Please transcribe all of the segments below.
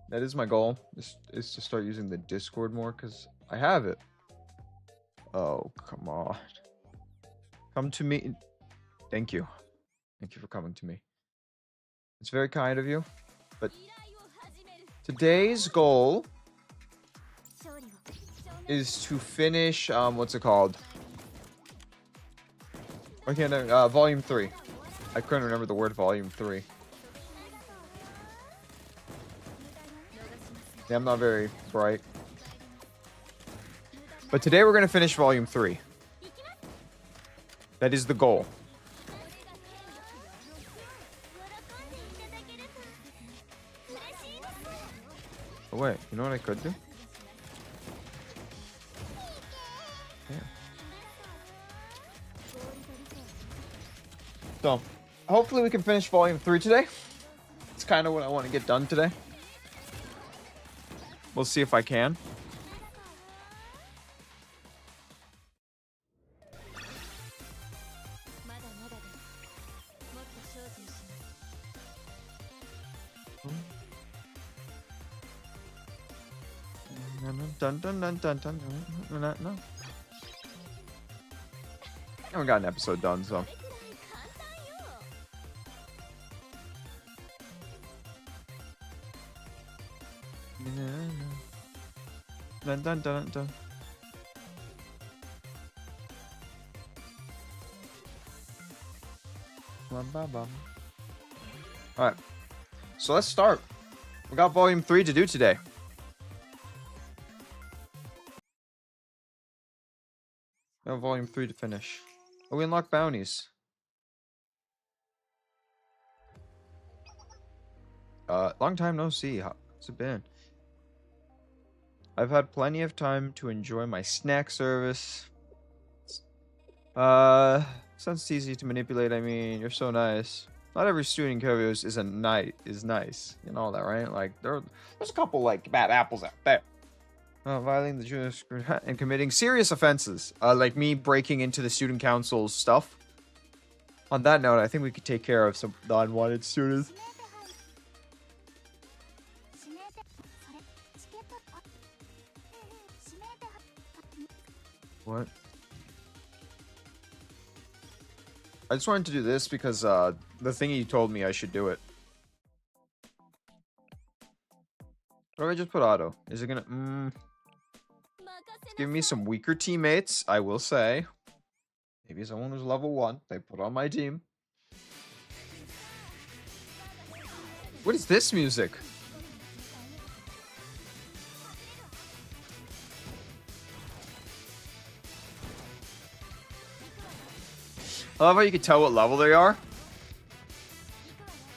That is my goal. Is to start using the Discord more because I have it. Oh, come on. Come to me. Thank you. Thank you for coming to me. It's very kind of you. But today's goal is to finish, what's it called? Okay, no, volume 3. I couldn't remember the word volume 3. Yeah, I'm not very bright. But today we're going to finish volume 3. That is the goal. Oh, wait. You know what I could do? Yeah. So, hopefully we can finish volume 3 today. It's kind of what I want to get done today. We'll see if I can. Dun, dun, dun, dun, dun, dun, no. I haven't got an episode done, so. Dun, dun, dun, dun. Alright. So let's start. We got volume 3 to do today. We have volume 3 to finish. Oh, we unlock bounties. Long time no see. How's it been? I've had plenty of time to enjoy my snack service. Since it's easy to manipulate, I mean, you're so nice. Not every student in Kyoto is nice. You know that, right? Like, there's a couple, like, bad apples out there. Violating the Jewish and committing serious offenses. Like me breaking into the student council's stuff. On that note, I think we could take care of some unwanted students. What? I just wanted to do this because the thingy told me I should do it. What if I just put auto? Is it gonna... It's giving me some weaker teammates, I will say. Maybe someone who's level 1. They put on my team. What is this music? I love how you can tell what level they are.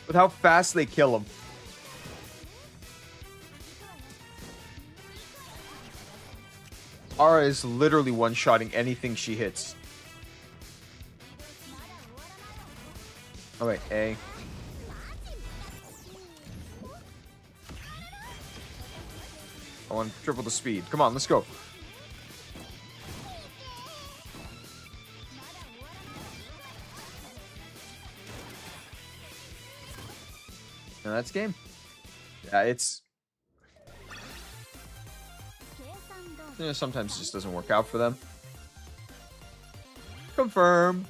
With how fast they kill them. Ara is literally one-shotting anything she hits. Oh wait, A. I want to triple the speed. Come on, let's go. And that's game. Yeah, it's... You know, sometimes it just doesn't work out for them. Confirm.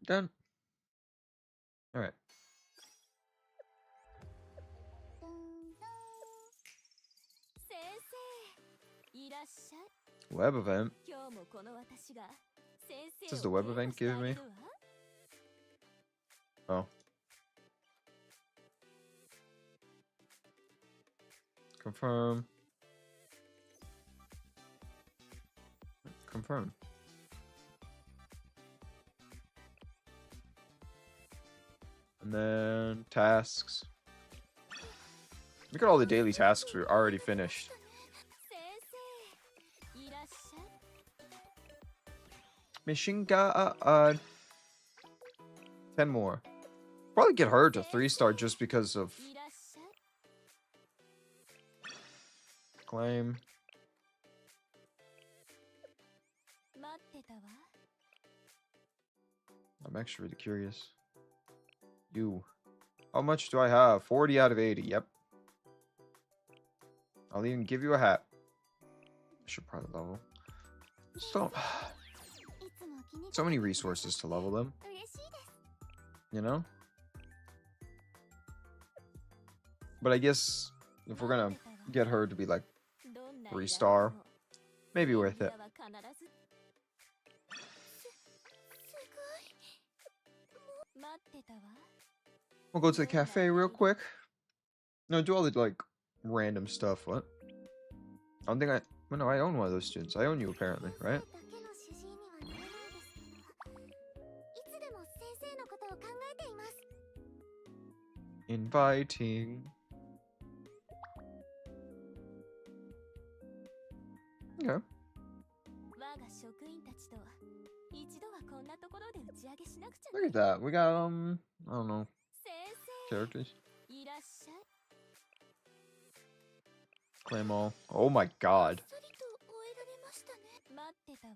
Done. Alright. Web event. What does the web event give me? Oh. Confirm. Confirm. And then tasks. Look at all the daily tasks we already finished. Mission got 10 more. Probably get her to 3-star just because of claim. I'm actually really curious. You. How much do I have? 40 out of 80. Yep. I'll even give you a hat. I should probably level. So many resources to level them. You know? But I guess if we're gonna get her to be like 3-star, maybe worth it. We'll go to the cafe real quick. No, do all the like random stuff. What? I don't think I. Well, no, I own one of those students. I own you apparently, right? Inviting. Okay. Look at that. We got I don't know, characters. Claim all. Oh my god.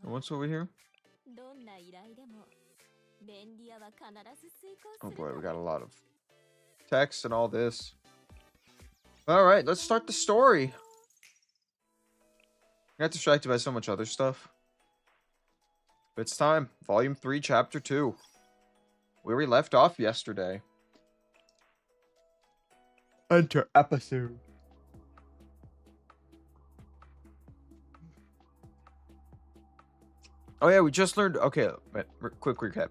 What's over here? Oh boy, we got a lot of text and all this. Alright, let's start the story. I got distracted by so much other stuff. But it's time. Volume 3, Chapter 2. Where we left off yesterday. Enter episode. Oh yeah, we just learned. Okay, quick recap.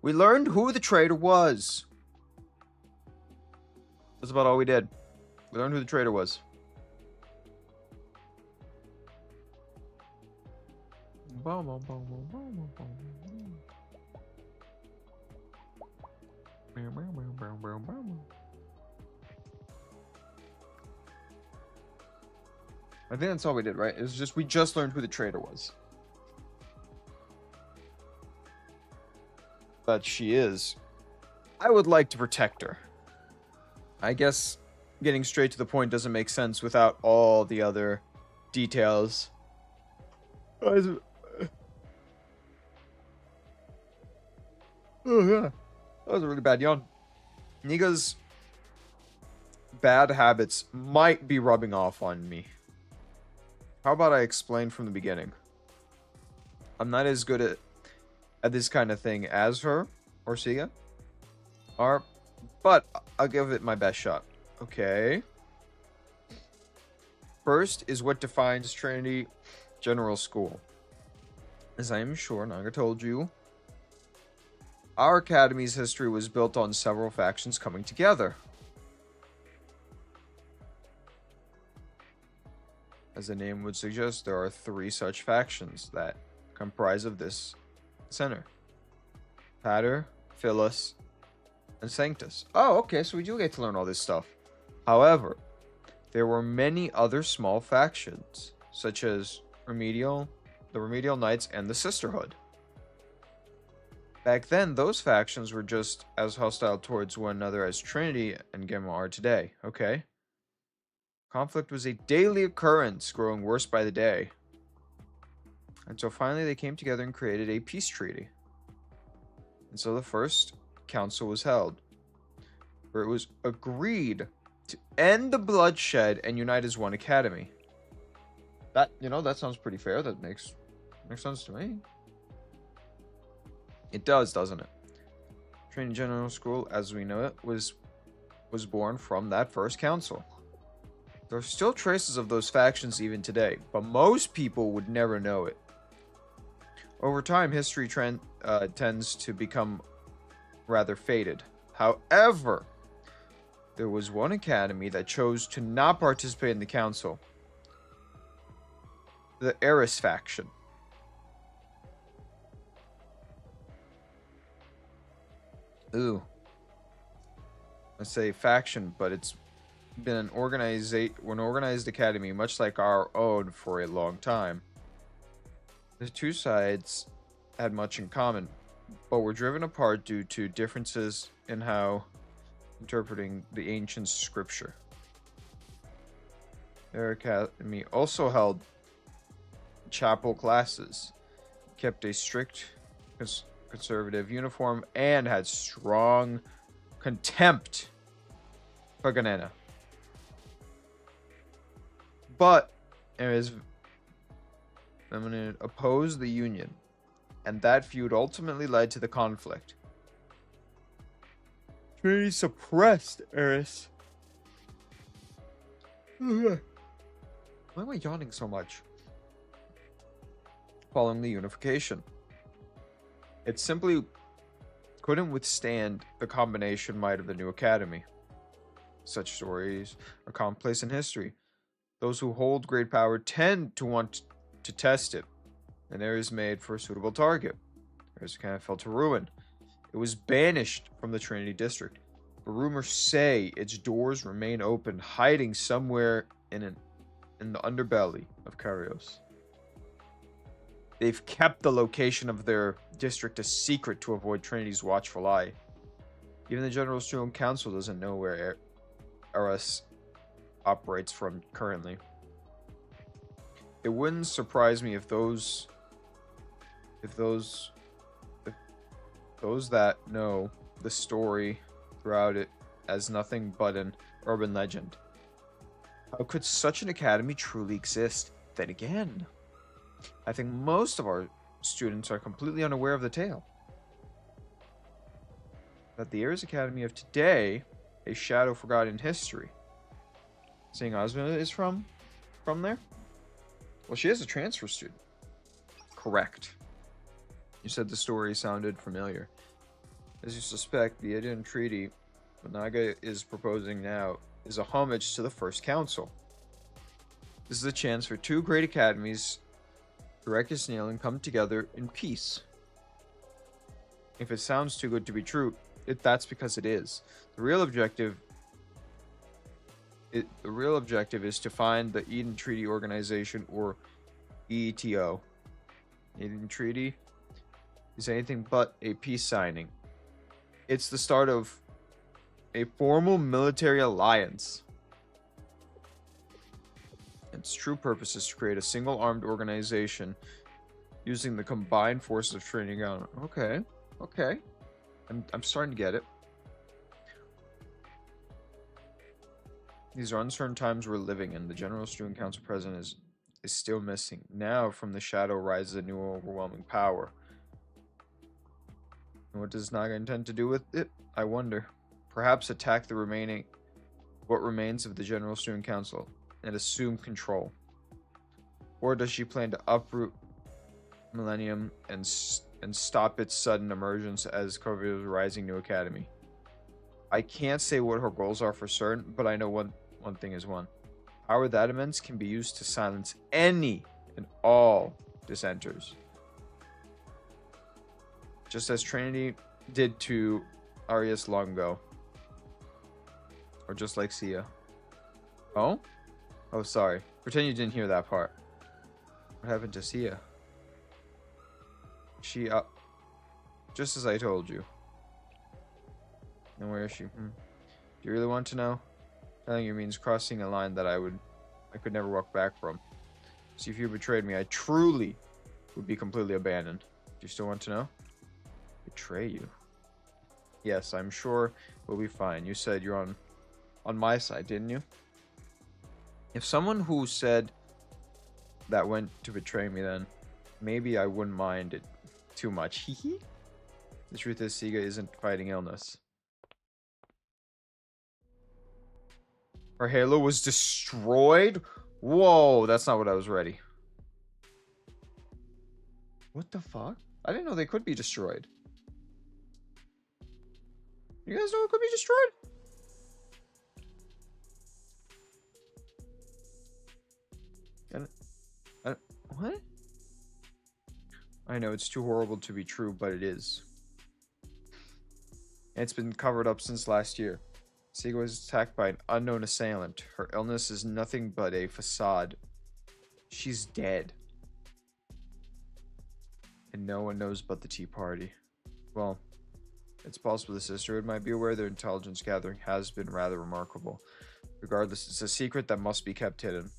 We learned who the traitor was. That's about all we did. We learned who the traitor was. I think that's all we did, right? It was just we just learned who the traitor was. But she is. I would like to protect her. I guess getting straight to the point doesn't make sense without all the other details. Oh yeah. That was a really bad yawn. Niga's bad habits might be rubbing off on me. How about I explain from the beginning? I'm not as good at this kind of thing as her or Siga are, but I'll give it my best shot. Okay. First is what defines Trinity General School. As I am sure Naga told you, our academy's history was built on several factions coming together. As the name would suggest, there are 3 such factions that comprise of this center. Pater, Phyllis, and Sanctus. Oh, okay, so we do get to learn all this stuff. However, there were many other small factions, such as the Remedial Knights, and the Sisterhood. Back then, those factions were just as hostile towards one another as Trinity and Gemma are today, okay? Conflict was a daily occurrence, growing worse by the day. Until finally they came together and created a peace treaty. And so the first council was held, where it was agreed to end the bloodshed and unite as one academy. That, that sounds pretty fair. That makes sense to me. It does, doesn't it? Trinity General School, as we know it, was born from that first council. There are still traces of those factions even today, but most people would never know it. Over time, history tends to become rather faded. However, there was one academy that chose to not participate in the council. The Eris faction. Ooh. Let's say faction, but it's been an organized academy, much like our own, for a long time. The 2 sides had much in common, but were driven apart due to differences in how interpreting the ancient scripture. Their academy also held chapel classes, kept a strict conservative uniform, and had strong contempt for Ganena. But Ares opposed the Union, and that feud ultimately led to the conflict. Trinity suppressed Eris. Why am I yawning so much? Following the unification. It simply couldn't withstand the combination might of the new academy. Such stories are commonplace in history. Those who hold great power tend to want to test it, and Ares made for a suitable target. Ares kind of fell to ruin. It was banished from the Trinity District, but rumors say its doors remain open, hiding somewhere in the underbelly of Karios. They've kept the location of their district a secret to avoid Trinity's watchful eye. Even the General Student Council doesn't know where Eris operates from currently. It wouldn't surprise me if those that know the story throughout it as nothing but an urban legend. How could such an academy truly exist? Then again, I think most of our students are completely unaware of the tale. That the Ares Academy of today, a shadow forgotten in history. Saying Ozma is from there? Well, she is a transfer student. Correct. You said the story sounded familiar. As you suspect, the Idean Treaty what Naga is proposing now is a homage to the First Council. This is a chance for two great academies to reconcile and come together in peace. If it sounds too good to be true, that's because it is. The real objective is to find the Eden Treaty Organization, or EETO. Eden Treaty is anything but a peace signing. It's the start of a formal military alliance. Its true purpose is to create a single armed organization using the combined forces of Trinity. Okay. I'm starting to get it. These are uncertain times we're living in. The General Student Council president is still missing. Now, from the shadow rises a new overwhelming power. And what does Naga intend to do with it? I wonder. Perhaps attack what remains of the General Student Council and assume control. Or does she plan to uproot Millennium and stop its sudden emergence as Corvio's rising new academy? I can't say what her goals are for certain, but I know one thing is one. Power that immense can be used to silence any and all dissenters. Just as Trinity did to Arius long ago. Or just like Sia. Oh? Oh, sorry. Pretend you didn't hear that part. What happened to Sia? She just as I told you. And where is she? Do you really want to know? Telling you means crossing a line that I could never walk back from. See, if you betrayed me, I truly would be completely abandoned. Do you still want to know? Betray you? Yes, I'm sure we'll be fine. You said you're on my side, didn't you? If someone who said that went to betray me, then maybe I wouldn't mind it too much. Hee. The truth is, Siga isn't fighting illness. Her halo was destroyed? Whoa, that's not what I was ready. What the fuck? I didn't know they could be destroyed. You guys know it could be destroyed? What? I know it's too horrible to be true, but it is. And it's been covered up since last year. Siga was attacked by an unknown assailant. Her illness is nothing but a facade. She's dead. And no one knows but the Tea Party. Well, it's possible the Sisterhood might be aware their intelligence gathering has been rather remarkable. Regardless, it's a secret that must be kept hidden.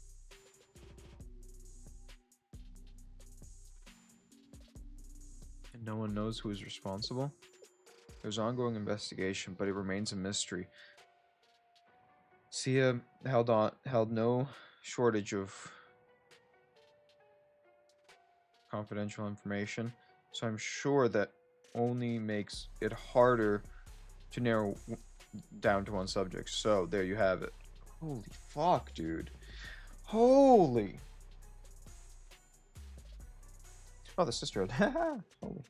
And no one knows who is responsible? There's ongoing investigation, but it remains a mystery. Sia held no shortage of confidential information, so I'm sure that only makes it harder to narrow down to one subject. So there you have it. Holy fuck, dude. Holy. Oh, the sisterhood. Holy.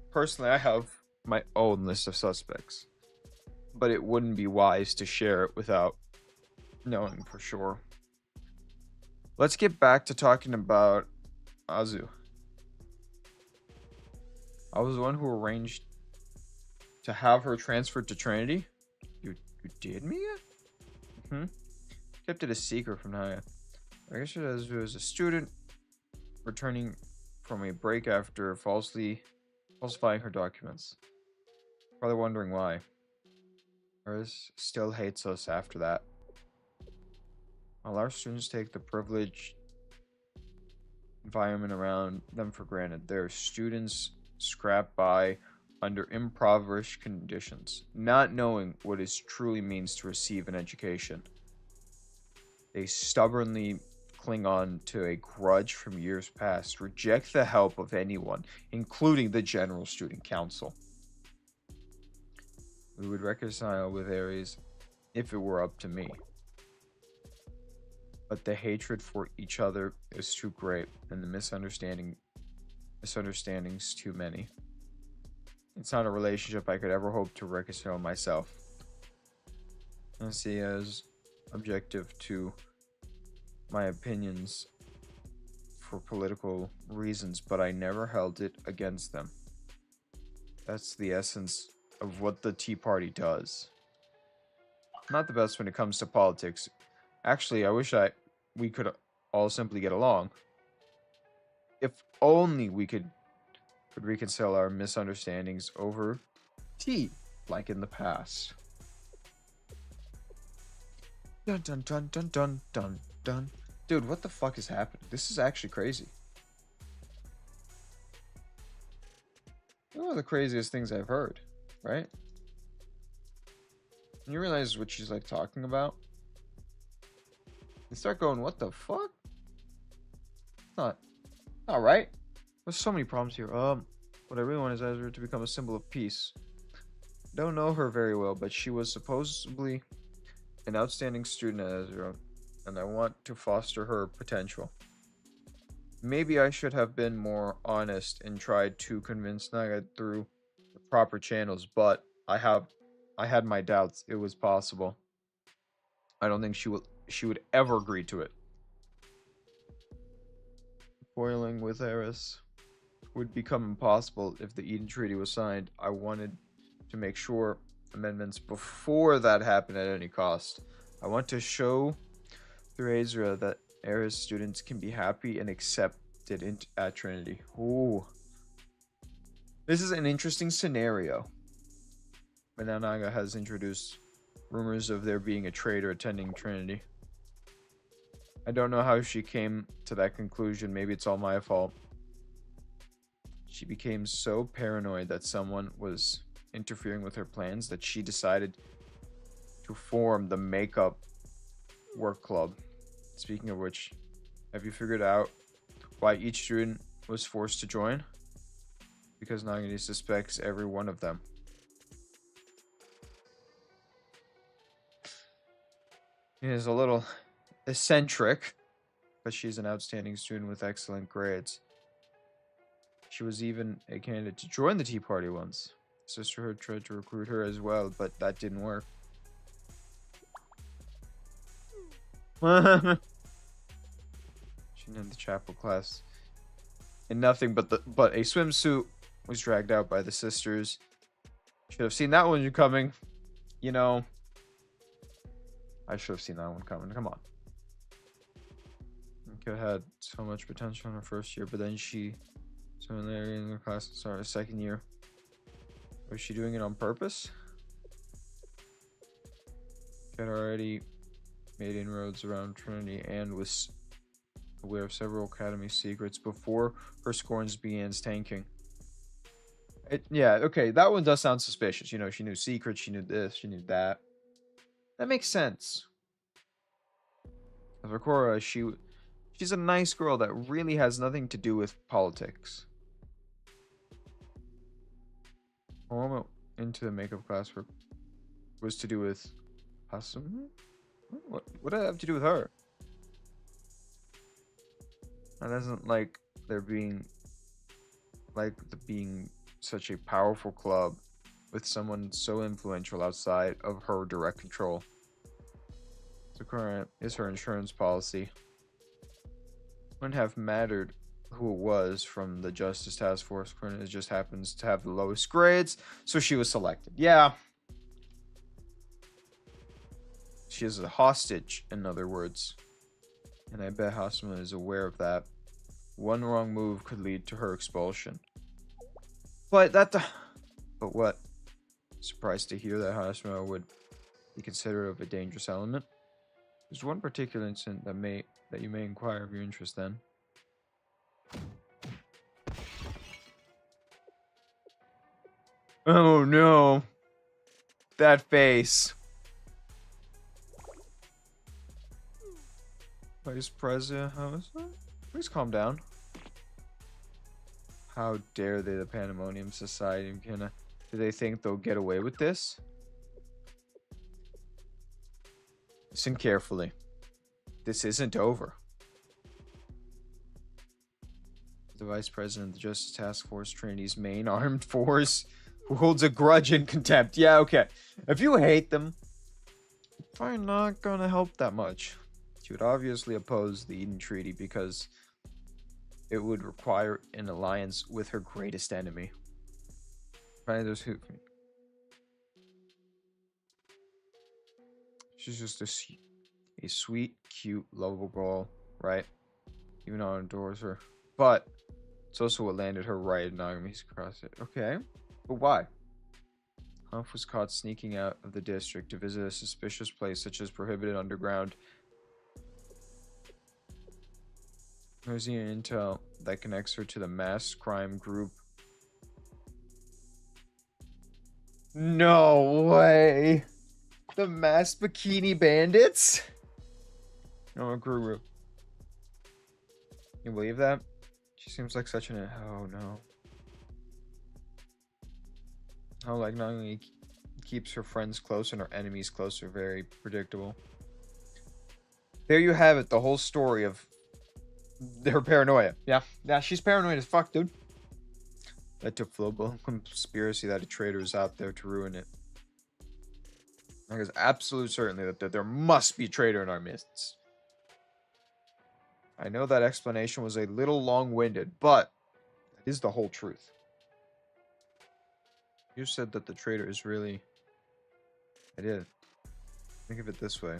Personally, I have my own list of suspects, but it wouldn't be wise to share it without knowing for sure. Let's get back to talking about Azu. I was the one who arranged to have her transferred to Trinity. You did, Mia? Kept it a secret from Naya. I guess Azu was a student returning from a break after falsifying her documents. Probably wondering why. Eris still hates us after that. While our students take the privileged environment around them for granted, their students scrap by under impoverished conditions, not knowing what it truly means to receive an education. They stubbornly cling on to a grudge from years past, reject the help of anyone, including the General Student Council. We would reconcile with Ares if it were up to me. But the hatred for each other is too great, and the misunderstandings too many. It's not a relationship I could ever hope to reconcile myself. I see as objective to my opinions for political reasons, but I never held it against them. That's the essence of what the Tea Party does. Not the best when it comes to politics. Actually, I wish we could all simply get along. If only we could reconcile our misunderstandings over tea, like in the past. Dun dun dun dun dun dun dun. Dude, what the fuck is happening? This is actually crazy. One of the craziest things I've heard, right? And you realize what she's like talking about? You start going, what the fuck? Not right. There's so many problems here. What I really want is Ezra to become a symbol of peace. Don't know her very well, but she was supposedly an outstanding student at Ezra, and I want to foster her potential. Maybe I should have been more honest and tried to convince Naga through the proper channels, but I had my doubts it was possible. I don't think she would ever agree to it. Boiling with Eris would become impossible if the Eden Treaty was signed. I wanted to make sure amendments before that happened at any cost. I want to show through Ezra that Eris students can be happy and accepted at Trinity. Ooh. This is an interesting scenario. But now Naga has introduced rumors of there being a traitor attending Trinity. I don't know how she came to that conclusion. Maybe it's all my fault. She became so paranoid that someone was interfering with her plans that she decided to form the Makeup Work Club. Speaking of which, have you figured out why each student was forced to join? Because Nagini suspects every one of them. She is a little eccentric, but she's an outstanding student with excellent grades. She was even a candidate to join the Tea Party once. Sisterhood tried to recruit her as well, but that didn't work. She named the chapel class in nothing but a swimsuit was dragged out by the sisters. Should have seen that one coming. You know, I should have seen that one coming. Come on. Mika had so much potential in her first year, but then she soon later in her class started her second year. Was she doing it on purpose? She had already made inroads around Trinity and was aware of several academy secrets before her scorns began tanking. Yeah, okay, that one does sound suspicious. You know, she knew secrets, she knew this, she knew that. That makes sense. Vakora, she's a nice girl that really has nothing to do with politics. Well, into the makeup class was to do with Hasum. What did I have to do with her? That doesn't like there being being such a powerful club with someone so influential outside of her direct control. Sakura is her insurance policy. Wouldn't have mattered who it was from the Justice Task Force. It just happens to have the lowest grades, so she was selected. Yeah. She is a hostage, in other words. And I bet Hasuma is aware of that. One wrong move could lead to her expulsion. But what? Surprised to hear that Hasuma would be considered of a dangerous element. There's one particular incident that you may inquire of your interest then. Oh no. That face. Vice President, please calm down. How dare they, the Pandemonium Society? Do they think they'll get away with this? Listen carefully. This isn't over. The Vice President of the Justice Task Force, Trinity's main armed force, who holds a grudge and contempt. Yeah, okay. If you hate them, probably not gonna help that much. She would obviously oppose the Eden Treaty because it would require an alliance with her greatest enemy. She's just a sweet, cute, lovable girl, right? Even though I adores her. But it's also what landed her right in Nagami's cross it. Okay, but why? Humph was caught sneaking out of the district to visit a suspicious place such as prohibited underground. There's the intel that connects her to the mass crime group. No way! The masked bikini bandits? No, Guru. You believe that? She seems like such an... Oh, no. How, like, not only keeps her friends close and her enemies closer. Very predictable. There you have it. The whole story of her paranoia. Yeah, she's paranoid as fuck, dude. Led to a global conspiracy that a traitor is out there to ruin it. There is absolute certainty that there must be a traitor in our midst. I know that explanation was a little long-winded, but that is the whole truth. You said that the traitor is really... I did. Think of it this way.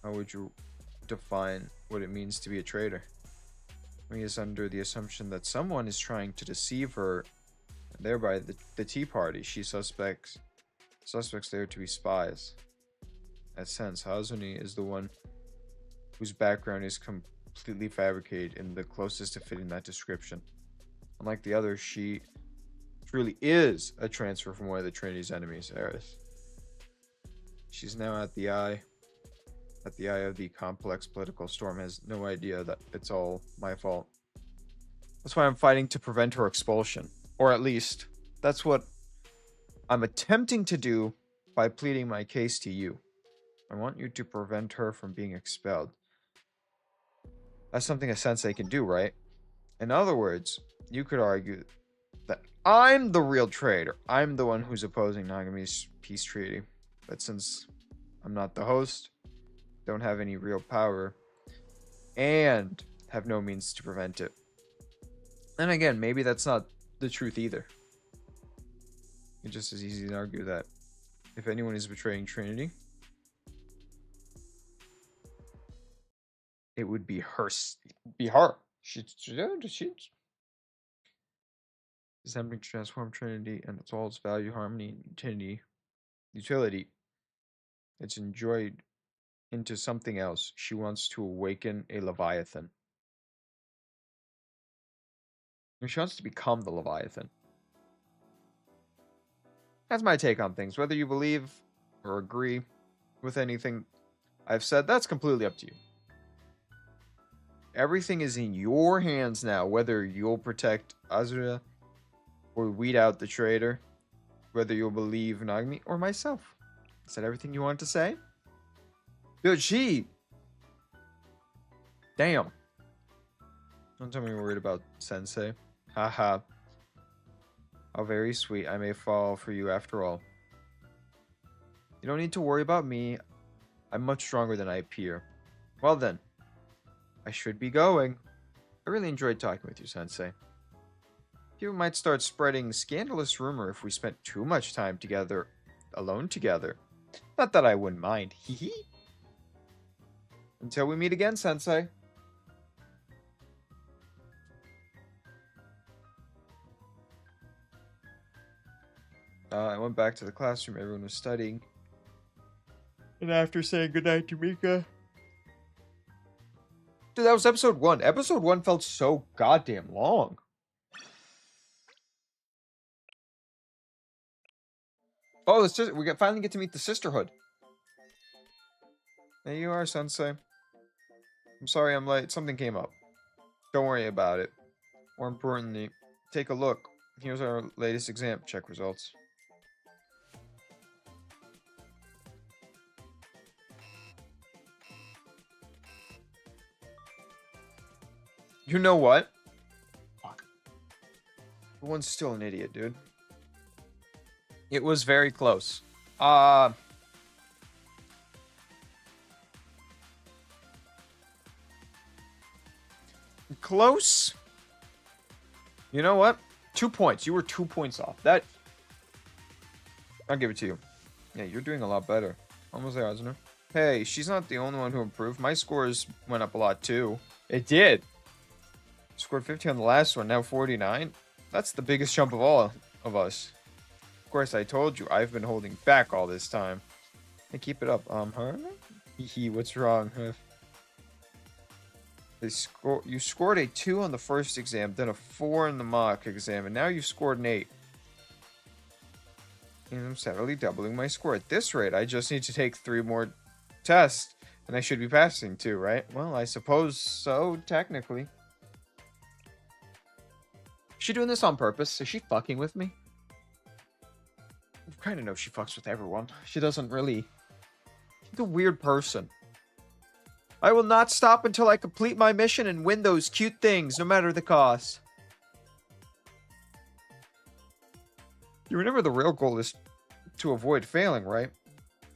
How would you define what it means to be a traitor? I mean, it's under the assumption that someone is trying to deceive her, and thereby the Tea Party. She suspects there to be spies. In that sense, Hazuni is the one whose background is completely fabricated and the closest to fitting that description. Unlike the others, she truly is a transfer from one of the Trinity's enemies, Aerith. She's now at the eye of the complex political storm, has no idea that it's all my fault. That's why I'm fighting to prevent her expulsion. Or at least, that's what I'm attempting to do by pleading my case to you. I want you to prevent her from being expelled. That's something a sensei can do, right? In other words, you could argue that I'm the real traitor. I'm the one who's opposing Nagami's peace treaty. But since I'm not the host, don't have any real power, and have no means to prevent it. And again, maybe that's not the truth either. It's just as easy to argue that if anyone is betraying Trinity, it would be her. She's attempting to transform Trinity and its all its value, harmony, and utility. It's enjoyed into something else. She wants to awaken a Leviathan. She wants to become the Leviathan. That's my take on things. Whether you believe or agree with anything I've said, that's completely up to you. Everything is in your hands now, whether you'll protect Azura or weed out the traitor, whether you'll believe Nagami or myself. Is that everything you want to say? Dude, she... Damn. Don't tell me you're worried about Sensei. Haha. How very sweet. I may fall for you after all. You don't need to worry about me. I'm much stronger than I appear. Well then. I should be going. I really enjoyed talking with you, Sensei. People might start spreading scandalous rumor if we spent too much time together, alone together. Not that I wouldn't mind. Hee hee. Until we meet again, Sensei. I went back to the classroom. Everyone was studying. And after saying goodnight to Mika... Dude, that was episode 1. Episode 1 felt so goddamn long. Oh, we finally get to meet the sisterhood. There you are, Sensei. I'm sorry I'm late. Something came up. Don't worry about it. More importantly, take a look. Here's our latest exam. Check results. You know what? Fuck. Everyone's still an idiot, dude. It was very close. Close? You know what? 2 points. You were 2 points off. That... I'll give it to you. Yeah, you're doing a lot better. Almost there, Azuna. Hey, she's not the only one who improved. My scores went up a lot, too. It did. Scored 50 on the last one, now 49. That's the biggest jump of all of us. Of course, I told you, I've been holding back all this time. Hey, keep it up. Hee, what's wrong? You scored a 2 on the first exam, then a 4 in the mock exam, and now you've scored an 8. And I'm steadily doubling my score. At this rate, I just need to take 3 more tests, and I should be passing too, right? Well, I suppose so, technically. Is she doing this on purpose? Is she fucking with me? I kind of know she fucks with everyone. She doesn't really... She's a weird person. I will not stop until I complete my mission and win those cute things, no matter the cost. You remember the real goal is to avoid failing, right?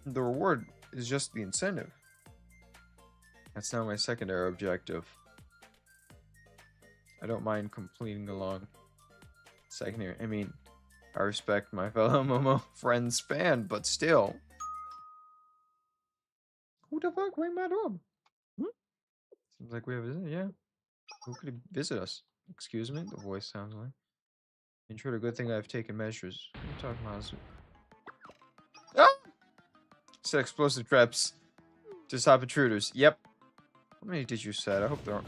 The reward is just the incentive. That's now my secondary objective. I don't mind completing along secondary. I mean, I respect my fellow Momo friend's fan, but still. Who the fuck rang my doorbell? Seems like we have a visit, yeah. Who could visit us? Excuse me? The voice sounds like. Intruder, good thing I've taken measures. What are you talking about? Ah! Set explosive traps to stop intruders. Yep. How many did you set? I hope there aren't.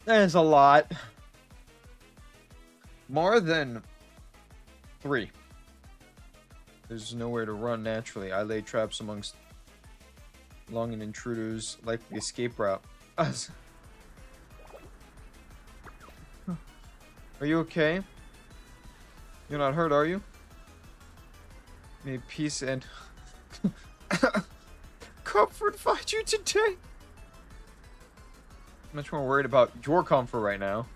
That is a lot. More than 3. There's nowhere to run naturally. I laid traps amongst long and intruders like the escape route. Are you okay? You're not hurt, are you? May peace and comfort find you today. I'm much more worried about your comfort right now.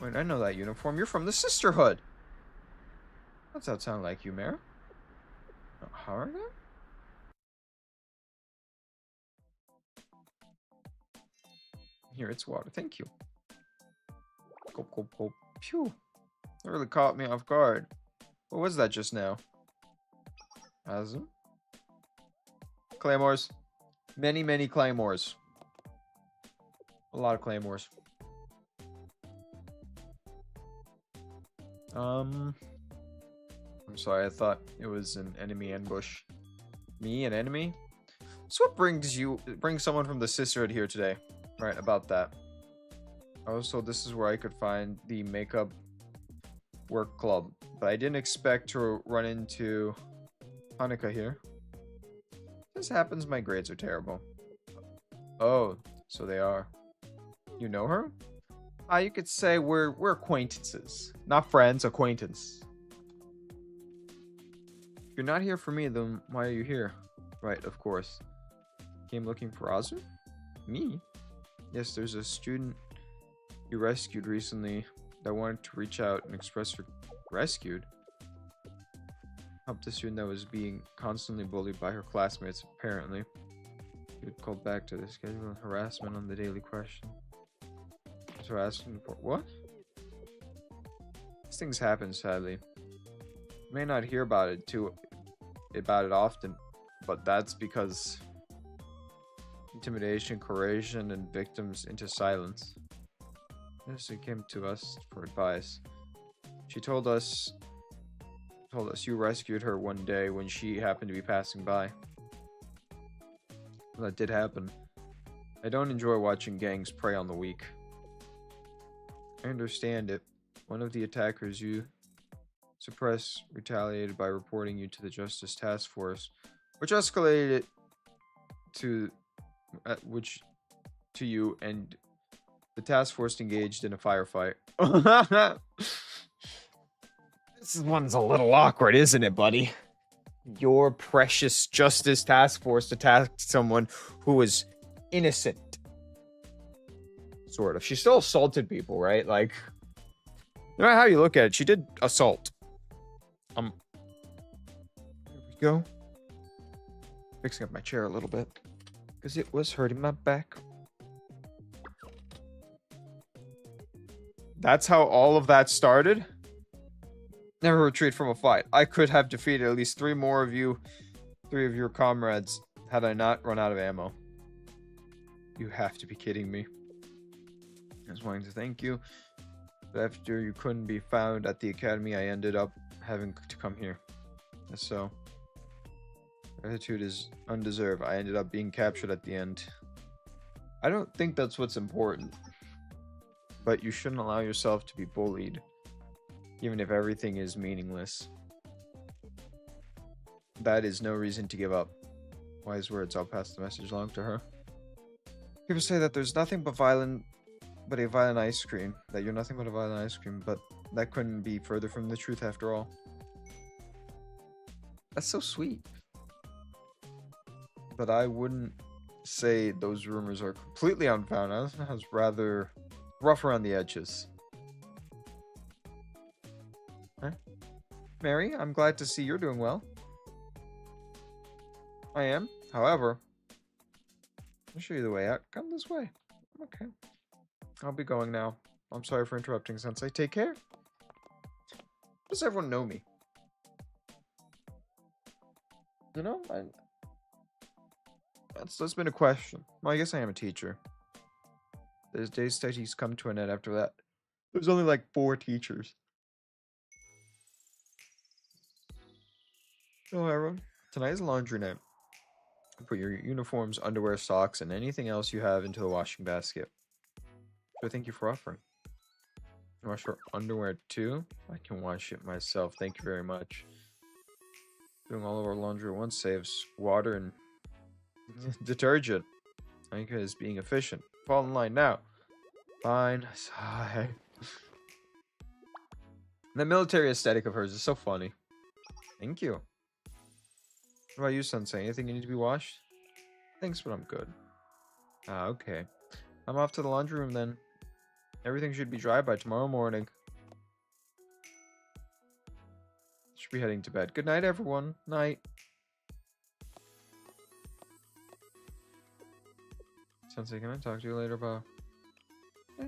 Wait, I know that uniform. You're from the Sisterhood. What's that sound like, you, Mare? How are you? Here, it's water. Thank you. Gulp, gulp, gulp. Phew. That really caught me off guard. What was that just now? Azum? Claymores. Many, many claymores. A lot of claymores. I'm sorry, I thought it was an enemy ambush. Me, an enemy? So what brings someone from the Sisterhood here today? Right, about that. I was told this is where I could find the makeup work club, but I didn't expect to run into Hanukkah here. This happens, my grades are terrible. Oh, so they are. You know her? You could say we're acquaintances. Not friends, acquaintance. If you're not here for me, then why are you here? Right, of course. Came looking for Azu? Me? Yes, there's a student you rescued recently that wanted to reach out and express her rescued. Helped a student that was being constantly bullied by her classmates, apparently. She was called back to the schedule and harassment on the daily question. So asking for what? These things happen, sadly. You may not hear about it often, but that's because intimidation, coercion, and victims into silence. She came to us for advice. She told us you rescued her one day when she happened to be passing by. Well, that did happen. I don't enjoy watching gangs prey on the weak. I understand it. One of the attackers you suppressed retaliated by reporting you to the Justice Task Force, which escalated it to you, and the task force engaged in a firefight. This one's a little awkward, isn't it, buddy? Your precious Justice Task Force attacked someone who was innocent. Sort of. She still assaulted people, right? Like, no matter how you look at it, she did assault. There we go. Fixing up my chair a little bit, because it was hurting my back. That's how all of that started? Never retreat from a fight. I could have defeated at least three of your comrades, had I not run out of ammo. You have to be kidding me. I was wanting to thank you, but after you couldn't be found at the academy, I ended up having to come here. So, gratitude is undeserved. I ended up being captured at the end. I don't think that's what's important. But you shouldn't allow yourself to be bullied, even if everything is meaningless. That is no reason to give up. Wise words, I'll pass the message along to her. People say that there's nothing but a violent ice cream. That you're nothing but a violent ice cream, but that couldn't be further from the truth after all. That's so sweet. But I wouldn't say those rumors are completely unfounded. I was rather rough around the edges. Huh? Mary, I'm glad to see you're doing well. I am. However, I'll show you the way out. Come this way. Okay. I'll be going now. I'm sorry for interrupting, Sensei. Take care. Does everyone know me? You know, that's been a question. Well, I guess I am a teacher. There's day studies come to an end after that. There's only like 4 teachers. So everyone, tonight is laundry night. Put your uniforms, underwear, socks, and anything else you have into the washing basket. So thank you for offering. You wash your underwear too? I can wash it myself. Thank you very much. Doing all of our laundry at once saves water and detergent. Anka is being efficient. Fall in line now. Fine. Sigh. The military aesthetic of hers is so funny. Thank you. What about you, Sensei? Anything you need to be washed? Thanks, but I'm good. Ah, okay. I'm off to the laundry room then. Everything should be dry by tomorrow morning. Should be heading to bed. Good night, everyone. Night. Sensei, can I talk to you later, Bob? Eh.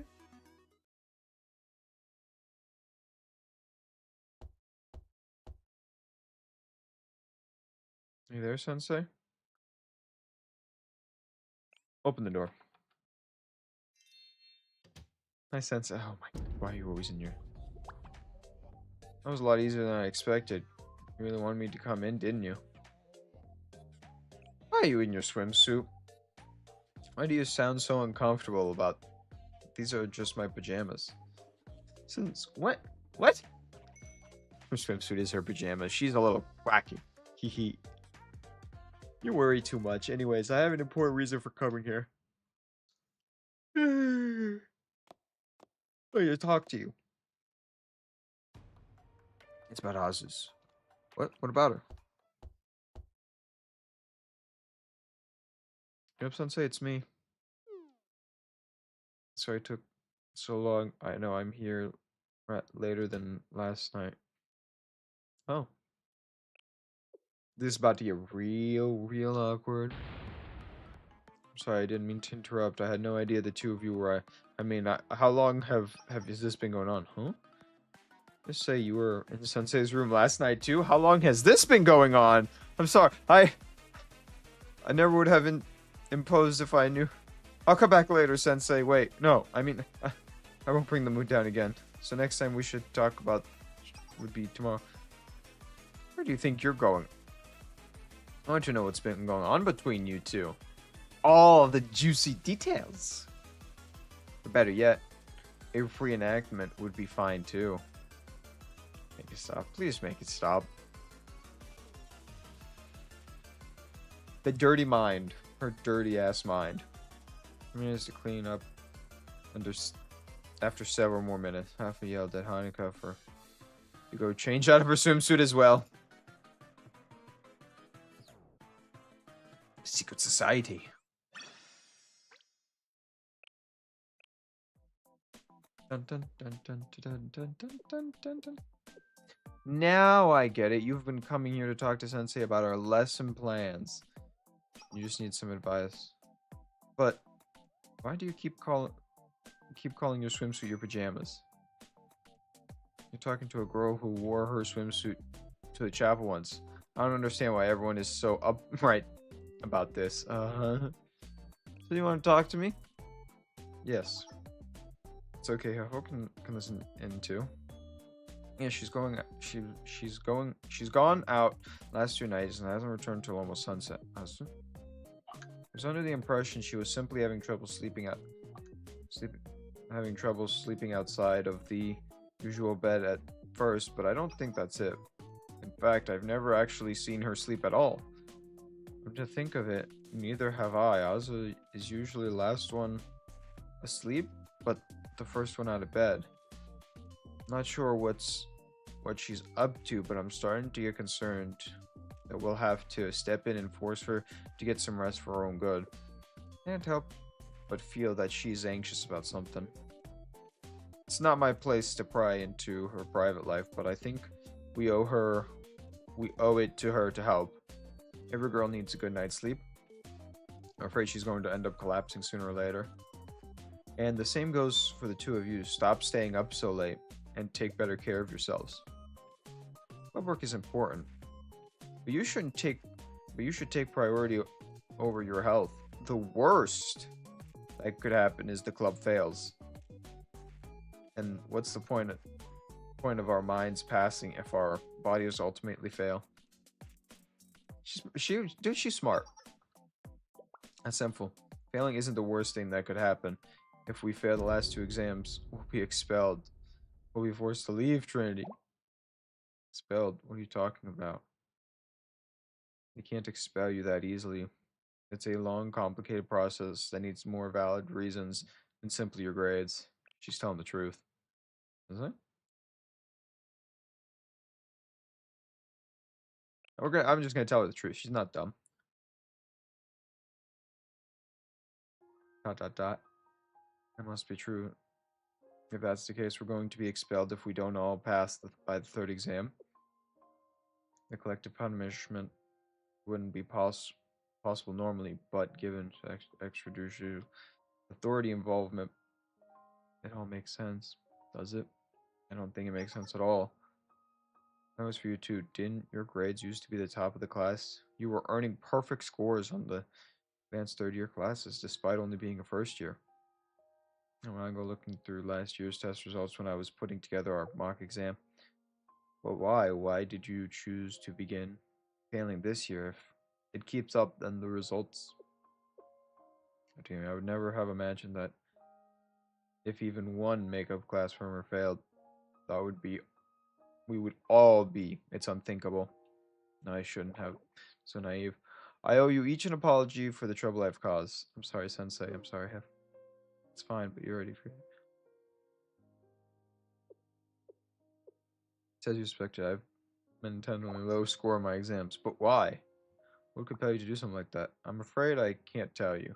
You there, Sensei? Open the door. Hi, Sensei. Oh my, why are you always in here? That was a lot easier than I expected. You really wanted me to come in, didn't you? Why are you in your swimsuit? Why do you sound so uncomfortable about... These are just my pajamas. Since... What? What? Her swimsuit is her pajamas. She's a little wacky. Hee hee. You worry too much. Anyways, I have an important reason for coming here. I need to talk to you. It's about Azus. What? What about her? Yep, Sensei, it's me. Sorry it took so long. I know I'm here later than last night. Oh. This is about to get real awkward. I'm sorry, I didn't mean to interrupt. I had no idea the two of you were. I mean, how long have this been going on? Huh? Just say you were in Sensei's room last night too. How long has this been going on? I'm sorry. I never would have imposed if I knew. I'll come back later, Sensei. Wait, no. I mean, I won't bring the mood down again. So next time we should talk about would be tomorrow. Where do you think you're going? I want to know what's been going on between you two. All the juicy details. Or better yet, a reenactment would be fine too. Make it stop. Please make it stop. The dirty mind. Her dirty ass mind. Minutes to clean up after several more minutes. Hafa yelled at Hanukkah to go change out of her swimsuit as well. Secret society. Dun, dun, dun, dun, dun, dun, dun, dun, dun, dun. Now I get it. You've been coming here to talk to Sensei about our lesson plans. You just need some advice. But why do you keep calling your swimsuit your pajamas? You're talking to a girl who wore her swimsuit to the chapel once. I don't understand why everyone is so upright about this. So you want to talk to me? Yes. It's okay. Hafo can listen in too. Yeah, she's gone out last 2 nights and hasn't returned till almost sunset. I was under the impression she was simply having trouble sleeping outside of the usual bed at first, but I don't think that's it. In fact, I've never actually seen her sleep at all. Come to think of it, neither have I. Azu is usually the last one asleep, but the first one out of bed. Not sure what she's up to, but I'm starting to get concerned that we'll have to step in and force her to get some rest for her own good. Can't help but feel that she's anxious about something. It's not my place to pry into her private life, but I think we owe it to her to help. Every girl needs a good night's sleep. I'm afraid she's going to end up collapsing sooner or later. And the same goes for the two of you. Stop staying up so late and take better care of yourselves. Club work is important, but you should take priority over your health. The worst that could happen is the club fails. And what's the point of our minds passing if our bodies ultimately fail? She's smart. That's simple. Failing isn't the worst thing that could happen. If we fail the last 2 exams, we'll be expelled. We'll be forced to leave Trinity. Expelled? What are you talking about? They can't expel you that easily. It's a long, complicated process that needs more valid reasons than simply your grades. She's telling the truth. Is it? I'm just gonna tell her the truth. She's not dumb. Dot dot dot. That must be true. If that's the case, we're going to be expelled if we don't all pass by the 3rd exam. The collective punishment wouldn't be possible normally, but given extrajudicial authority involvement, it all makes sense. Does it? I don't think it makes sense at all. That was for you too. Didn't your grades used to be the top of the class? You were earning perfect scores on the advanced 3rd year classes, despite only being a 1st year. And when I go looking through last year's test results when I was putting together our mock exam. But why? Why did you choose to begin failing this year? If it keeps up, then the results... I would never have imagined that if even one makeup class from her failed, that would be we would all be. It's unthinkable. No, I shouldn't have. So naive. I owe you each an apology for the trouble I've caused. I'm sorry, Sensei. I'm sorry. It's fine, but you're ready for it. As you expected, I've been intentionally low score on my exams. But why? What could compel you to do something like that? I'm afraid I can't tell you.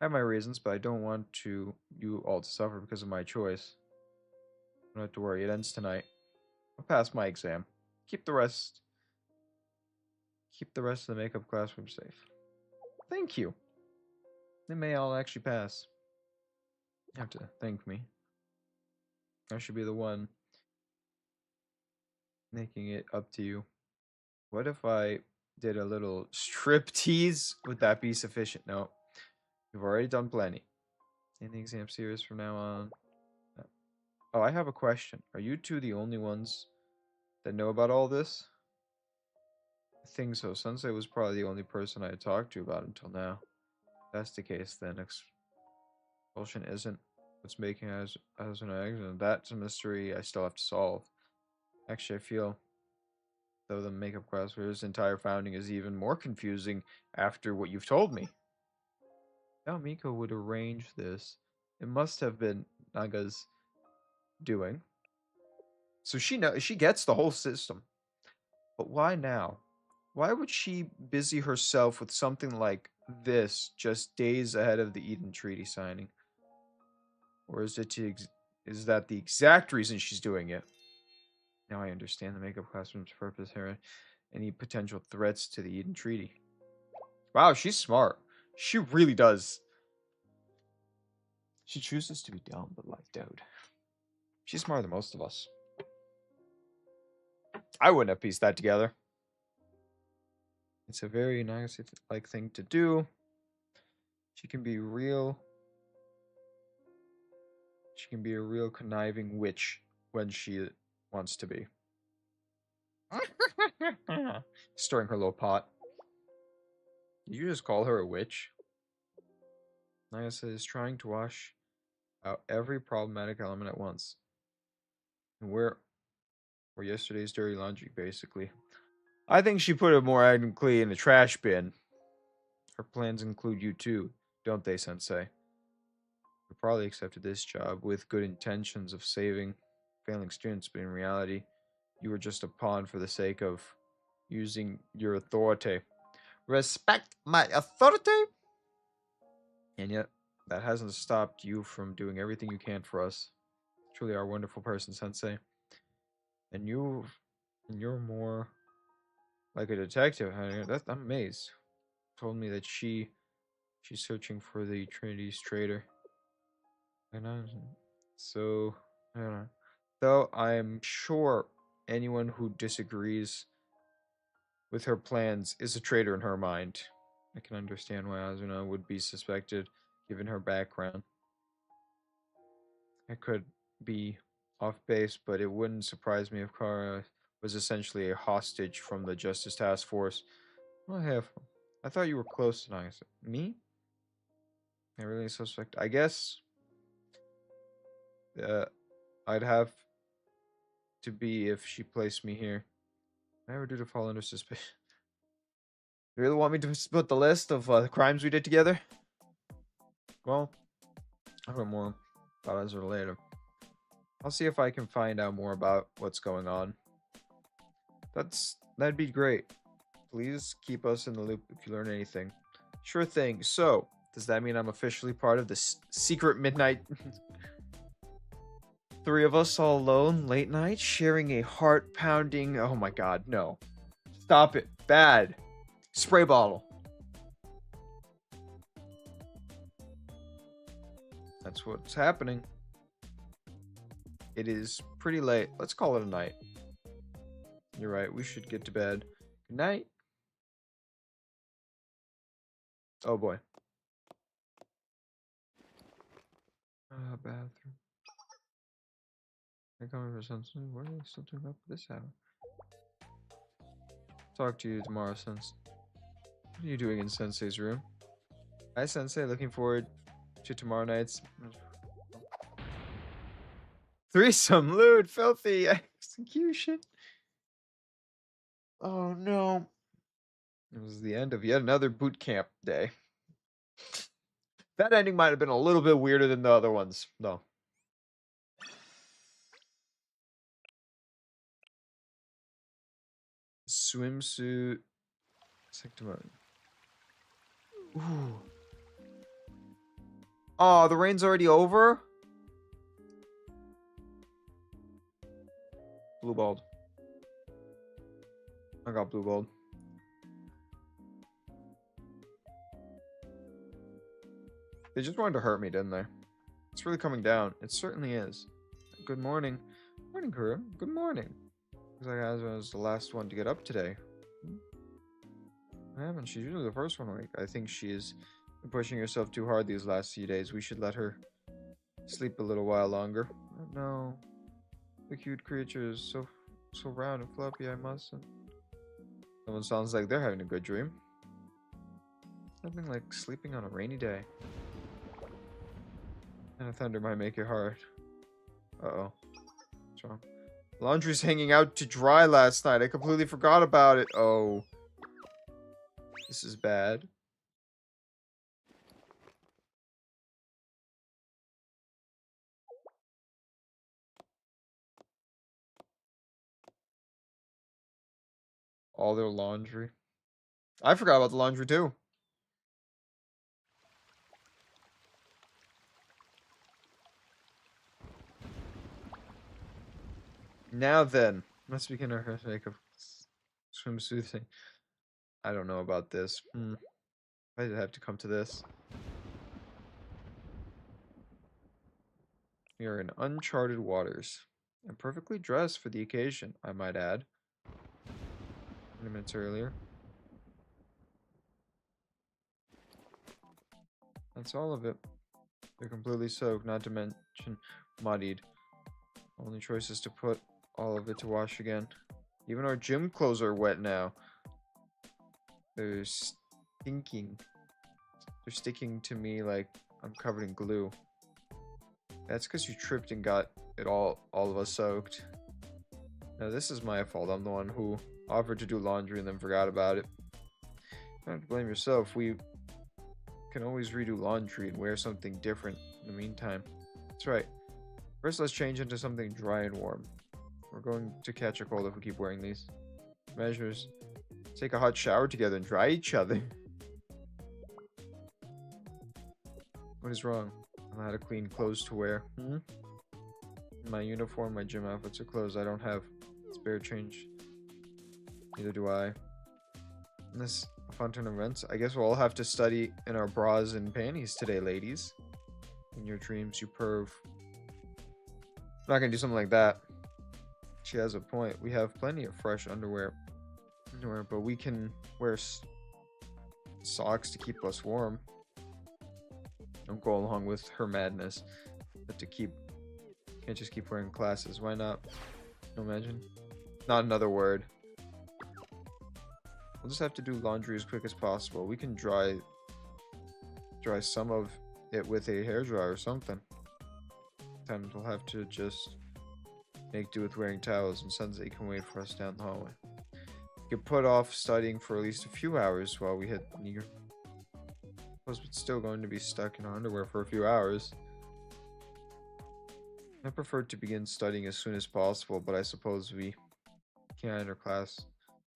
I have my reasons, but I don't want you all to suffer because of my choice. Don't have to worry. It ends tonight. I'll pass my exam. Keep the rest. Keep the rest of the makeup classroom safe. Thank you. They may all actually pass. You have to thank me. I should be the one making it up to you. What if I did a little strip tease? Would that be sufficient? No. You've already done plenty. In the exam series from now on. Oh, I have a question. Are you two the only ones that know about all this? I think so. Sensei was probably the only person I had talked to about it until now. If that's the case, then expulsion isn't what's making it as an accident. That's a mystery I still have to solve. Actually, I feel though the makeup class for his entire founding is even more confusing after what you've told me. How Miko would arrange this, it must have been Naga's doing. So she gets the whole system. But why now? Why would she busy herself with something like this just days ahead of the Eden Treaty signing? Or is is that the exact reason she's doing it? Now I understand the makeup classroom's purpose here. Any potential threats to the Eden Treaty. Wow, she's smart. She really does. She chooses to be dumb, but like, dude. She's smarter than most of us. I wouldn't have pieced that together. It's a very nice-like thing to do. She can be real. She can be a real conniving witch when she wants to be. Stirring her little pot. Did you just call her a witch? Nagase is trying to wash out every problematic element at once. And we're yesterday's dirty laundry, basically. I think she put it more accurately in the trash bin. Her plans include you too, don't they, Sensei? You probably accepted this job with good intentions of saving failing students, but in reality, you were just a pawn for the sake of using your authority. Respect my authority? And yet, that hasn't stopped you from doing everything you can for us. Truly are a wonderful person, Sensei. And you're more like a detective. I'm amazed. Told me that she's searching for the Trinity's traitor. And so I don't know. Though I'm sure anyone who disagrees with her plans is a traitor in her mind. I can understand why Asuna would be suspected, given her background. I could be off base, but it wouldn't surprise me if Kara was essentially a hostage from the Justice Task Force. I thought you were close to Nagase. Me? I really suspect. I guess uh, I'd have to be if she placed me here. I never do to fall under suspicion. You really want me to split the list of crimes we did together? Well, I'll know more about Ezra later. I'll see if I can find out more about what's going on. That'd be great. Please keep us in the loop if you learn anything. Sure thing. So, does that mean I'm officially part of this secret midnight? Three of us all alone, late night, sharing a heart-pounding... Oh my god, no. Stop it. Bad. Spray bottle. That's what's happening. It is pretty late. Let's call it a night. You're right. We should get to bed. Good night. Oh boy. Bathroom. They're coming for something. What are they still doing up at this hour? Talk to you tomorrow, Sensei. What are you doing in Sensei's room? Hi, Sensei. Looking forward to tomorrow night's Threesome, lewd, filthy, execution. Oh no. It was the end of yet another boot camp day. That ending might have been a little bit weirder than the other ones, though. Swimsuit. Sectimony. Ooh. Oh, the rain's already over? Blue balled. I got blue balled. They just wanted to hurt me, didn't they? It's really coming down. It certainly is. Good morning. Morning, Kuro. Good morning. Looks like Asma was the last one to get up today. I haven't. She's usually the first one awake. I think she is pushing herself too hard these last few days. We should let her sleep a little while longer. No. The cute creature is so round and fluffy, I mustn't. Someone sounds like they're having a good dream. Nothing like sleeping on a rainy day. And a thunder might make it hard. Uh-oh. What's wrong? Laundry's hanging out to dry last night. I completely forgot about it. Oh. This is bad. All their laundry. I forgot about the laundry too. Now then, let's begin our makeup swimsuit thing. I don't know about this. Why did it have to come to this? We are in uncharted waters. And perfectly dressed for the occasion, I might add. 20 minutes earlier. That's all of it. They're completely soaked, not to mention muddied. Only choice is to put all of it to wash again. Even our gym clothes are wet now. They're stinking. They're sticking to me like I'm covered in glue. That's because you tripped and got it all of us soaked. Now this is my fault. I'm the one who offered to do laundry and then forgot about it. You don't have to blame yourself. We can always redo laundry and wear something different in the meantime. That's right. First, let's change into something dry and warm. We're going to catch a cold if we keep wearing these. Measures. Take a hot shower together and dry each other. What is wrong? I'm out of clean clothes to wear. My uniform, my gym outfits are clothes. I don't have spare change. Neither do I. In this fun turn of events, I guess we'll all have to study in our bras and panties today, ladies. In your dreams, you perv. I'm not gonna do something like that. She has a point. We have plenty of fresh underwear, but we can wear socks to keep us warm. Don't go along with her madness, but can't just keep wearing classes. Why not? Imagine. Not another word. We'll just have to do laundry as quick as possible. We can dry some of it with a hairdryer or something. Sometimes we'll have to just make do with wearing towels, and Sensei can wait for us down the hallway. We could put off studying for at least a few hours while we hit Near. Plus, we're still going to be stuck in our underwear for a few hours. I prefer to begin studying as soon as possible, but I suppose we can't enter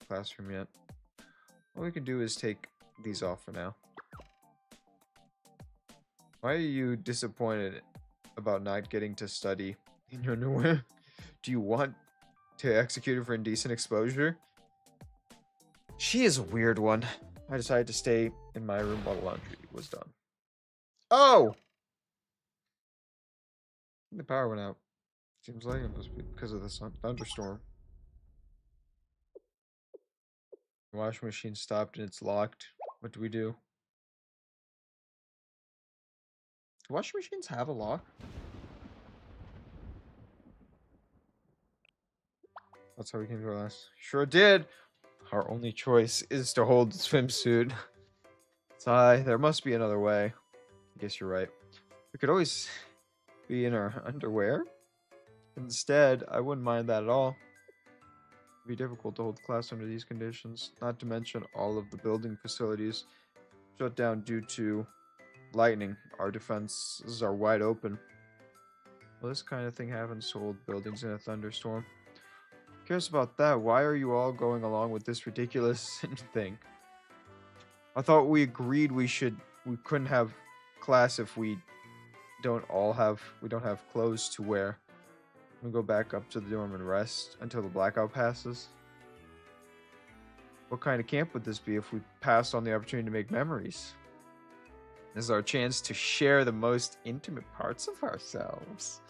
classroom yet. All we can do is take these off for now. Why are you disappointed about not getting to study in your underwear? Do you want to execute her for indecent exposure? She is a weird one. I decided to stay in my room while laundry was done. Oh! The power went out. Seems like it must be because of the thunderstorm. The washing machine stopped and it's locked. What do we do? Do washing machines have a lock? That's how we came to our last. Sure did. Our only choice is to hold the swimsuit. Sigh, there must be another way. I guess you're right. We could always be in our underwear. Instead, I wouldn't mind that at all. It'd be difficult to hold class under these conditions, not to mention all of the building facilities shut down due to lightning. Our defenses are wide open. Well, this kind of thing happens to old buildings in a thunderstorm. Who cares about that? Why are you all going along with this ridiculous thing? I thought we agreed we couldn't have class if we don't have clothes to wear. We'll go back up to the dorm and rest until the blackout passes. What kind of camp would this be if we passed on the opportunity to make memories? This is our chance to share the most intimate parts of ourselves.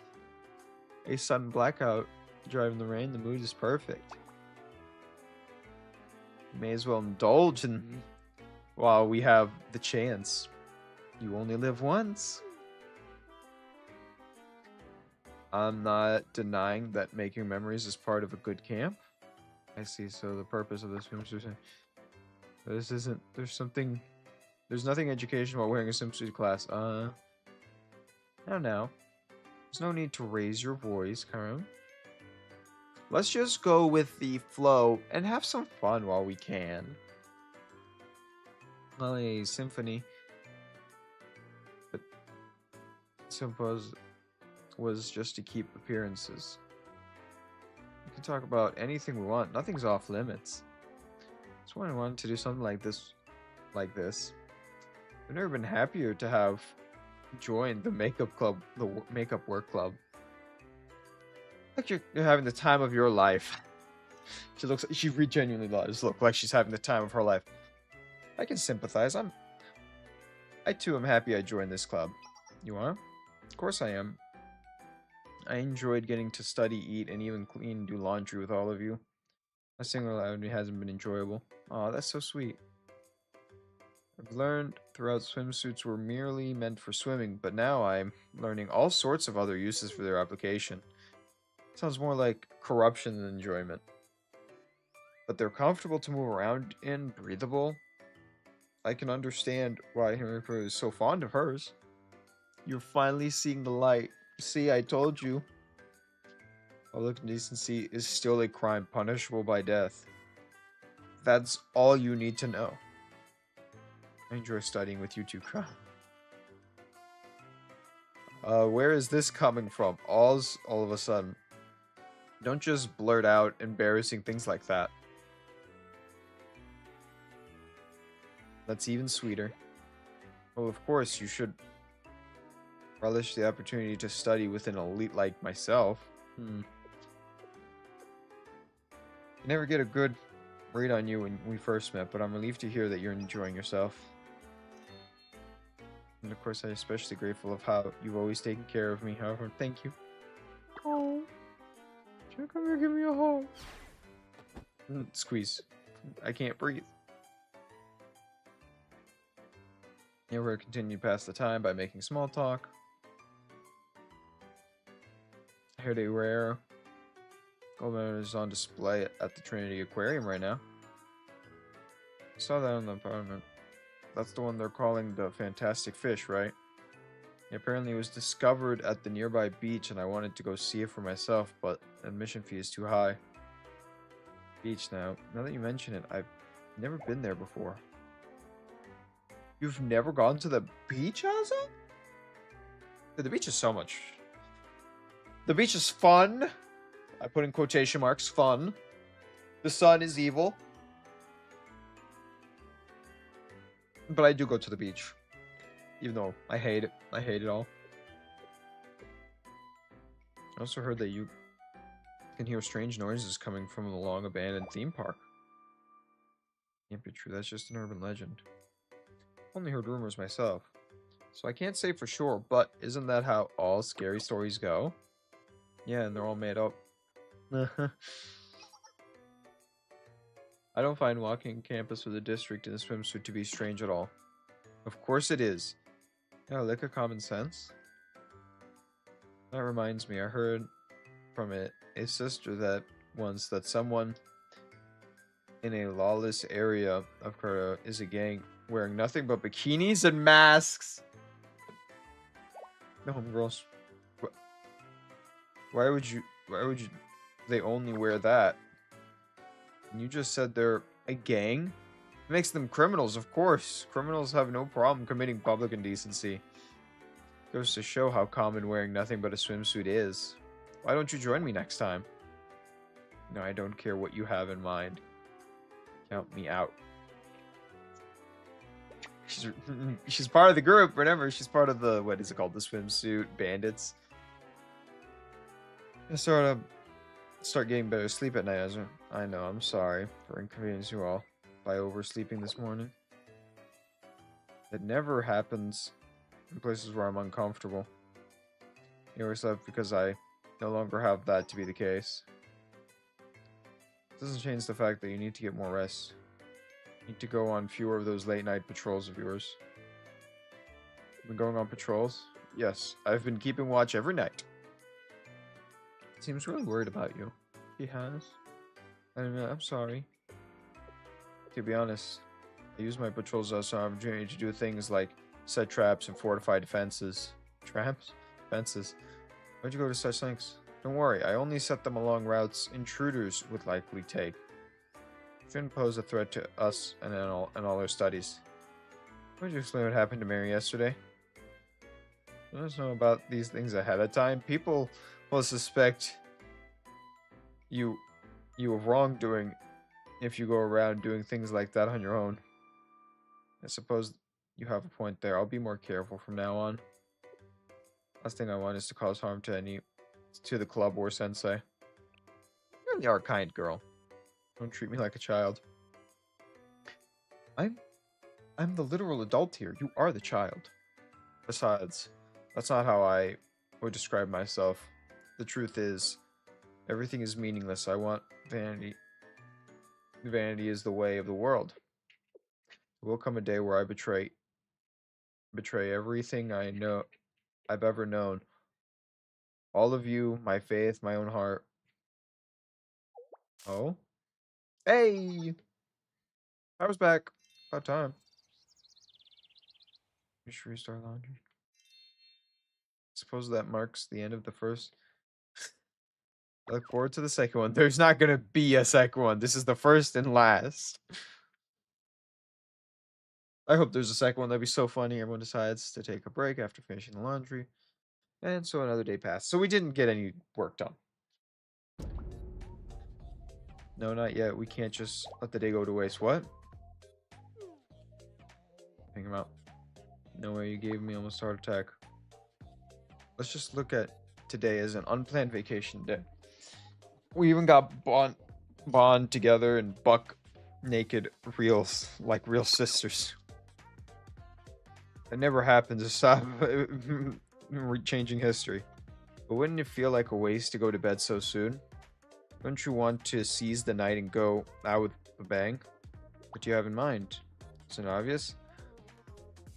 A sudden blackout, driving the rain, the mood is perfect. May as well indulge in while we have the chance. You only live once. I'm not denying that making memories is part of a good camp. I see, so the purpose of this swimsuit. There's nothing educational about wearing a swimsuit class. I don't know. There's no need to raise your voice, Karim. Let's just go with the flow and have some fun while we can. Well, a symphony, but suppose was just to keep appearances. We can talk about anything we want. Nothing's off limits. That's why I wanted to do something like this. I've never been happier to have joined the makeup club, the makeup work club. Like you're having the time of your life. She genuinely does look like she's having the time of her life. I can sympathize. I too am happy I joined this club. You are? Of course I am. I enjoyed getting to study, eat, and even clean and do laundry with all of you. A single outing hasn't been enjoyable. Aw, that's so sweet. I've learned throughout swimsuits were merely meant for swimming, but now I'm learning all sorts of other uses for their application. Sounds more like corruption than enjoyment. But they're comfortable to move around in, breathable. I can understand why Himiko is so fond of hers. You're finally seeing the light. See, I told you. Public indecency is still a crime punishable by death. That's all you need to know. I enjoy studying with you two. Where is this coming from? All of a sudden. Don't just blurt out embarrassing things like that. That's even sweeter. Well, of course, you should relish the opportunity to study with an elite like myself. You never get a good read on you when we first met, but I'm relieved to hear that you're enjoying yourself. And of course, I'm especially grateful of how you've always taken care of me. However, thank you. Oh, should I come here, give me a hug? Squeeze. I can't breathe. Yeah, we're gonna continue to pass the time by making small talk. I heard a rare gold medal is on display at the Trinity Aquarium right now. I saw that in the apartment. That's the one they're calling the Fantastic Fish, right? Apparently it was discovered at the nearby beach and I wanted to go see it for myself, but admission fee is too high. Beach now. Now that you mention it, I've never been there before. You've never gone to the beach, Asa? The beach is so much. The beach is fun. I put in quotation marks, fun. The sun is evil. But I do go to the beach. Even though I hate it. I hate it all. I also heard that you can hear strange noises coming from the long abandoned theme park. Can't be true, that's just an urban legend. Only heard rumors myself. So I can't say for sure, but isn't that how all scary stories go? Yeah, and they're all made up. I don't find walking campus with a district in a swimsuit to be strange at all. Of course it is. Yeah, like a common sense. That reminds me, I heard from a sister that once that someone in a lawless area of Korea is a gang wearing nothing but bikinis and masks. No, homegirls. Why would you... Why would you? They only wear that. And you just said they're a gang? It makes them criminals, of course. Criminals have no problem committing public indecency. Goes to show how common wearing nothing but a swimsuit is. Why don't you join me next time? No, I don't care what you have in mind. Count me out. She's part of the group. Remember, she's part of the, what is it called? The swimsuit bandits. Start getting better sleep at night, Ezra. I know, I'm sorry for inconveniencing you all by oversleeping this morning. It never happens in places where I'm uncomfortable. You always left because I no longer have that to be the case. It doesn't change the fact that you need to get more rest. You need to go on fewer of those late night patrols of yours. You've been going on patrols? Yes, I've been keeping watch every night. Seems really worried about you. He has. I'm sorry. To be honest, I use my patrols as an opportunity to do things like set traps and fortify defenses. Traps? Fences. Why'd you go to such lengths? Don't worry, I only set them along routes intruders would likely take. Shouldn't pose a threat to us and all our studies. Why don't you explain what happened to Mary yesterday? Let us know about these things ahead of time. People will suspect you of wrongdoing if you go around doing things like that on your own. I suppose you have a point there. I'll be more careful from now on. Last thing I want is to cause harm to the club or sensei. You really are a kind girl. Don't treat me like a child. I'm the literal adult here. You are the child. Besides, that's not how I would describe myself. The truth is, everything is meaningless. I want vanity. Vanity is the way of the world. There will come a day where I betray everything I've ever known. All of you, my faith, my own heart. Oh? Hey! I was back. About time. You should restart laundry. Suppose that marks the end of the first. I look forward to the second one. There's not gonna be a second one. This is the first and last. I hope there's a second one. That'd be so funny. Everyone decides to take a break after finishing the laundry. And so another day passed. So we didn't get any work done. No, not yet. We can't just let the day go to waste. What? Think about. No way, you gave me almost a heart attack. Let's just look at today as an unplanned vacation day. We even got bond together and buck naked reels like real sisters. It never happened to stop changing history. But wouldn't it feel like a waste to go to bed so soon? Don't you want to seize the night and go out with a bang? What do you have in mind? Is it obvious?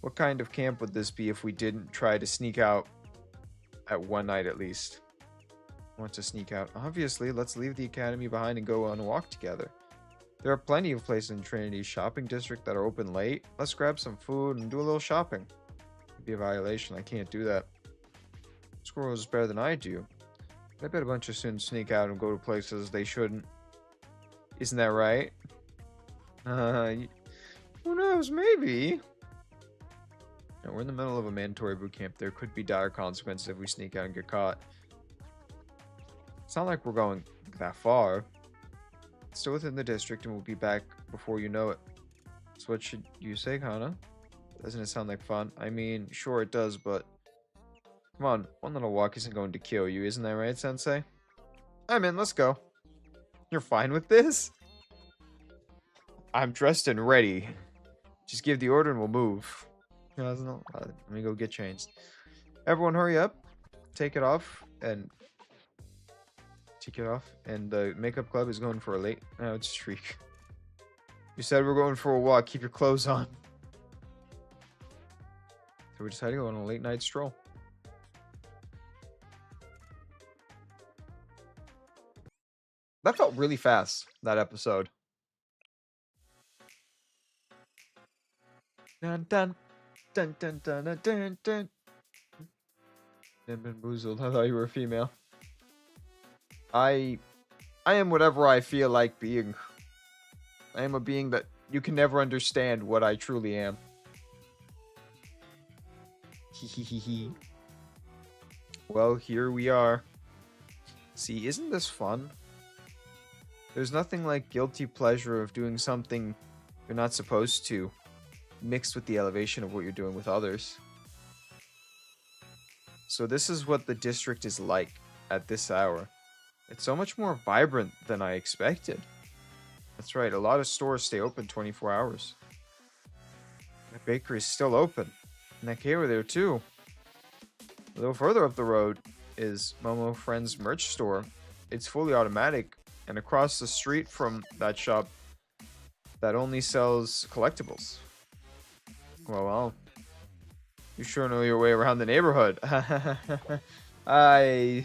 What kind of camp would this be if we didn't try to sneak out at one night at least? I want to sneak out. Obviously, let's leave the academy behind and go on a walk together. There are plenty of places in Trinity's shopping district that are open late. Let's grab some food and do a little shopping. It'd be a violation. I can't do that. Squirrels is better than I do. I bet a bunch of students sneak out and go to places they shouldn't. Isn't that right? Who knows? Maybe. Now, we're in the middle of a mandatory boot camp. There could be dire consequences if we sneak out and get caught. It's not like we're going that far. It's still within the district and we'll be back before you know it. So what should you say, Kana? Doesn't it sound like fun? I mean, sure it does, but... Come on, one little walk isn't going to kill you, isn't that right, Sensei? I'm in, let's go. You're fine with this? I'm dressed and ready. Just give the order and we'll move. Let me go get changed. Everyone hurry up. Take it off. And the makeup club is going for a late streak. You said we're going for a walk. Keep your clothes on. So we decided to go on a late night stroll. That felt really fast, that episode. Dun dun dun dun dun dun dun dun. Bamboozled. I thought you were a female. I am whatever I feel like being. I am a being that you can never understand what I truly am. Hehehehe. Well, here we are. See, isn't this fun? There's nothing like guilty pleasure of doing something you're not supposed to, mixed with the elevation of what you're doing with others. So this is what the district is like at this hour. It's so much more vibrant than I expected. That's right, a lot of stores stay open 24 hours. The bakery is still open. And that caterer there too. A little further up the road is Momo Friend's merch store. It's fully automatic, and across the street from that shop that only sells collectibles. Well, you sure know your way around the neighborhood. Why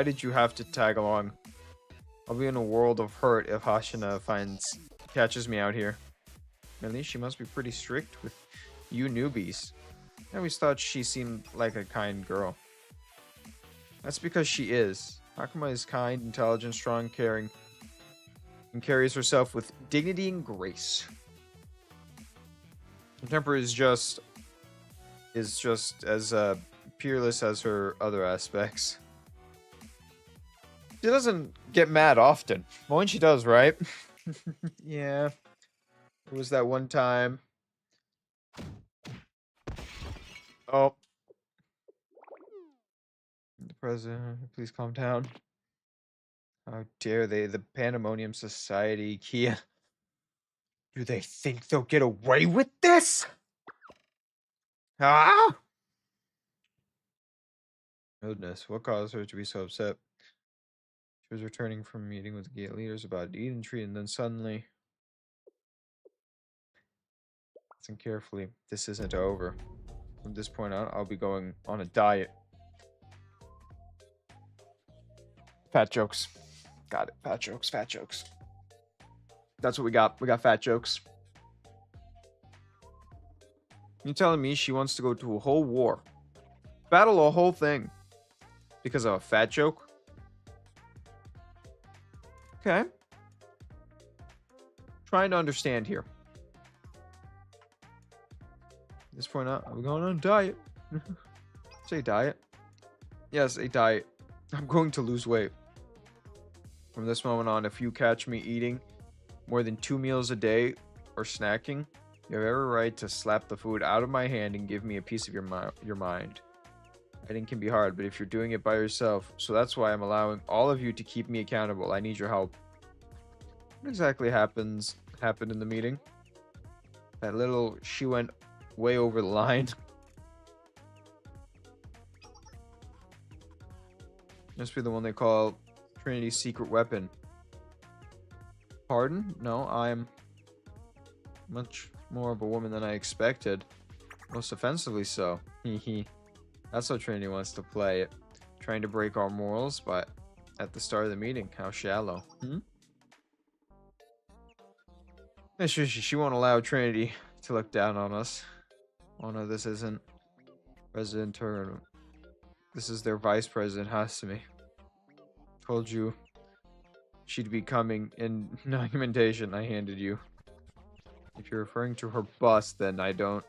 did you have to tag along? I'll be in a world of hurt if Hashina catches me out here. At least she must be pretty strict with you newbies. I always thought she seemed like a kind girl. That's because she is. Hakuma is kind, intelligent, strong, caring, and carries herself with dignity and grace. Her temper is just as peerless as her other aspects. She doesn't get mad often. Well, when she does, right? Yeah. It was that one time. Oh. The president, please calm down. How dare they? The Pandemonium Society, Kia. Do they think they'll get away with this? Ah! Goodness, what caused her to be so upset? She was returning from a meeting with the gate leaders about Eden Tree, and then suddenly... Listen carefully, this isn't over. From this point on, I'll be going on a diet. Fat jokes. Got it. Fat jokes, fat jokes. That's what we got. We got fat jokes. You're telling me she wants to go to a whole war, battle a whole thing, because of a fat joke? Okay. Trying to understand here. At this point, I'm going on a diet. Say diet. Yes, a diet. I'm going to lose weight. From this moment on, if you catch me eating more than 2 meals a day or snacking, you have every right to slap the food out of my hand and give me a piece of your mind. Eating can be hard, but if you're doing it by yourself, so that's why I'm allowing all of you to keep me accountable. I need your help. What exactly happened in the meeting? That little, she went way over the line. Must be the one they call Trinity's secret weapon. Pardon? No, I'm much more of a woman than I expected. Most offensively so. Hehe. That's how Trinity wants to play it. Trying to break our morals, but at the start of the meeting, how shallow. She won't allow Trinity to look down on us. Oh no, this isn't President Turner. This is their Vice President Hasumi. Told you she'd be coming in documentation I handed you. If you're referring to her bus, then I don't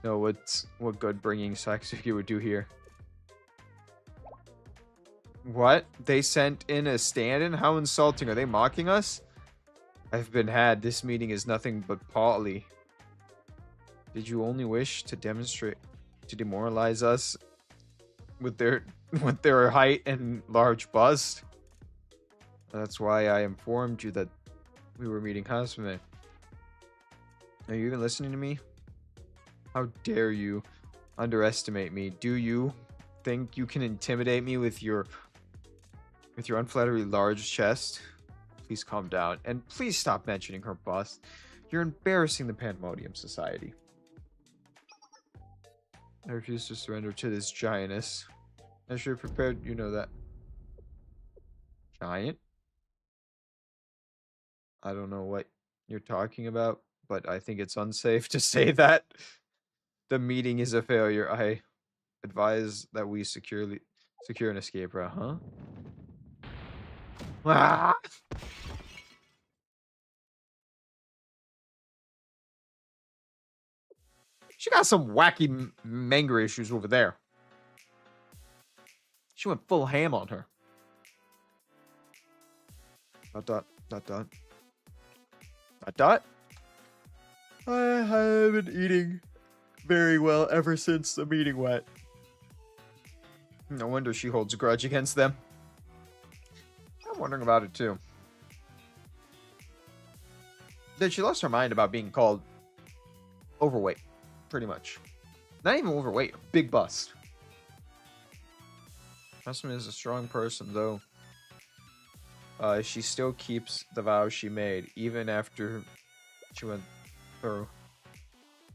know what good bringing Satsuki would do here. What? They sent in a stand-in? How insulting. Are they mocking us? I've been had. This meeting is nothing but folly. Did you only wish to demoralize us with their height and large bust? That's why I informed you that we were meeting Hasume. Are you even listening to me? How dare you underestimate me? Do you think you can intimidate me with your unflatteringly large chest? Please calm down, and please stop mentioning her bust. You're embarrassing the Pandemonium Society. I refuse to surrender to this giantess. I should have prepared, you know that. Giant? I don't know what you're talking about, but I think it's unsafe to say that. The meeting is a failure. I advise that we securely Secure an escape route, huh? Ah! She got some wacky manga issues over there. She went full ham on her. Dot dot dot dot. Dot dot. I have been eating very well ever since the meeting went. No wonder she holds a grudge against them. I'm wondering about it too. Then she lost her mind about being called overweight, pretty much. Not even overweight, big bust. Asumi is a strong person, though. She still keeps the vows she made, even after she went through.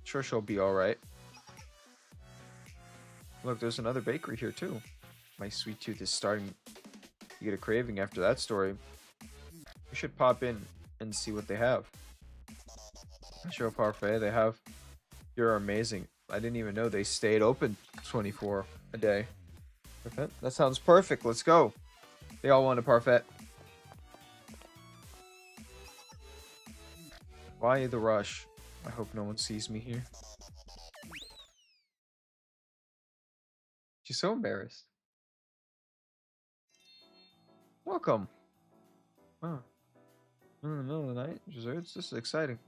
Sure, she'll be alright. Look, there's another bakery here, too. My sweet tooth is starting to get a craving after that story. We should pop in and see what they have. Show parfait they have. You're amazing. I didn't even know they stayed open 24 a day. Perfect. That sounds perfect. Let's go. They all want a parfait. Why the rush? I hope no one sees me here. She's so embarrassed. Welcome. Oh. In the middle of the night, desserts. This is exciting.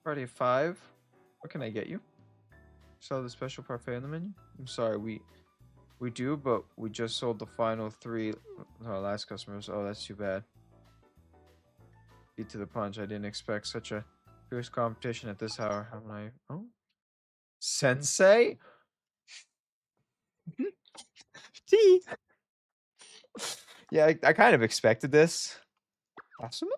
Friday at 5. What can I get you? Sell the special parfait on the menu? I'm sorry, we do, but we just sold the final 3 last customers. Oh, that's too bad. Beat to the punch. I didn't expect such a fierce competition at this hour. How am I? Oh, Sensei. Tea. Yeah, I kind of expected this. Awesome.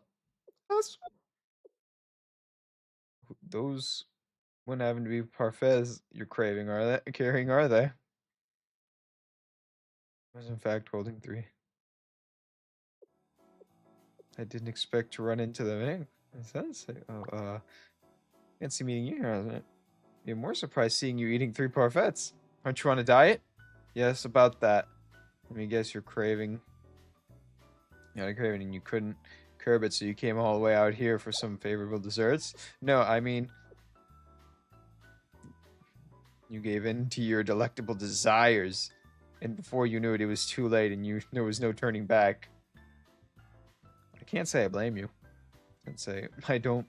Those wouldn't happen to be parfaits you're craving, are they? Carrying, are they? I was in fact holding 3. I didn't expect to run into them. Hey, Sensei. Oh, fancy meeting you here, isn't it? Be more surprised seeing you eating 3 parfaits. Aren't you on a diet? Yes, about that. Let me guess, you're craving. You had a craving and you couldn't curb it, so you came all the way out here for some favorable desserts? No, I mean, you gave in to your delectable desires, and before you knew it, it was too late, and there was no turning back. I can't say I blame you. I can say I don't.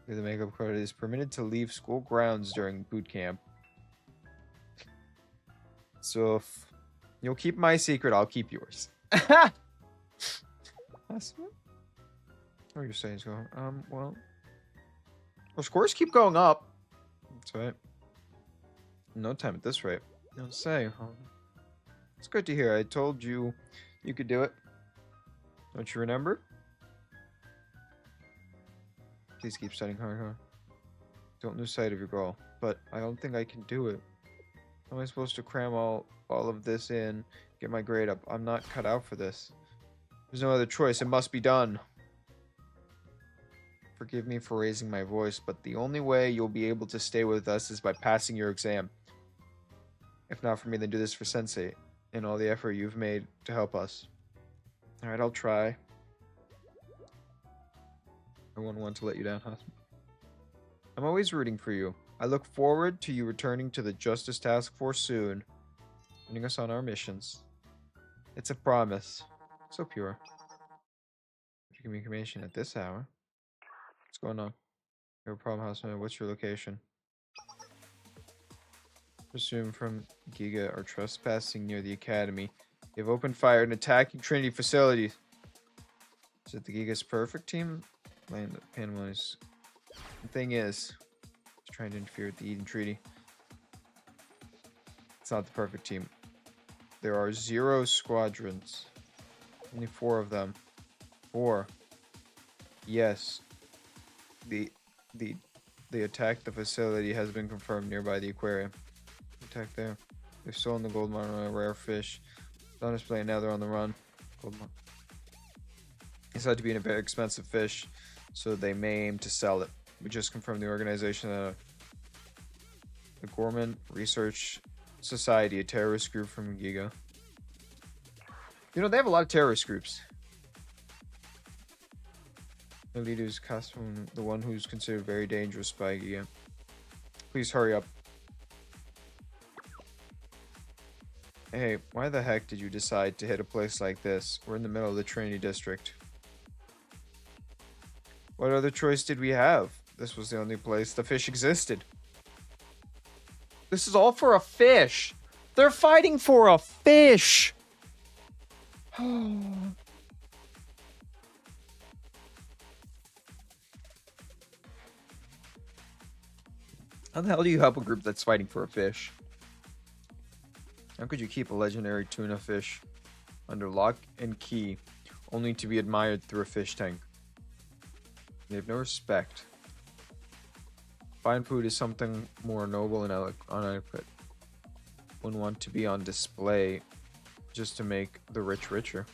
The makeup code is permitted to leave school grounds during boot camp. So if you'll keep my secret, I'll keep yours. That's what you're saying is going. Well, scores keep going up. That's right. No time at this rate. Don't say. It's good to hear. I told you you could do it. Don't you remember? Please keep studying hard, huh? Don't lose sight of your goal. But I don't think I can do it. How am I supposed to cram all of this in, get my grade up? I'm not cut out for this. There's no other choice. It must be done. Forgive me for raising my voice, but the only way you'll be able to stay with us is by passing your exam. If not for me, then do this for Sensei and all the effort you've made to help us. Alright, I'll try. I wouldn't want to let you down, huh? I'm always rooting for you. I look forward to you returning to the Justice Task Force soon, joining us on our missions. It's a promise. So pure. Communication at this hour. What's going on? You have a problem, houseman. What's your location? Presume from Giga are trespassing near the academy. They've opened fire and attacking Trinity facilities. Is it the Giga's perfect team? Land Panama's. The thing is, it's trying to interfere with the Eden Treaty. It's not the perfect team. There are 0 squadrons. Only 4 of them. 4. Yes. The attack the facility has been confirmed nearby the aquarium. Attack there. They've stolen the gold mine on a rare fish. It's on display now. They're on the run. Gold mine. It's said to be a very expensive fish, so they may aim to sell it. We just confirmed the organization that the Gorman Research Society, a terrorist group from Giga. You know, they have a lot of terrorist groups. The leader is Cosmo, the one who's considered very dangerous by Giga. Please hurry up. Hey, why the heck did you decide to hit a place like this? We're in the middle of the Trinity District. What other choice did we have? This was the only place the fish existed. This is all for a fish. They're fighting for a fish. How the hell do you help a group that's fighting for a fish? How could you keep a legendary tuna fish under lock and key, only to be admired through a fish tank? They have no respect. Fine food is something more noble and unadequate. Wouldn't want to be on display just to make the rich richer.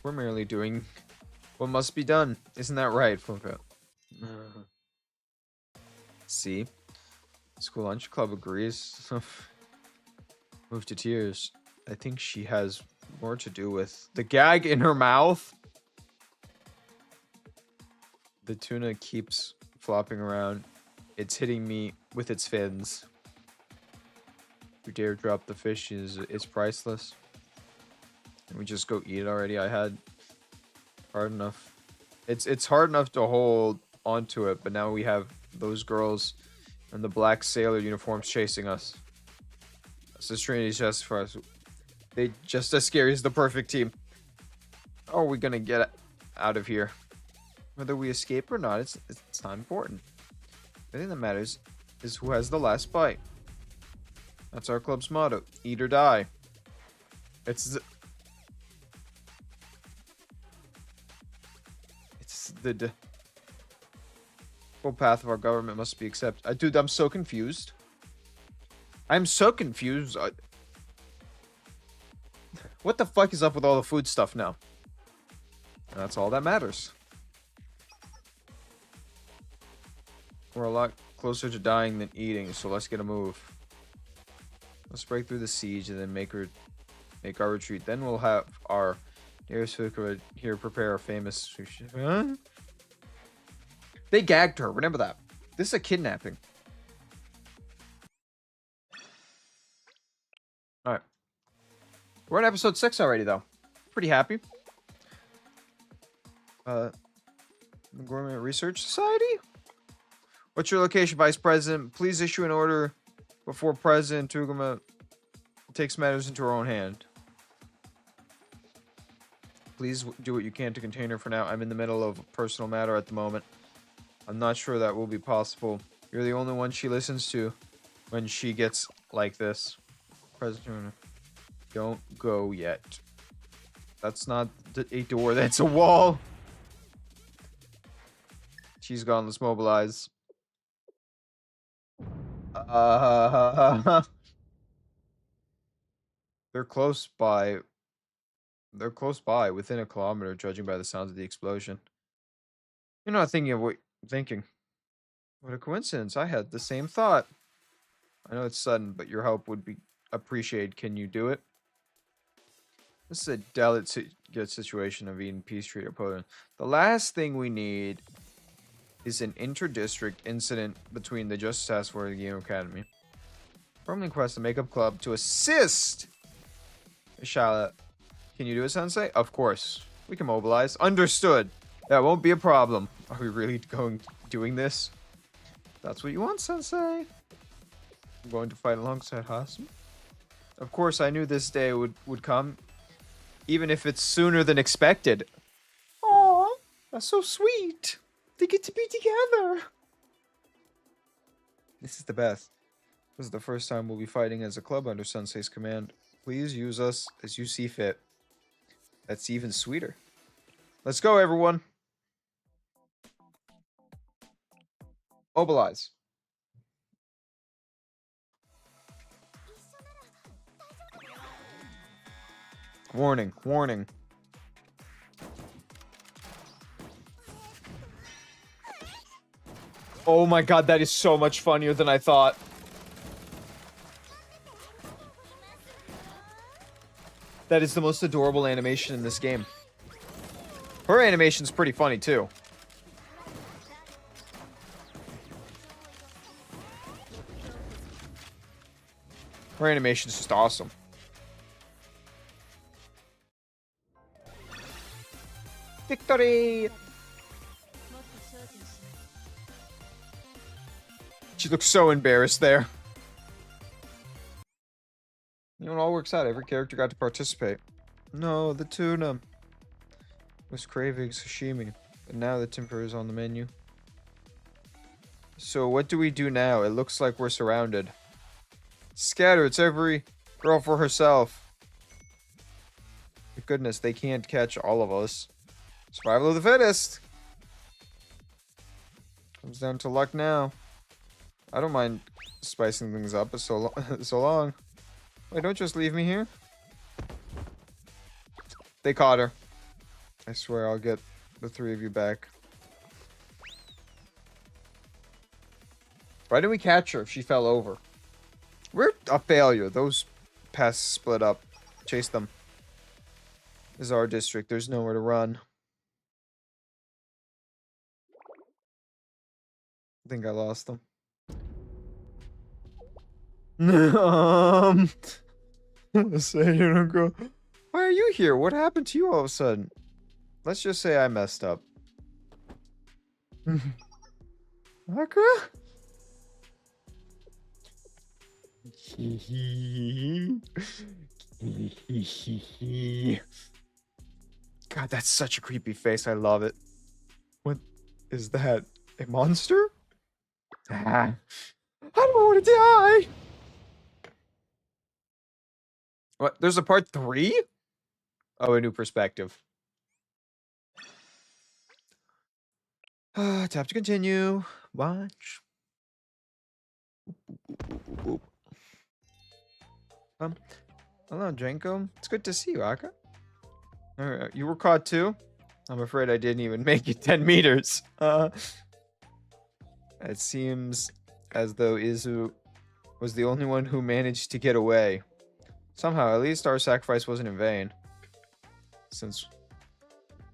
We're merely doing what must be done. Isn't that right, Funko? See? School Lunch Club agrees. Move to tears. I think she has more to do with the gag in her mouth. The tuna keeps flopping around. It's hitting me with its fins. You dare drop the fish is priceless. Can we just go eat it already? I had hard enough. It's hard enough to hold onto it, but now we have those girls in the black sailor uniforms chasing us. This Trinity's just for us. They just as scary as the perfect team. How are we gonna get out of here? Whether we escape or not, it's not important. The thing that matters is who has the last bite. That's our club's motto: eat or die. It's the full path of our government must be accepted. Dude, I'm so confused. I'm so confused. What the fuck is up with all the food stuff now? And that's all that matters. We're a lot closer to dying than eating, so let's get a move. Let's break through the siege and then make our retreat. Then we'll have our nearest food here prepare our famous sushi. Huh? They gagged her. Remember that. This is a kidnapping. Alright. We're on episode 6 already, though. Pretty happy. Gourmet Research Society? What's your location, Vice President? Please issue an order before President Tugama takes matters into her own hand. Please do what you can to contain her for now. I'm in the middle of a personal matter at the moment. I'm not sure that will be possible. You're the only one she listens to when she gets like this. President, don't go yet. That's not a door, that's a wall. She's gone, let's mobilize. They're close by. They're close by, within a kilometer, judging by the sounds of the explosion. You're not thinking of what you're thinking. What a coincidence. I had the same thought. I know it's sudden, but your help would be appreciated. Can you do it? This is a delicate situation of Eden Peace Treaty opponent. The last thing we need is an inter-district incident between the Justice Task Force and the Game Academy. Formally request a makeup club to assist Charlotte. Can you do it, Sensei? Of course. We can mobilize. Understood. That won't be a problem. Are we really doing this? That's what you want, Sensei. I'm going to fight alongside Hassan. Of course, I knew this day would come. Even if it's sooner than expected. Aww, that's so sweet. They get to be together. This is the best. This is the first time we'll be fighting as a club under Sensei's command. Please use us as you see fit. That's even sweeter. Let's go, everyone. Mobilize. Warning, warning. Oh my god, that is so much funnier than I thought. That is the most adorable animation in this game. Her animation's pretty funny, too. Her animation's just awesome. Victory! She looks so embarrassed there. You know, it all works out. Every character got to participate. No, the tuna was craving sashimi, and now the tempura is on the menu. So what do we do now? It looks like we're surrounded. Scatter, it's every girl for herself. Thank goodness, they can't catch all of us. Survival of the fittest. Comes down to luck now. I don't mind spicing things up, but so long. Wait, don't just leave me here. They caught her. I swear I'll get the 3 of you back. Why didn't we catch her if she fell over? We're a failure. Those pests split up. Chase them. This is our district. There's nowhere to run. I think I lost them. Say you don't go. Why are you here? What happened to you all of a sudden? Let's just say I messed up. Akra? God, that's such a creepy face. I love it. What is that? A monster? I don't want to die. What? There's a part 3? Oh, a new perspective. Tap to continue. Watch. Hello, Drenko. It's good to see you, Aka. Alright, you were caught too? I'm afraid I didn't even make it 10 meters. It seems as though Izu was the only one who managed to get away. Somehow, at least our sacrifice wasn't in vain. Since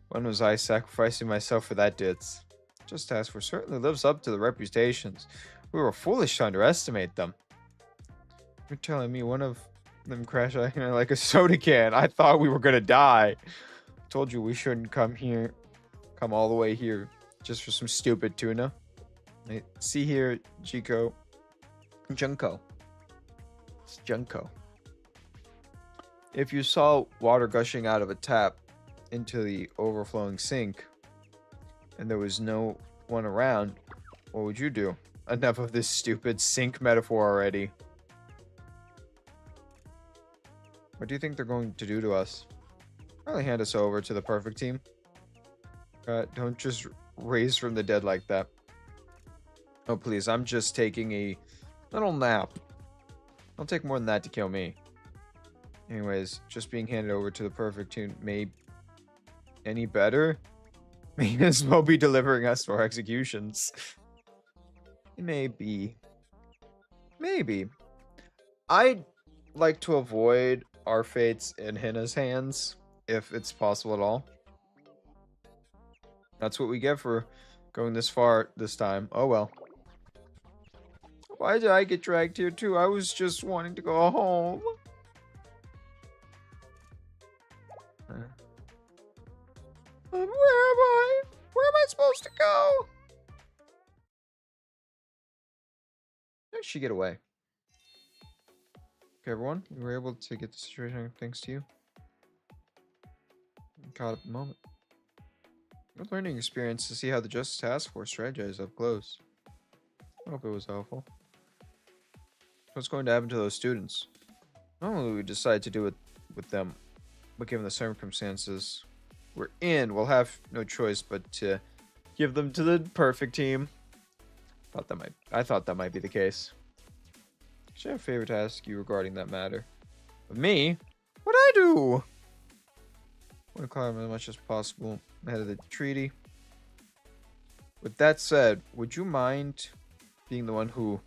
when was I sacrificing myself for that ditz? Just Task Force certainly lives up to the reputations. We were foolish to underestimate them. You're telling me one of them crashed like a soda can? I thought we were gonna die. I told you we shouldn't come all the way here just for some stupid tuna. See here, Junko. It's Junko. If you saw water gushing out of a tap into the overflowing sink and there was no one around, what would you do? Enough of this stupid sink metaphor already. What do you think they're going to do to us? Probably hand us over to the perfect team. Don't just raise from the dead like that. Oh, please, I'm just taking a little nap. It'll take more than that to kill me. Anyways, just being handed over to the perfect team may any better? May as well be delivering us to our executions. Maybe. I'd like to avoid our fates in Hina's hands, if it's possible at all. That's what we get for going this far this time. Oh well. Why did I get dragged here too? I was just wanting to go home. Where am I? Where am I supposed to go? How did she get away? Okay, everyone, we were able to get the situation thanks to you. Caught up the moment. Good learning experience to see how the Justice Task Force strategized up close. I hope it was helpful. What's going to happen to those students? Normally we decide to do it with them, but given the circumstances we're in, we'll have no choice but to give them to the perfect team. I thought that might be the case. Actually, I have a favor to ask you regarding that matter. But me? What'd I do? I want to climb as much as possible ahead of the treaty. With that said, would you mind being the one who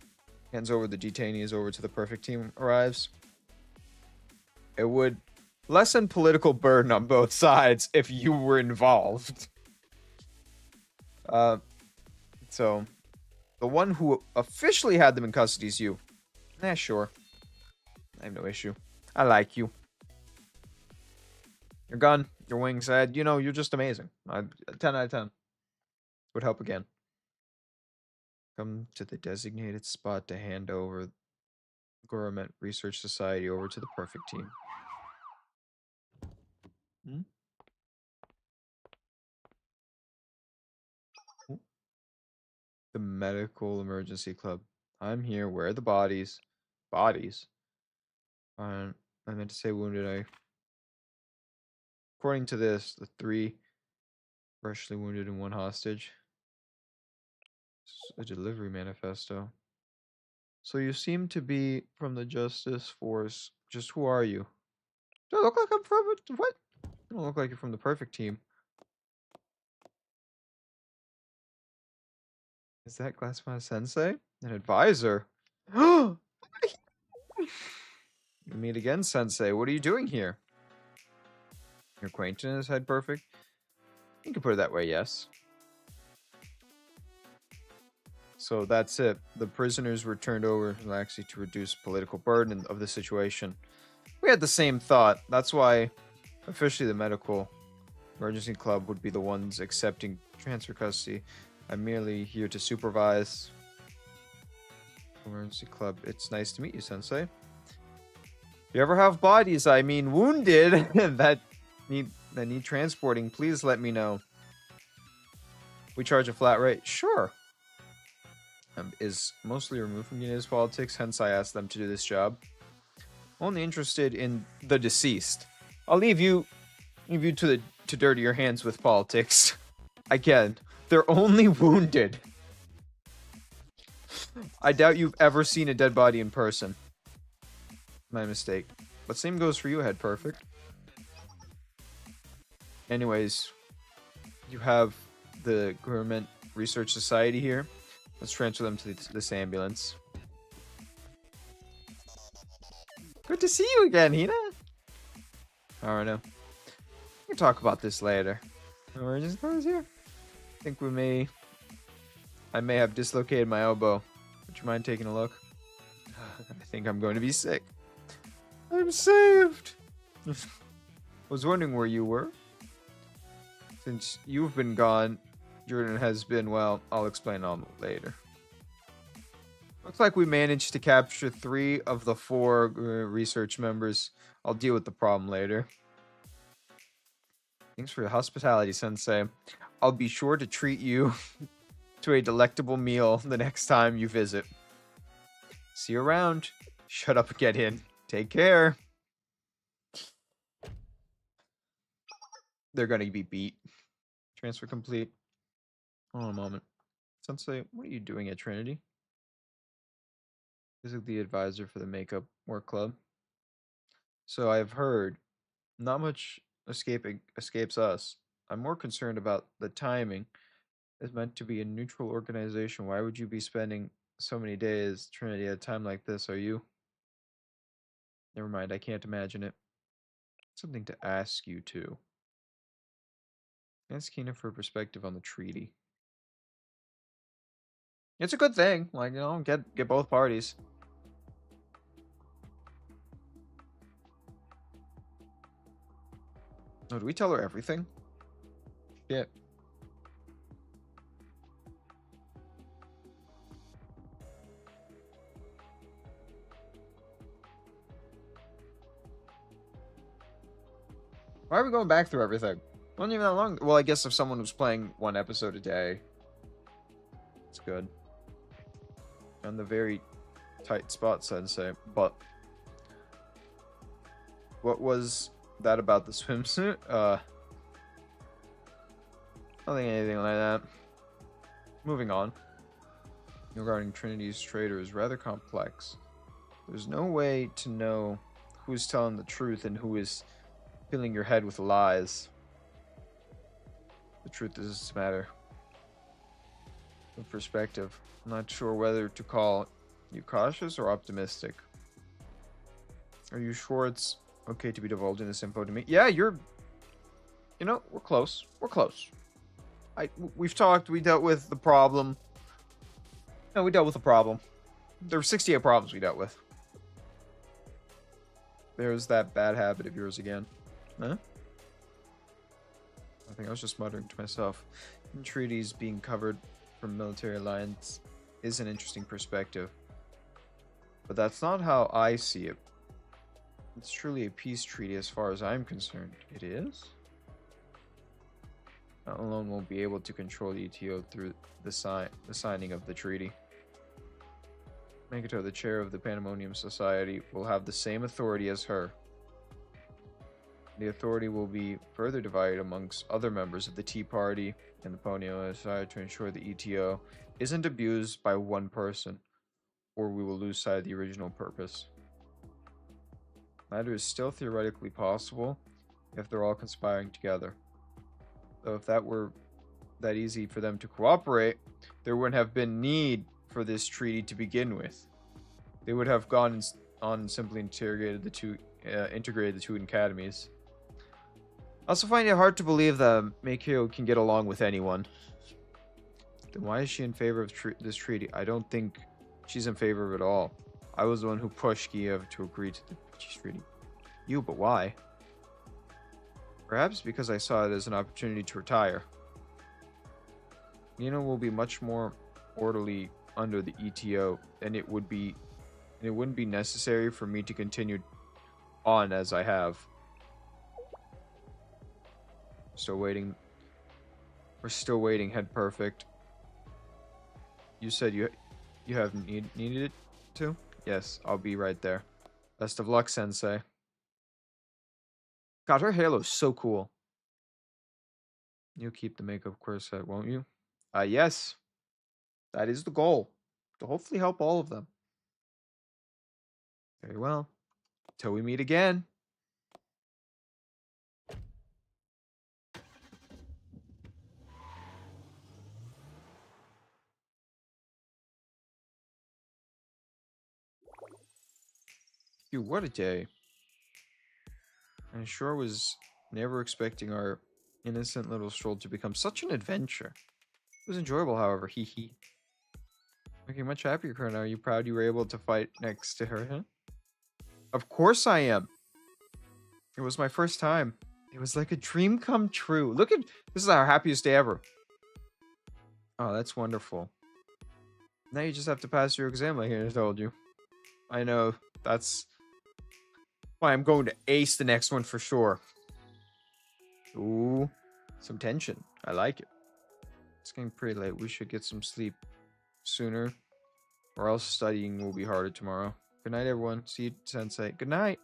hands over the detainees over to the perfect team arrives? It would lessen political burden on both sides if you were involved. So the one who officially had them in custody is you. Nah, sure. I have no issue. I like you. Your gun, your wings, you know, you're just amazing. 10 out of 10. Would help again. Come to the designated spot to hand over Government Research Society over to the perfect team. Hmm? The Medical Emergency Club. I'm here. Where are the bodies? Bodies? I meant to say wounded. According to this, the 3 freshly wounded and 1 hostage. A delivery manifesto. So you seem to be from the Justice Force. Just who are you? Do I look like I'm from what? You don't look like you're from the perfect team. Is that Glassman Sensei? An advisor? You meet again, Sensei. What are you doing here? Your acquaintance head perfect? You can put it that way, yes. So that's it. The prisoners were turned over actually to reduce political burden of the situation. We had the same thought. That's why officially the Medical Emergency Club would be the ones accepting transfer custody. I'm merely here to supervise. Emergency Club. It's nice to meet you, Sensei. If you ever have bodies, I mean wounded, that need transporting, please let me know. We charge a flat rate? Sure. Is mostly removed from Guinea's politics, hence I asked them to do this job. Only interested in the deceased. I'll leave you to dirty your hands with politics. Again, they're only wounded. I doubt you've ever seen a dead body in person. My mistake. But same goes for you, Head Perfect. Anyways, you have the Government Research Society here. Let's transfer them to this ambulance. Good to see you again, Hina. I don't know. We can talk about this later. Emergency clothes here. I think I may have dislocated my elbow. Would you mind taking a look? I think I'm going to be sick. I'm saved. Was wondering where you were. Since you've been gone, Jordan has been, well, I'll explain all later. Looks like we managed to capture 3 of the 4 research members. I'll deal with the problem later. Thanks for your hospitality, Sensei. I'll be sure to treat you to a delectable meal the next time you visit. See you around. Shut up and get in. Take care. They're gonna be beat. Transfer complete. Hold on a moment. Sensei, what are you doing at Trinity? This is the advisor for the Makeup Work Club. So I've heard not much escapes us. I'm more concerned about the timing. It's meant to be a neutral organization. Why would you be spending so many days Trinity at a time like this? Are you? Never mind, I can't imagine it. Something to ask you too. Ask Kina for a perspective on the treaty. It's a good thing. Like, you know, get both parties. Oh, did we tell her everything? Shit. Why are we going back through everything? Wasn't even that long. Well, I guess if someone was playing 1 episode a day, it's good. On the very tight spot, Sensei. But what was that about the swimsuit? I don't think anything like that. Moving on. Regarding Trinity's traitor is rather complex. There's no way to know who's telling the truth and who is filling your head with lies. The truth is a matter of perspective. I'm not sure whether to call you cautious or optimistic. Are you sure it's Okay to be divulging this info to me. Yeah, you're... You know, we're close. We're close. We've talked. We dealt with the problem. No, we dealt with the problem. There were 68 problems we dealt with. There's that bad habit of yours again. Huh? I think I was just muttering to myself. Treaties being covered from military alliance is an interesting perspective. But that's not how I see it. It's truly a peace treaty as far as I'm concerned. It is? I alone won't be able to control the ETO through the signing of the treaty. Megato, the chair of the Pandemonium Society, will have the same authority as her. The authority will be further divided amongst other members of the Tea Party and the Ponyo Society to ensure the ETO isn't abused by one person, or we will lose sight of the original purpose. Neither is still theoretically possible if they're all conspiring together. Though if that were that easy for them to cooperate, there wouldn't have been need for this treaty to begin with. They would have gone on and simply integrated the two academies. I also find it hard to believe that Meikyo can get along with anyone. Then why is she in favor of this treaty? I don't think she's in favor of it all. I was the one who pushed Kiev to agree to the peace treaty. You, but why? Perhaps because I saw it as an opportunity to retire. Nino will be much more orderly under the ETO, and it wouldn't be necessary for me to continue on as I have. Still waiting. We're still waiting, Head Perfect. You said you have needed it to? Yes, I'll be right there. Best of luck, Sensei. God, her halo's so cool. You'll keep the makeup corset, won't you? Yes. That is the goal. To hopefully help all of them. Very well. Till we meet again. Dude, what a day. I sure was never expecting our innocent little stroll to become such an adventure. It was enjoyable, however, hee hee. Looking much happier, Colonel. Are you proud you were able to fight next to her, huh? Of course I am. It was my first time. It was like a dream come true. Look at this is our happiest day ever. Oh, that's wonderful. Now you just have to pass your exam like I told you. I know. That's why I'm going to ace the next one for sure. Ooh, some tension. I like it. It's getting pretty late. We should get some sleep sooner, or else studying will be harder tomorrow. Good night, everyone. See you, Sensei. Good night.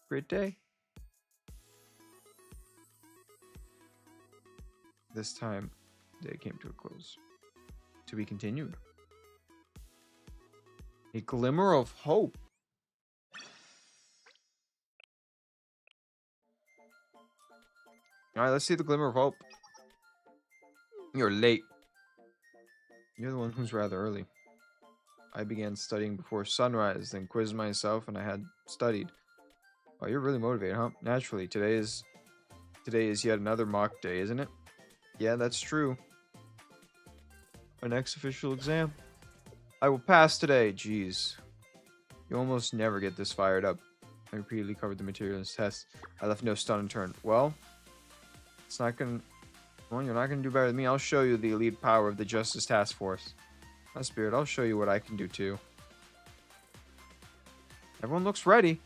Great day. This time, the day came to a close. To be continued. A glimmer of hope. Alright, let's see the glimmer of hope. You're late. You're the one who's rather early. I began studying before sunrise, then quizzed myself, and I had studied. Oh, you're really motivated, huh? Naturally, today is yet another mock day, isn't it? Yeah, that's true. My next official exam. I will pass today. Jeez. You almost never get this fired up. I repeatedly covered the material in this test. I left no stone unturned. Well, it's not gonna... Well, you're not gonna do better than me. I'll show you the elite power of the Justice Task Force. My spirit, I'll show you what I can do too. Everyone looks ready.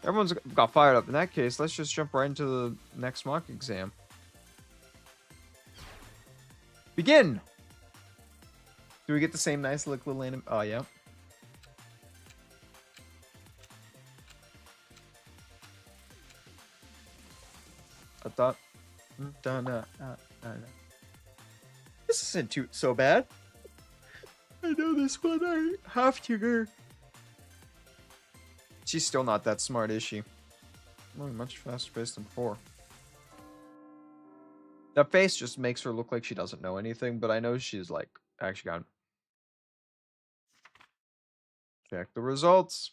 Everyone's got fired up. In that case, let's just jump right into the next mock exam. Begin! Do we get the same nice little anim... Oh, yeah. I thought... This isn't so bad. I know this one. I have to go. She's still not that smart, is she? Really much faster paced than before. That face just makes her look like she doesn't know anything, but I know she's like actually gone. Check the results.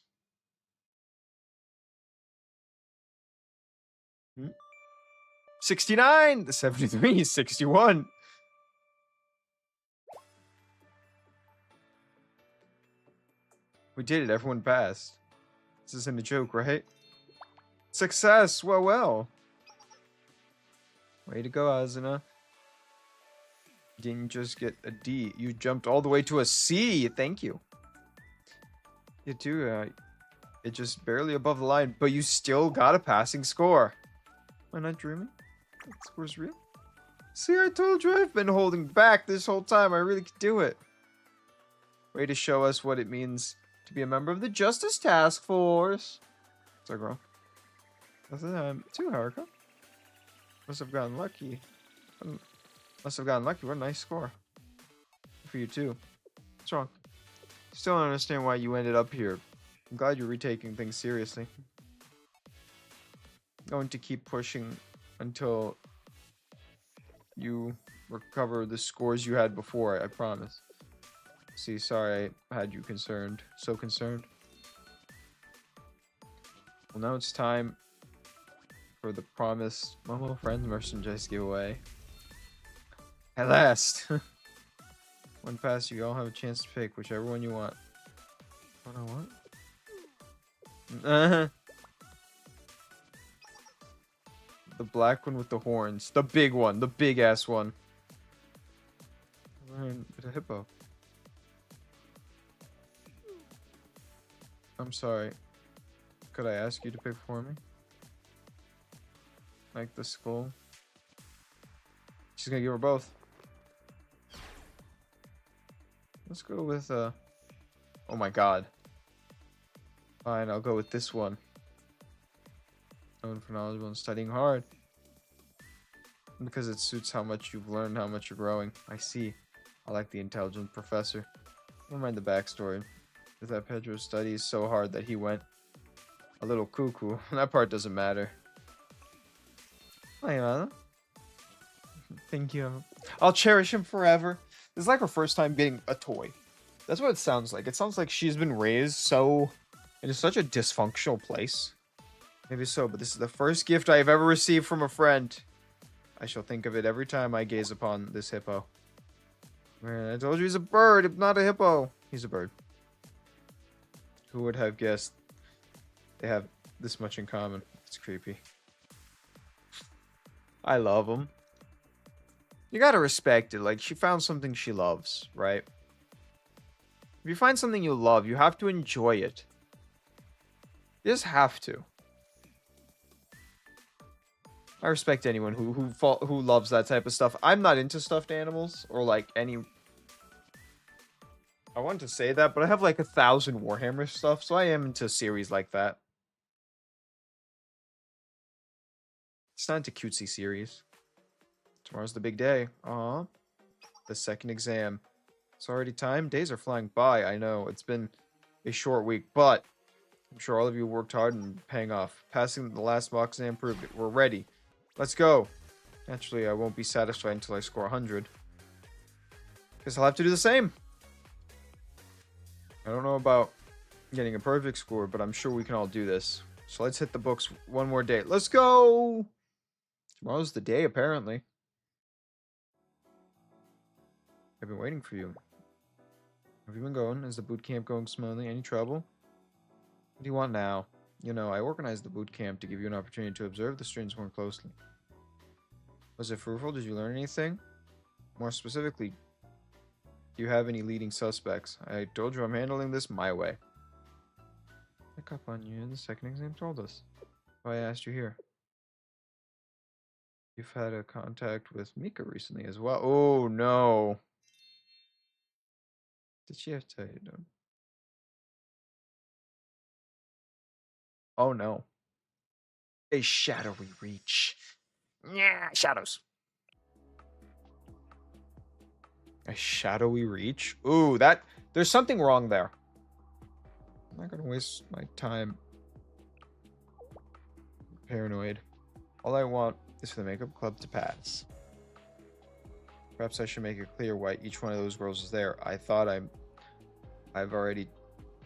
69, the 73, 61. We did it. Everyone passed. This isn't a joke, right? Success. Well, well. Way to go, Azuna. You didn't just get a D. You jumped all the way to a C. Thank you. You too. It just barely above the line, but you still got a passing score. Am I not dreaming? That score's real. See, I told you I've been holding back this whole time. I really could do it. Way to show us what it means to be a member of the Justice Task Force. What's that, girl? That's the time. Too, Haruka. Must have gotten lucky. Must have gotten lucky. What a nice score. For you, too. What's wrong? Still don't understand why you ended up here. I'm glad you're retaking things seriously. Going to keep pushing until you recover the scores you had before, I promise. See, sorry I had you concerned. So concerned. Well, now it's time for the promised Momo Friends merchandise giveaway. At last! One pass, you all have a chance to pick whichever one you want. What I want? The black one with the horns. The big one. The big ass one. It's a hippo. I'm sorry. Could I ask you to pick for me? Like the skull? She's gonna give her both. Let's go with, oh my god. Fine, I'll go with this one. Known for knowledgeable and studying hard. Because it suits how much you've learned, how much you're growing. I see. I like the intelligent professor. Never mind the backstory. Is that Pedro studies so hard that he went a little cuckoo. That part doesn't matter. Hi, Anna. Thank you. I'll cherish him forever. This is like her first time getting a toy. That's what it sounds like. It sounds like she's been raised so... in such a dysfunctional place. Maybe so, but this is the first gift I have ever received from a friend. I shall think of it every time I gaze upon this hippo. Man, I told you he's a bird, not a hippo. He's a bird. Who would have guessed they have this much in common? It's creepy. I love them. You gotta respect it. Like, she found something she loves, right? If you find something you love, you have to enjoy it. You just have to. I respect anyone who loves that type of stuff. I'm not into stuffed animals or like any... I wanted to say that, but I have like 1,000 Warhammer stuff, so I am into a series like that. It's not into cutesy series. Tomorrow's the big day. Aw. The second exam. It's already time. Days are flying by. I know. It's been a short week, but I'm sure all of you worked hard and paying off. Passing the last mock exam proved it. We're ready. Let's go. Naturally, I won't be satisfied until I score 100. Guess I'll have to do the same. I don't know about getting a perfect score, but I'm sure we can all do this. So let's hit the books one more day. Let's go! Tomorrow's the day, apparently. I've been waiting for you. Have you been going? Is the boot camp going smoothly? Any trouble? What do you want now? You know, I organized the boot camp to give you an opportunity to observe the students more closely. Was it fruitful? Did you learn anything? More specifically, do you have any leading suspects? I told you I'm handling this my way. Pick up on you. The second exam told us. Why I asked you here. You've had a contact with Mika recently as well. Oh, no. Did she have to tell you? Oh, no. A shadowy reach. Yeah, shadows. A shadowy reach? Ooh, there's something wrong there. I'm not gonna waste my time. Paranoid. All I want is for the makeup club to pass. Perhaps I should make it clear why each one of those girls is there. I thought I've already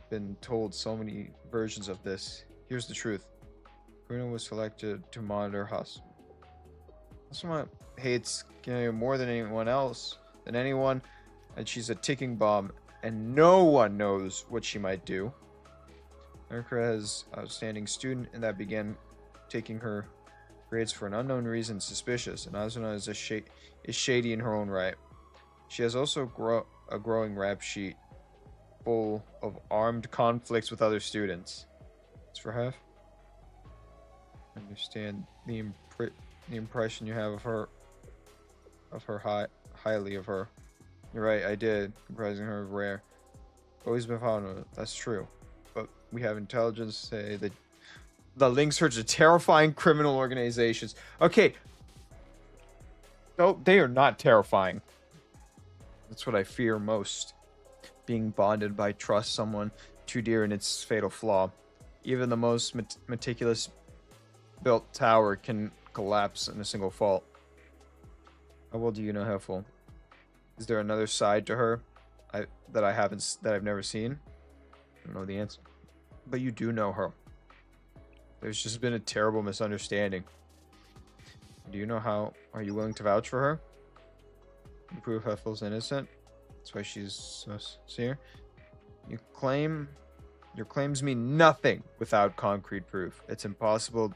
been told so many versions of this. Here's the truth. Bruno was selected to monitor Hus. Asuma hates Kineo more than anyone else, and she's a ticking bomb, and no one knows what she might do. Erika is an outstanding student, and that began taking her grades for an unknown reason suspicious, and Asuna is shady in her own right. She has also a growing rap sheet full of armed conflicts with other students. It's for half. I understand the impression you have of her, highly of her. You're right, I did, comprising her of rare. Always been found with it. That's true. But we have intelligence say that the links her to terrifying criminal organizations. Okay. No, they are not terrifying. That's what I fear most. Being bonded by trust someone too dear in its fatal flaw. Even the most meticulous built tower can collapse in a single fault. How well do you know Heffel? Is there another side to her that I've never seen? I don't know the answer. But you do know her. There's just been a terrible misunderstanding. Do you know how? Are you willing to vouch for her? You prove Heffel's innocent? That's why she's so sincere. Your claims mean nothing without concrete proof. It's impossible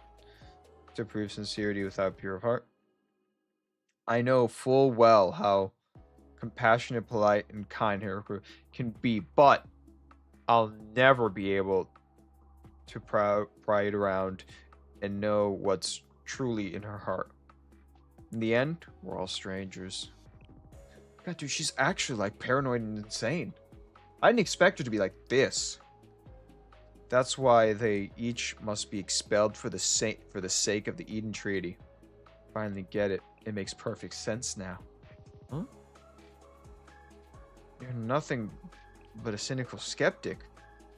to prove sincerity without pure of heart. I know full well how compassionate, polite, and kind her can be, but I'll never be able to pry it around and know what's truly in her heart. In the end, we're all strangers. God, dude, she's actually like paranoid and insane. I didn't expect her to be like this. That's why they each must be expelled for the sake of the Eden Treaty. Finally get it. It makes perfect sense now. Huh? You're nothing but a cynical skeptic.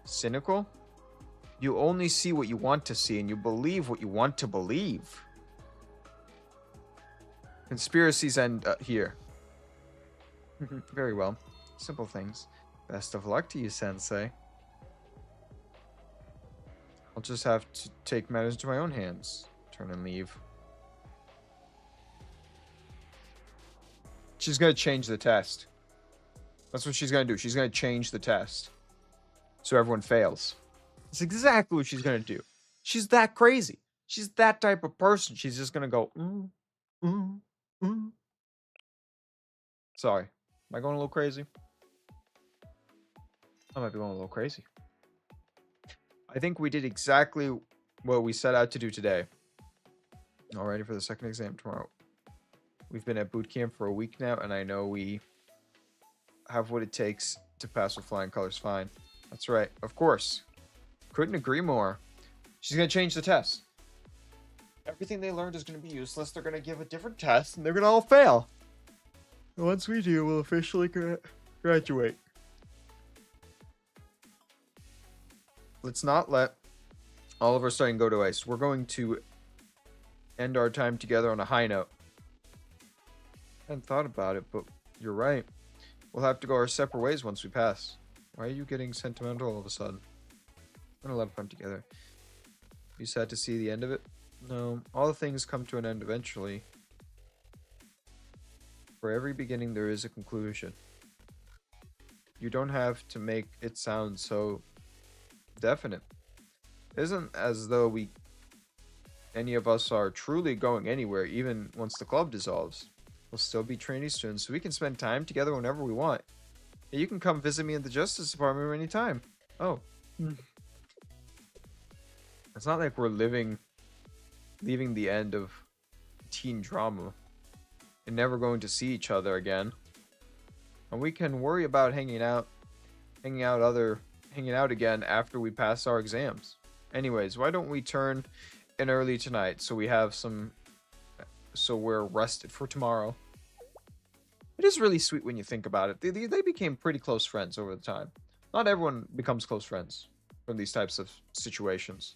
Cynical? You only see what you want to see, and you believe what you want to believe. Conspiracies end here. Very well. Simple things. Best of luck to you, Sensei. I'll just have to take matters into my own hands. Turn and leave. She's gonna change the test. That's what she's gonna do. She's gonna change the test. So everyone fails. That's exactly what she's gonna do. She's that crazy. She's that type of person. She's just gonna go, Sorry. Am I going a little crazy? I might be going a little crazy. I think we did exactly what we set out to do today. All ready for the second exam tomorrow. We've been at boot camp for a week now, and I know we have what it takes to pass with flying colors fine. That's right. Of course. Couldn't agree more. She's going to change the test. Everything they learned is going to be useless. They're going to give a different test, and they're going to all fail. And once we do, we'll officially graduate. Let's not let all of our studying go to waste. We're going to end our time together on a high note. I hadn't thought about it, but you're right. We'll have to go our separate ways once we pass. Why are you getting sentimental all of a sudden? We're gonna have a lot of fun together. You sad to see the end of it? No, all the things come to an end eventually. For every beginning, there is a conclusion. You don't have to make it sound so definite. It isn't as though any of us are truly going anywhere, even once the club dissolves. We'll still be trainee students, so we can spend time together whenever we want. Yeah, you can come visit me in the Justice Department anytime. Oh. It's not like we're leaving the end of teen drama and never going to see each other again. And we can worry about hanging out again after we pass our exams. Anyways, why don't we turn in early tonight so we're rested for tomorrow. It is really sweet when you think about it. They became pretty close friends over the time. Not everyone becomes close friends from these types of situations.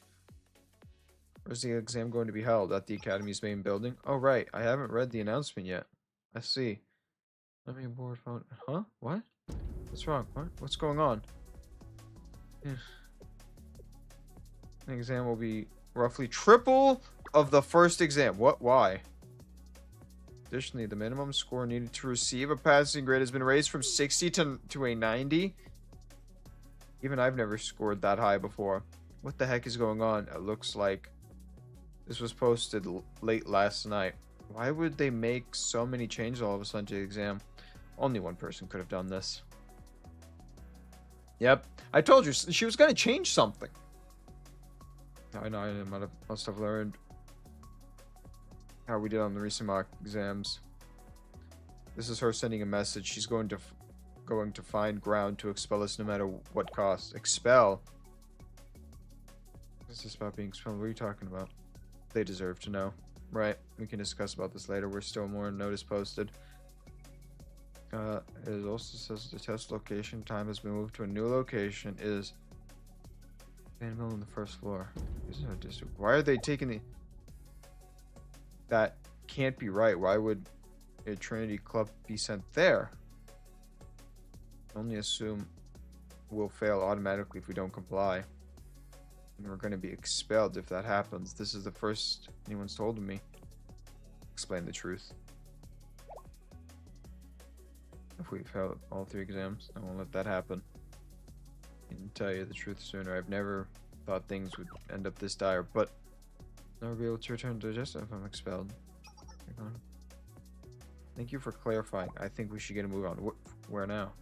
Where's the exam going to be held? At the Academy's main building? Oh, right. I haven't read the announcement yet. I see. Let me board phone. Huh? What? What's wrong? What? What's going on? The exam will be Roughly triple of the first exam. What? Why? Additionally, the minimum score needed to receive a passing grade has been raised from 60 to a 90. Even I've never scored that high before. What the heck is going on? It looks like this was posted late last night. Why would they make so many changes all of a sudden to the exam? Only one person could have done this. Yep. I told you she was going to change something. I know I must have learned how we did on the recent mock exams. This is her sending a message. She's going to find ground to expel us no matter what cost. Expel? This is about being expelled. What are you talking about? They deserve to know. Right. We can discuss about this later. We're still more notice posted. It also says the test location time has been moved to a new location. Is available on the first floor. Isn't it district? Why are they taking the... That can't be right. Why would a Trinity Club be sent there? Only assume we'll fail automatically if we don't comply. And we're going to be expelled if that happens. This is the first anyone's told me. Explain the truth. If we fail all 3 exams, I won't let that happen. I can tell you the truth sooner. I've never thought things would end up this dire, but I'll never be able to return to Digesta if I'm expelled. Thank you for clarifying. I think we should get a move on. Where now?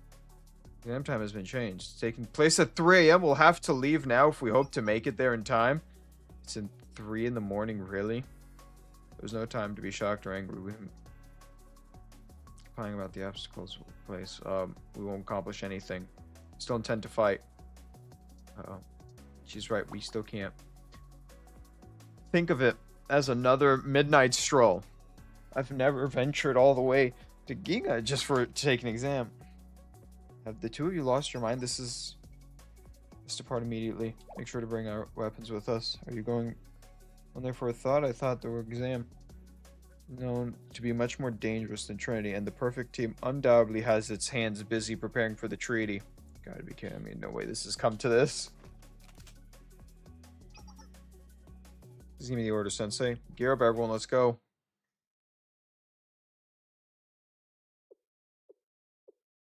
Exam time has been changed. It's taking place at 3 a.m. We'll have to leave now if we hope to make it there in time. It's in 3 in the morning, really? There's no time to be shocked or angry. We're complaining about the obstacles place. We won't accomplish anything. Still intend to fight. Uh-oh. She's right. We still can't. Think of it as another midnight stroll. I've never ventured all the way to Giga just to take an exam. Have the two of you lost your mind? Let's depart immediately. Make sure to bring our weapons with us. Are you going on there for a thought? I thought the exam known to be much more dangerous than Trinity, and the perfect team undoubtedly has its hands busy preparing for the treaty. Gotta be kidding me. No way this has come to this. Just give me the order, Sensei. Gear up, everyone. Let's go.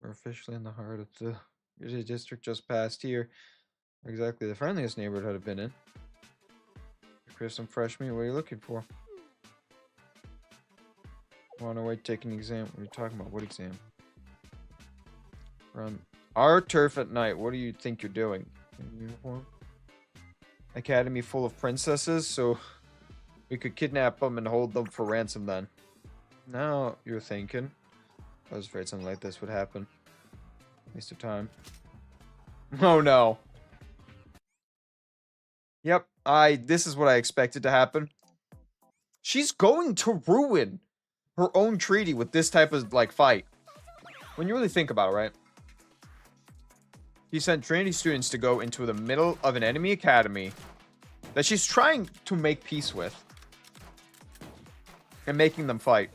We're officially in the heart of the district just past here. Exactly the friendliest neighborhood I've been in. Chris, some fresh meat. What are you looking for? On our way to take an exam. What are you talking about? What exam? We're on our turf at night. What do you think you're doing? In uniform? Academy full of princesses, so we could kidnap them and hold them for ransom then. Now you're thinking. I was afraid something like this would happen. Waste of time. Oh no. Yep, this is what I expected to happen. She's going to ruin her own treaty with this type of, like, fight. When you really think about it, right? He sent Trinity students to go into the middle of an enemy academy that she's trying to make peace with. And making them fight.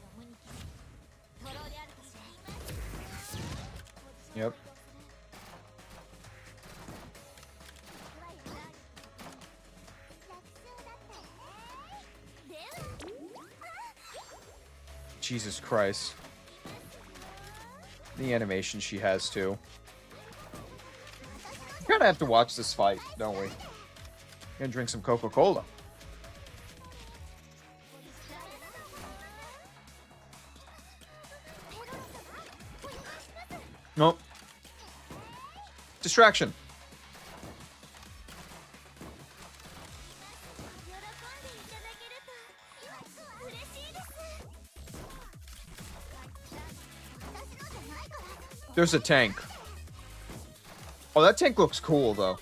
Yep. Jesus Christ. The animation she has too. We're gonna have to watch this fight, don't we? Gonna drink some Coca-Cola. Nope. Distraction. There's a tank. Oh, that tank looks cool, though.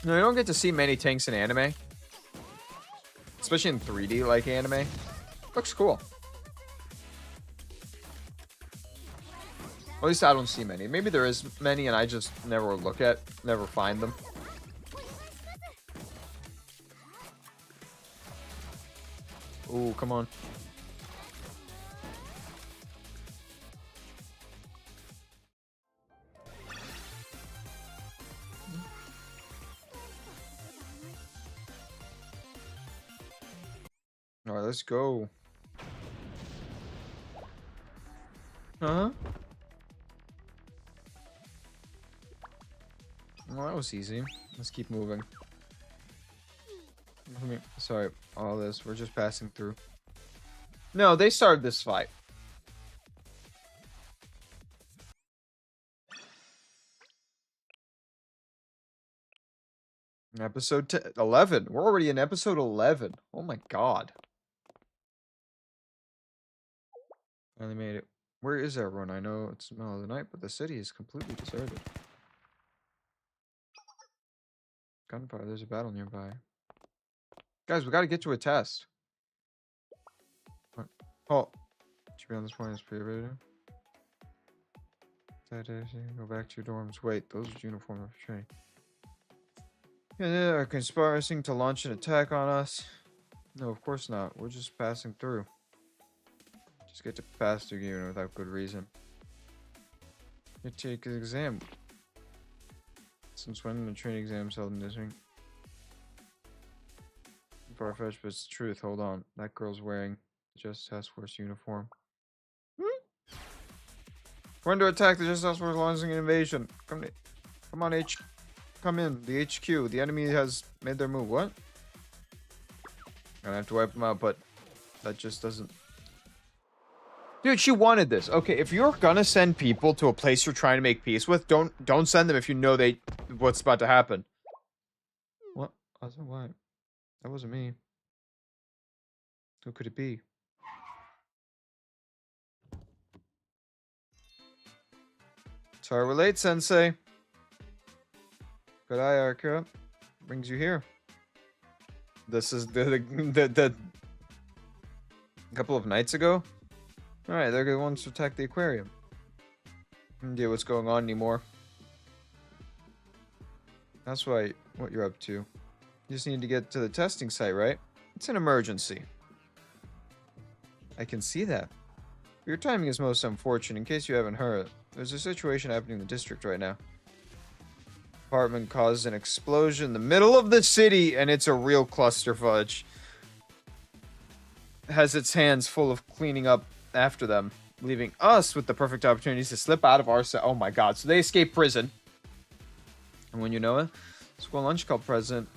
No, you don't get to see many tanks in anime. Especially in 3D, like anime. Looks cool. At least I don't see many. Maybe there is many and I just never never find them. Ooh, come on. All right, let's go. Huh? Well, that was easy. Let's keep moving. Sorry, all this. We're just passing through. No, they started this fight. Episode 11. We're already in episode 11. Oh my god. Finally made it. Where is everyone? I know it's the middle of the night, but the city is completely deserted. Gunfire. There's a battle nearby. Guys, we gotta get to a test. What? Oh. Should be on this point. It's pretty ready. Go back to your dorms. Wait, those are uniform of training. Yeah, they are conspiring to launch an attack on us. No, of course not. We're just passing through. Just get to pass through even without good reason. You take an exam. Since when the training exams held in this ring? Far-fetched, but it's the truth. Hold on. That girl's wearing the Justice Task Force uniform. We're under attack. The Justice Task Force launching an invasion. Come on, come in. The HQ. The enemy has made their move. What? I have to wipe them out, but that just doesn't... Dude, she wanted this. Okay, if you're gonna send people to a place you're trying to make peace with, don't send them if you know what's about to happen. What? I was like, what? That wasn't me. Who could it be? Sorry we're late, Sensei. Good eye, Arca. Brings you here. This is the couple of nights ago. All right, they're the ones to attack the aquarium. No idea what's going on anymore. That's what you're up to. You just need to get to the testing site, right? It's an emergency. I can see that. Your timing is most unfortunate. In case you haven't heard, there's a situation happening in the district right now. Apartment caused an explosion in the middle of the city, and it's a real cluster fudge. It has its hands full of cleaning up after them, leaving us with the perfect opportunities to slip out of our cell. Oh my god, so they escaped prison. And when you know it, School Lunch Club president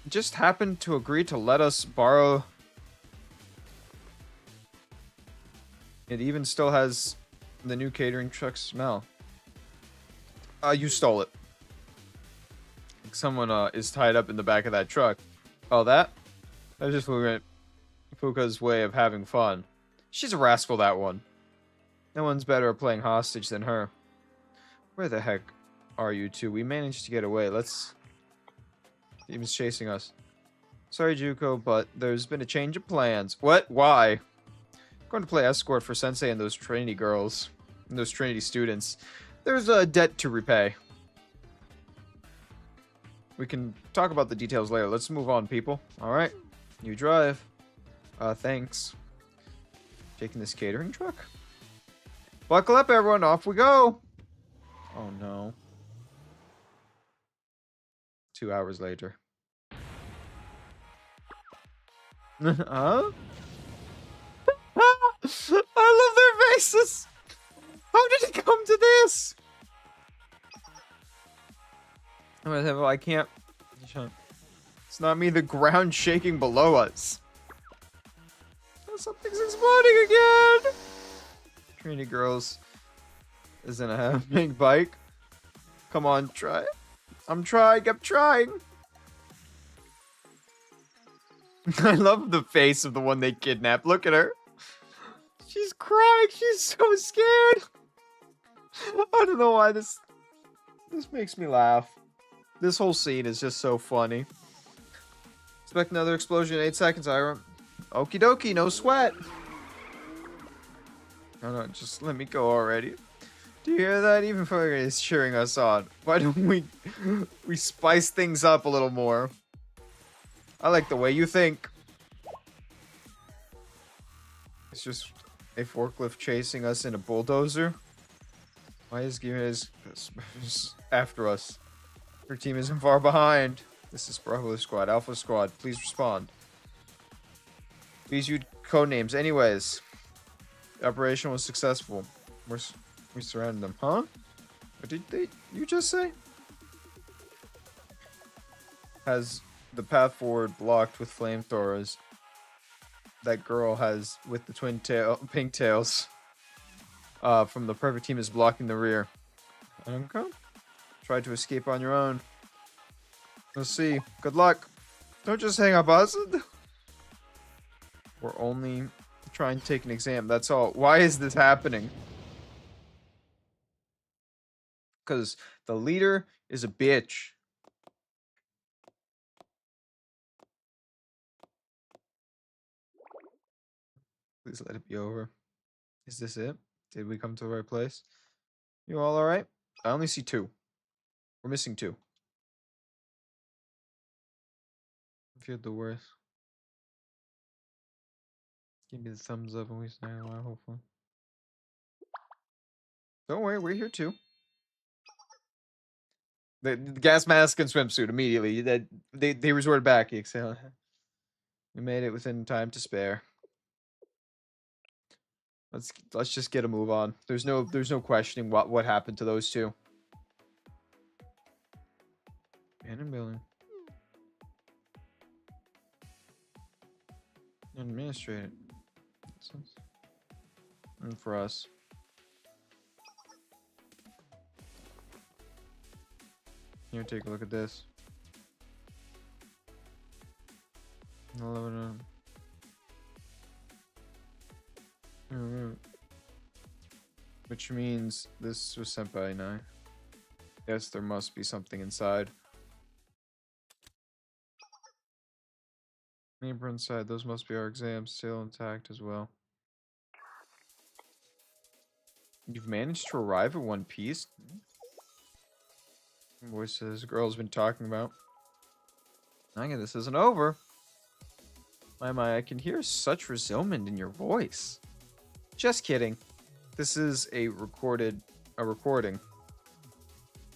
just happened to agree to let us borrow. It even still has the new catering truck smell. You stole it. Someone is tied up in the back of that truck. Oh, that? That's just Fuka's way of having fun. She's a rascal, that one. No one's better at playing hostage than her. Where the heck are you two? We managed to get away. Demon's chasing us. Sorry, Juko, but there's been a change of plans. What? Why? I'm going to play escort for Sensei and those Trinity girls. And those Trinity students. There's a debt to repay. We can talk about the details later. Let's move on, people. Alright. You drive. Thanks. Taking this catering truck? Buckle up, everyone. Off we go. Oh, no. 2 hours later. Huh? I love their faces. How did it come to this? I can't. It's not me. The ground shaking below us. Oh, something's exploding again. Trinity girls isn't a big bike. Come on, try. I'm trying. I love the face of the one they kidnapped. Look at her. She's crying. She's so scared. I don't know why this makes me laugh. This whole scene is just so funny. Expect another explosion in 8 seconds, Ira. Okie dokie, no sweat. No, just let me go already. Do you hear that? Even Fugger is cheering us on. Why don't we spice things up a little more? I like the way you think. It's just a forklift chasing us in a bulldozer. Why is Gimes after us? Her team isn't far behind. This is Bravo Squad. Alpha Squad, please respond. These used code names. Anyways, the operation was successful. We surrounded them. Huh? What did you just say? Has the path forward blocked with flamethrowers. That girl has with the pink tails. From the perfect team is blocking the rear. Okay. Try to escape on your own. Let's see. Good luck. Don't just hang up us. We're only trying to take an exam. That's all. Why is this happening? Because the leader is a bitch. Please let it be over. Is this it? Did we come to the right place? You all alright? I only see 2. We're missing 2. I feel the worst. Give me the thumbs up when we stay alive, hopefully. Don't worry, we're here too. The gas mask and swimsuit immediately. They resorted back. You exhale. We made it within time to spare. Let's just get a move on. There's no questioning what happened to those 2. Abandoned building. Administrate it. And for us. Here, take a look at this. 11. Which means this was sent by 9. Yes, there must be something inside. Neighbor inside, those must be our exams, still intact as well. You've managed to arrive at one piece? Voices the girl's been talking about. Nanga, this isn't over. My, I can hear such resentment in your voice. Just kidding. This is a recording.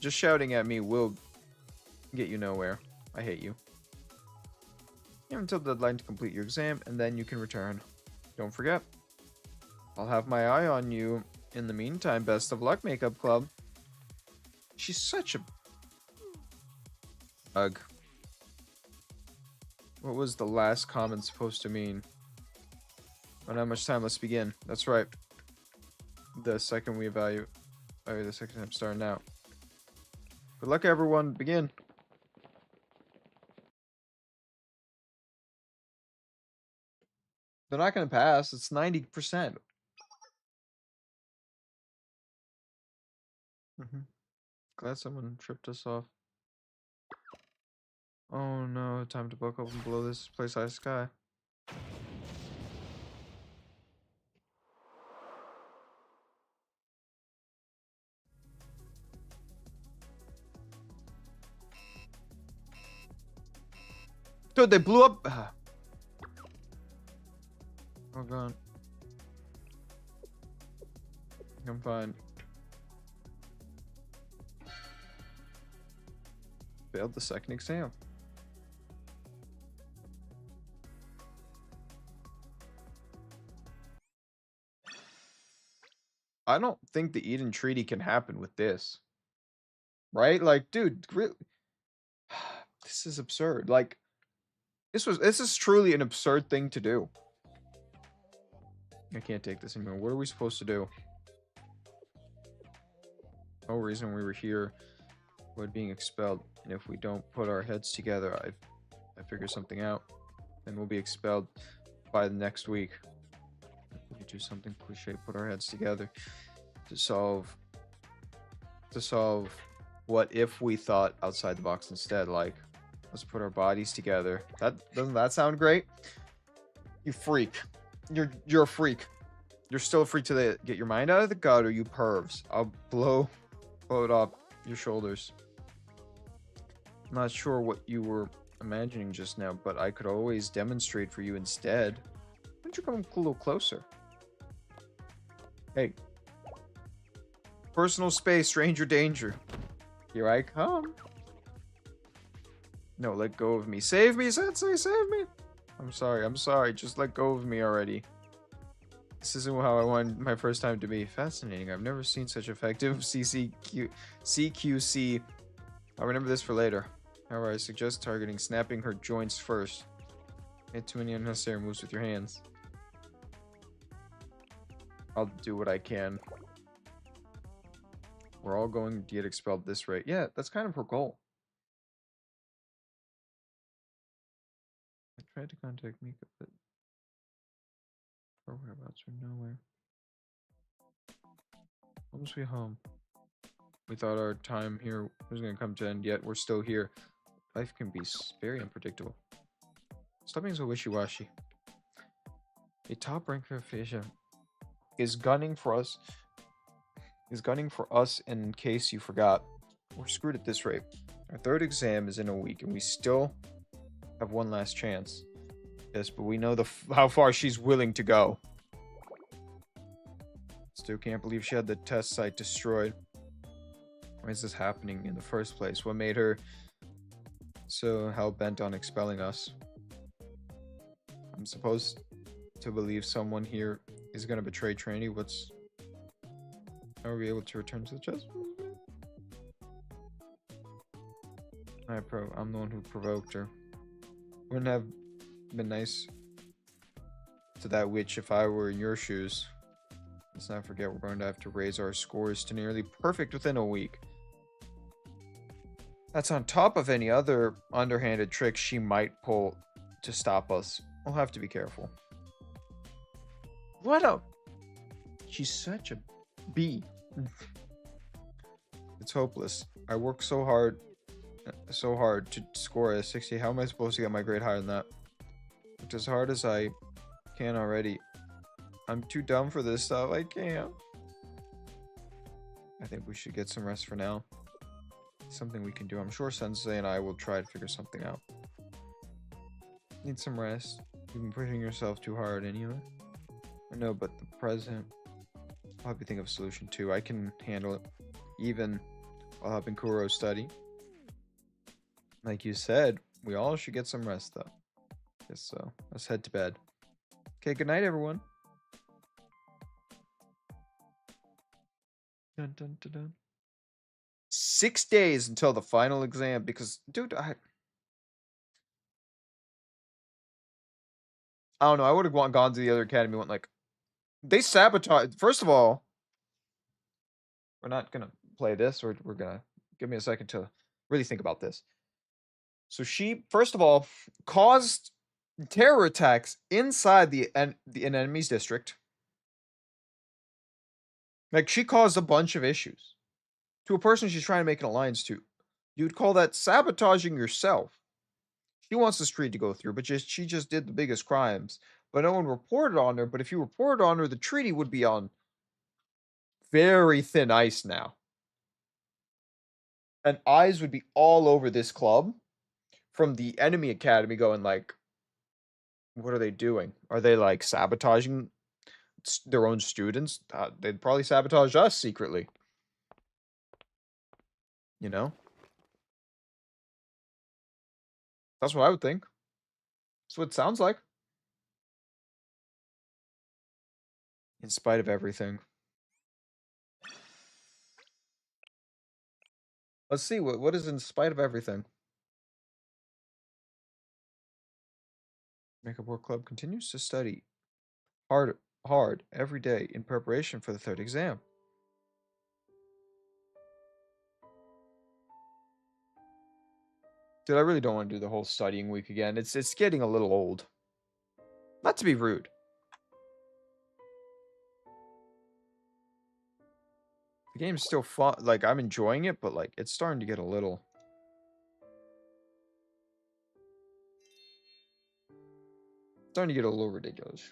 Just shouting at me will get you nowhere. I hate you. You have until the deadline to complete your exam, and then you can return. Don't forget. I'll have my eye on you. In the meantime, best of luck, Makeup Club. She's such a... Ugh. What was the last comment supposed to mean? Don't have much time, let's begin. That's right. The second we evaluate... Oh, the second time starting now. Good luck, everyone. Begin. They're not going to pass. It's 90%. Glad someone tripped us off. Oh no, time to buckle up and blow this place high sky. Dude, they blew up. Oh god. I'm fine. Failed the second exam. I don't think the Eden Treaty can happen with this. Right? Like, dude, really, this is absurd. Like, this is truly an absurd thing to do. I can't take this anymore. What are we supposed to do? No reason we were here. Avoid being expelled. And if we don't put our heads together, I figure something out. Then we'll be expelled by the next week. We do something cliche, put our heads together to solve what if we thought outside the box instead. Like, let's put our bodies together. Doesn't that sound great? You freak. You're a freak. You're still a freak to get your mind out of the gutter, you pervs. I'll blow it off your shoulders. I'm not sure what you were imagining just now, but I could always demonstrate for you instead. Why don't you come a little closer? Hey. Personal space, stranger danger. Here I come. No, let go of me. Save me, Sensei, save me. I'm sorry. I'm sorry. Just let go of me already. This isn't how I wanted my first time to be. Fascinating. I've never seen such effective CQC. I'll remember this for later. However, I suggest targeting snapping her joints first. Hit too many unnecessary moves with your hands. I'll do what I can. We're all going to get expelled at this rate. Yeah, that's kind of her goal. I tried to contact Mika, but her whereabouts are nowhere. Home sweet home. We thought our time here was going to come to an end, yet we're still here. Life can be very unpredictable. Stop being so wishy-washy. A top-ranked official is gunning for us. In case you forgot. We're screwed at this rate. Our third exam is in a week, and we still have one last chance. Yes, but we know how far she's willing to go. Still can't believe she had the test site destroyed. Why is this happening in the first place? What made her so hell-bent on expelling us? I'm supposed to believe someone here is going to betray Trinity. How are we able to return to the chest? I'm the one who provoked her. Wouldn't have been nice to that witch if I were in your shoes. Let's not forget we're going to have to raise our scores to nearly perfect within a week. That's on top of any other underhanded tricks she might pull to stop us. We'll have to be careful. She's such a bee. It's hopeless. I worked so hard to score a 60. How am I supposed to get my grade higher than that? Worked as hard as I can already. I'm too dumb for this stuff. I can't. I think we should get some rest for now. Something we can do. I'm sure Sensei and I will try to figure something out. Need some rest. You've been pushing yourself too hard anyway. I know, but the present. I'll help you think of a solution too. I can handle it. Even while helping Kuro study. Like you said, we all should get some rest though. Guess so. Let's head to bed. Okay, good night everyone. Dun, dun, dun, dun. 6 days until the final exam because, dude, I don't know. I would have gone to the other academy. Went like, they sabotage. First of all, we're not gonna play this, or we're gonna give me a second to really think about this. So she, first of all, caused terror attacks inside an enemy's district. Like, she caused a bunch of issues to a person she's trying to make an alliance to. You'd call that sabotaging yourself. She wants the street to go through, but she just did the biggest crimes. But no one reported on her. But if you reported on her, the treaty would be on very thin ice now. And eyes would be all over this club from the enemy academy going like, what are they doing? Are they like sabotaging their own students? They'd probably sabotage us secretly. You know? That's what I would think. That's what it sounds like. In spite of everything. Let's see, what is in spite of everything? Makeup Work Club continues to study hard every day in preparation for the third exam. Dude, I really don't want to do the whole studying week again. It's getting a little old. Not to be rude. The game's still fun. Like, I'm enjoying it, but like, it's starting to get a little. Starting to get a little ridiculous.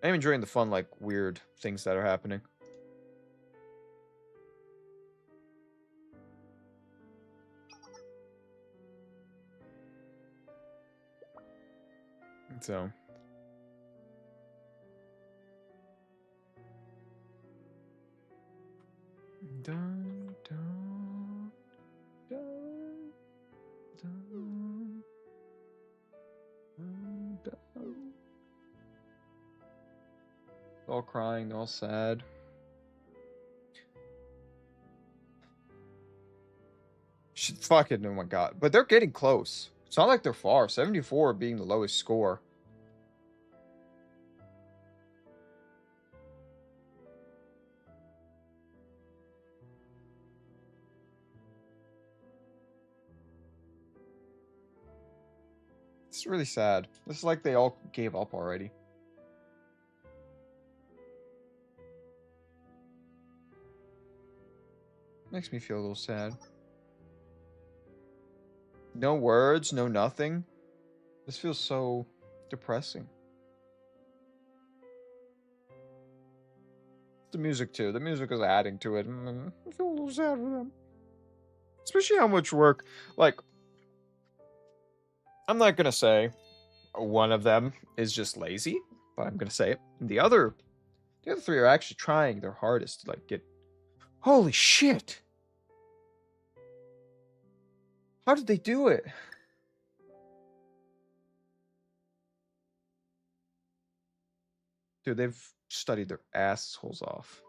I'm enjoying the fun, like, weird things that are happening. So. Dun, dun, dun, dun. They're all crying. They're all sad. Shit, fuck it. Oh my god. But they're getting close. It's not like they're far. 74 being the lowest score. It's really sad. This is like they all gave up already. Makes me feel a little sad. No words, no nothing. This feels so depressing. The music too. The music is adding to it. I feel a little sad for them. Especially how much work, like, I'm not gonna say one of them is just lazy, but I'm gonna say it. And the other three are actually trying their hardest to like get. Holy shit! How did they do it? Dude, they've studied their assholes off.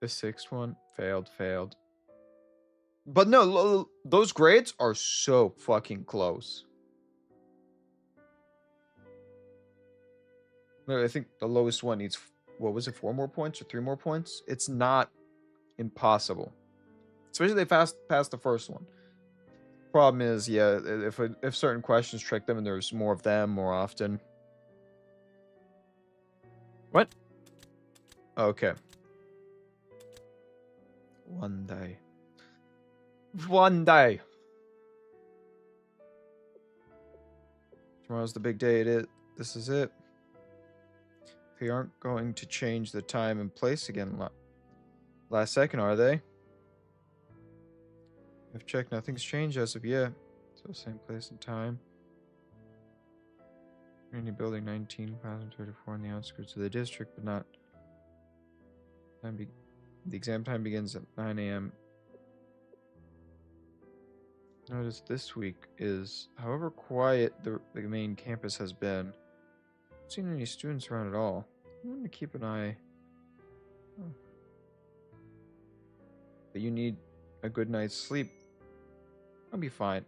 The sixth one failed. But no, those grades are so fucking close. No, I think the lowest one needs, what was it, 4 more points or 3 more points? It's not impossible. Especially if they passed the first one. Problem is, yeah, if certain questions trick them and there's more of them more often. What? Okay. One day. One day. Tomorrow's the big day. This is it. They aren't going to change the time and place again last second, are they? I've checked, nothing's changed as of yet. So same place and time. Community building 19,034 in the outskirts of the district, but not. The exam time begins at 9 a.m. Notice this week is, however quiet the main campus has been, I haven't seen any students around at all. I'm going to keep an eye. Oh. But you need a good night's sleep. I'll be fine.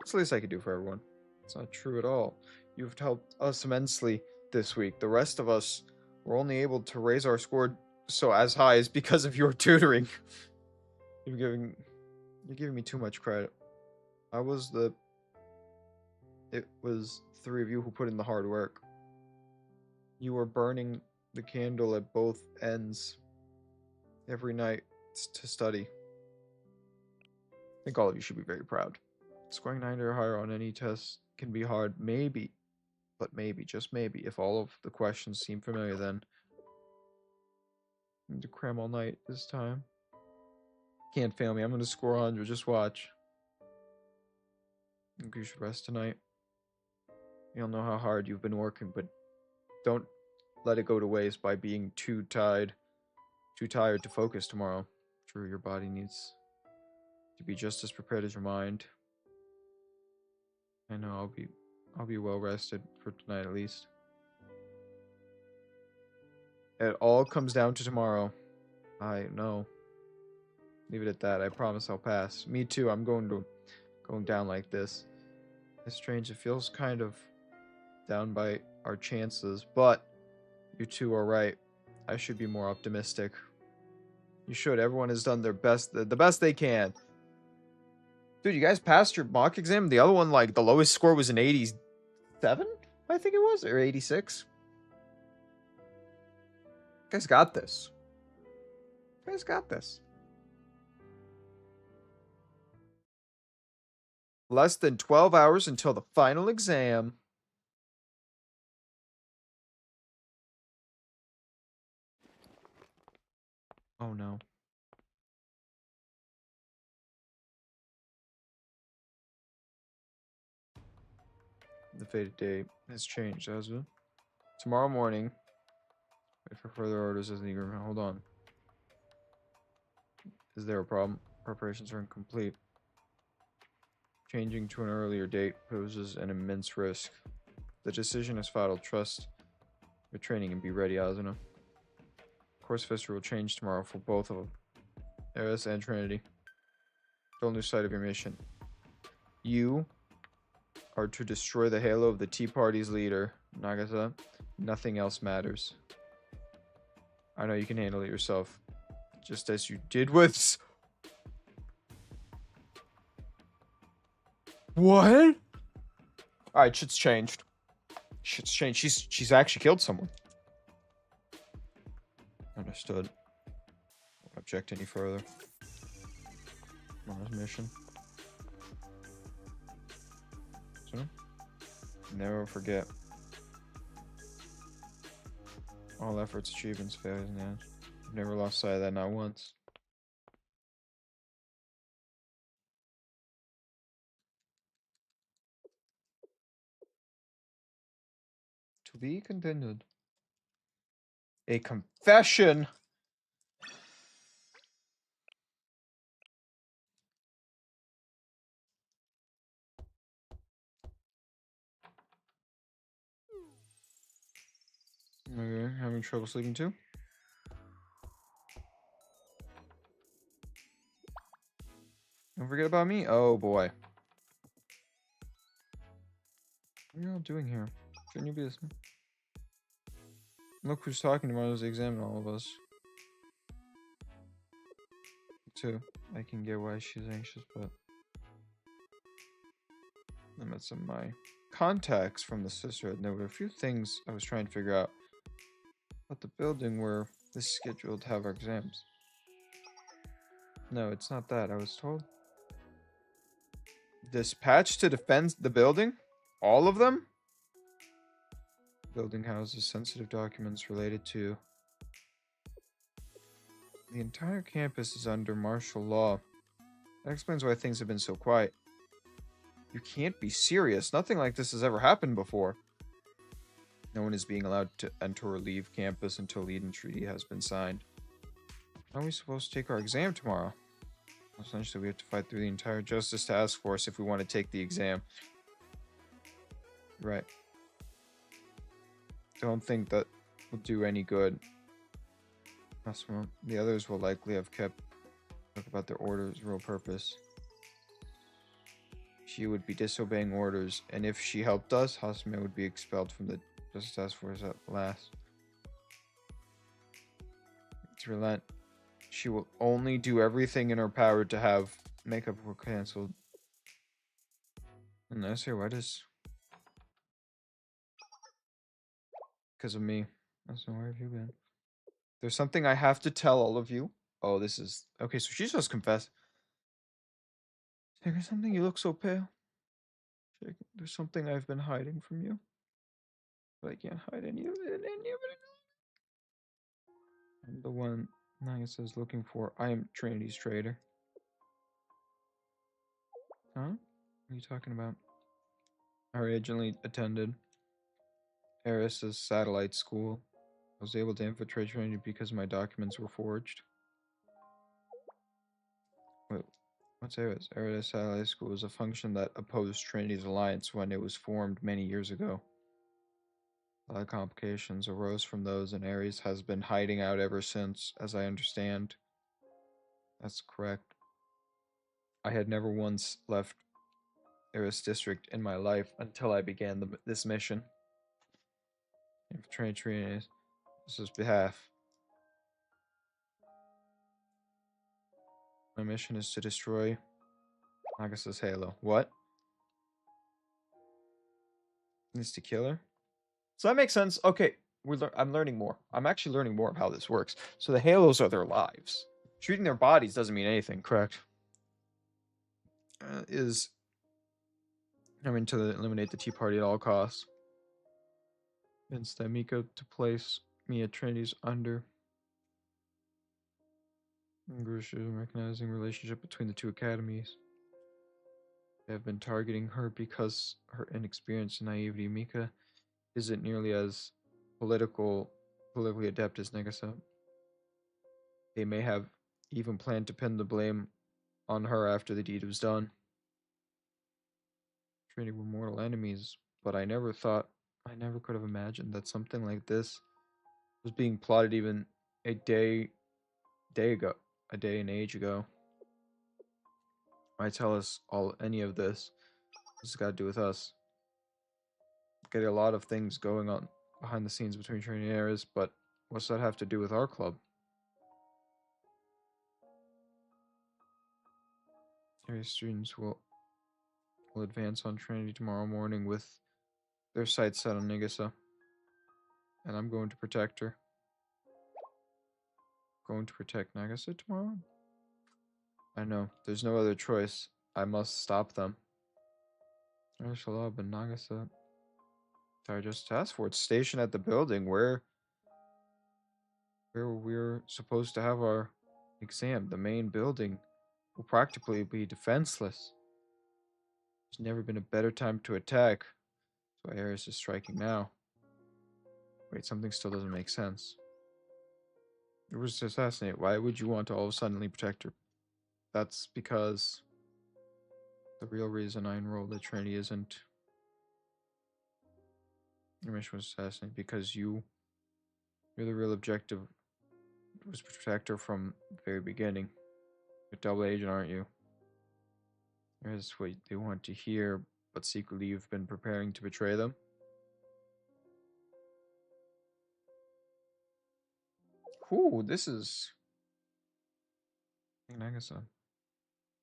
It's the least I could do for everyone. It's not true at all. You've helped us immensely this week. The rest of us were only able to raise our score so as high as because of your tutoring. You're giving me too much credit. It was 3 of you who put in the hard work. You were burning the candle at both ends every night to study. I think all of you should be very proud. Scoring 90 or higher on any test can be hard, maybe, but maybe, just maybe, if all of the questions seem familiar, then I need to cram all night this time. Can't fail me. I'm going to score 100. Just watch. I think you should rest tonight. You don't know how hard you've been working, but don't let it go to waste by being too tired to focus tomorrow. True, your body needs to be just as prepared as your mind. I know I'll be well rested for tonight at least. It all comes down to tomorrow. I know. Leave it at that. I promise I'll pass. Me too. I'm going down like this. It's strange. It feels kind of down by our chances, but you two are right. I should be more optimistic. You should. Everyone has done their best, the best they can. Dude, you guys passed your mock exam. The other one, like, the lowest score was an 87, I think it was, or 86. You guys got this. You guys got this. Less than 12 hours until the final exam. Oh no. The fated date has changed, hasn't it? Tomorrow morning. Wait for further orders as the agreement. Hold on. Is there a problem? Preparations are incomplete. Changing to an earlier date poses an immense risk. The decision is vital. Trust your training and be ready, Asuna. Course Fister will change tomorrow for both of them. Eris and Trinity. Don't lose sight of your mission. You are to destroy the halo of the Tea Party's leader, Nagata. Nothing else matters. I know you can handle it yourself. Just as you did with... What? Alright, shit's changed. Shit's changed. She's actually killed someone. Understood. Won't object any further. On his mission. So, never forget. All efforts, achievements, failures, and ends. I've never lost sight of that, not once. To be continued. A confession. Okay, having trouble sleeping too? Don't forget about me? Oh boy. What are you all doing here? Shouldn't you be listening? Look who's talking tomorrow as they examine all of us. Too. I can get why she's anxious, but I met some of my contacts from the sisterhood, and there were a few things I was trying to figure out about the building where this is scheduled to have our exams. No, it's not that. I was told. Dispatched to defend the building? All of them? Building houses sensitive documents related to... The entire campus is under martial law. That explains why things have been so quiet. You can't be serious. Nothing like this has ever happened before. No one is being allowed to enter or leave campus until the Eden Treaty has been signed. How are we supposed to take our exam tomorrow? Essentially, we have to fight through the entire Justice Task Force if we want to take the exam. Right. Don't think that will do any good. The others will likely have kept about their orders' real purpose. She would be disobeying orders, and if she helped us, Hasume would be expelled from the Justice Task Force at last. To relent. She will only do everything in her power to have makeup cancelled. And I say, why does... Because of me. That's not where have you been? There's something I have to tell all of you. Oh, this is... Okay, so she's just confessed. There's something, you look so pale. There's something I've been hiding from you. But I can't hide any of it. I'm the one Nagisa is looking for. I am Trinity's traitor. Huh? What are you talking about? I originally attended Eris's satellite school. I was able to infiltrate Trinity because my documents were forged. Wait, what's Eris? Eris Satellite School was a function that opposed Trinity's alliance when it was formed many years ago. A lot of complications arose from those, and Ares has been hiding out ever since, as I understand. That's correct. I had never once left Eris District in my life until I began this mission. Infiltrate Trinity's behalf. My mission is to destroy Nagasa's halo. What? Needs to kill her? So that makes sense. Okay, I'm learning more. I'm actually learning more of how this works. So the halos are their lives. Treating their bodies doesn't mean anything, correct? I mean, to eliminate the Tea Party at all costs. Instead, Miko to place me at Trinity's under. Grusha recognizing relationship between the two academies. They have been targeting her because her inexperience and naivety. Mika isn't nearly as political, politically adept as Nagasa. They may have even planned to pin the blame on her after the deed was done. Trinity were mortal enemies, but I never could have imagined that something like this was being plotted even a day ago, a day and age ago. Why tell us all any of this? This has got to do with us. Get a lot of things going on behind the scenes between Trinity and Ares, but what's that have to do with our club? Ares students will advance on Trinity tomorrow morning with their sights set on Nagisa, and I'm going to protect her. Going to protect Nagisa tomorrow? I know. There's no other choice. I must stop them. Ursula, but Nagasa. I just task force stationed at the building where we're supposed to have our exam. The main building will practically be defenseless. There's never been a better time to attack. So Ares is striking now. Wait, something still doesn't make sense. It was to assassinate. Why would you want to all of a sudden protect her? That's because the real reason I enrolled at Trinity isn't your mission was to assassinate because you're the real objective was to protect her from the very beginning. You're a double agent, aren't you? That's what they want to hear, but secretly you've been preparing to betray them. Ooh, this is Nagasa.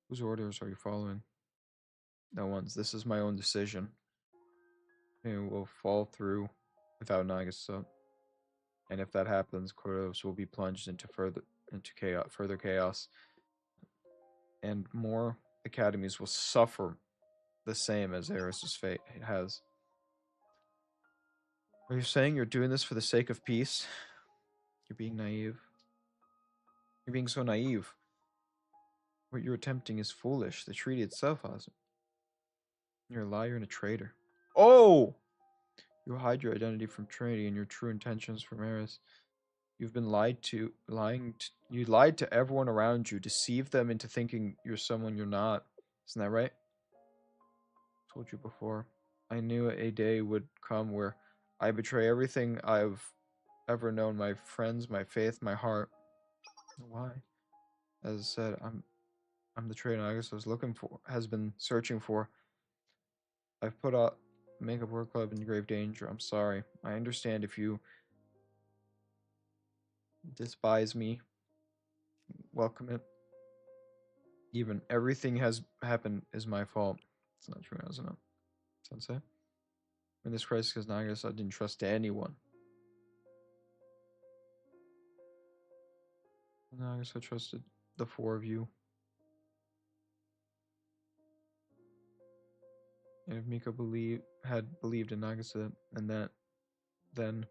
Whose orders are you following? No one's. This is my own decision. It will fall through without Nagasa. And if that happens, Koros will be plunged into further chaos, and more academies will suffer the same as Ares' fate has. Are you saying you're doing this for the sake of peace? You're being naive. You're being so naive. What you're attempting is foolish. The treaty itself hasn't. You're a liar and a traitor. Oh! You hide your identity from Trinity and your true intentions from Ares. You've been you lied to everyone around you, deceived them into thinking you're someone you're not. Isn't that right? I told you before. I knew a day would come where I betray everything I've ever known, my friends, my faith, my heart. Why? As I said, I'm the traitor August was looking for, has been searching for. I've put out Makeup Work Club in grave danger. I'm sorry. I understand if you despise me. Welcome it. Even everything has happened is my fault. It's not true, isn't it? Sensei? In this crisis, because Nagas, I didn't trust anyone. Nagas, I trusted the four of you. And if Mika had believed in Nagasa, and that, then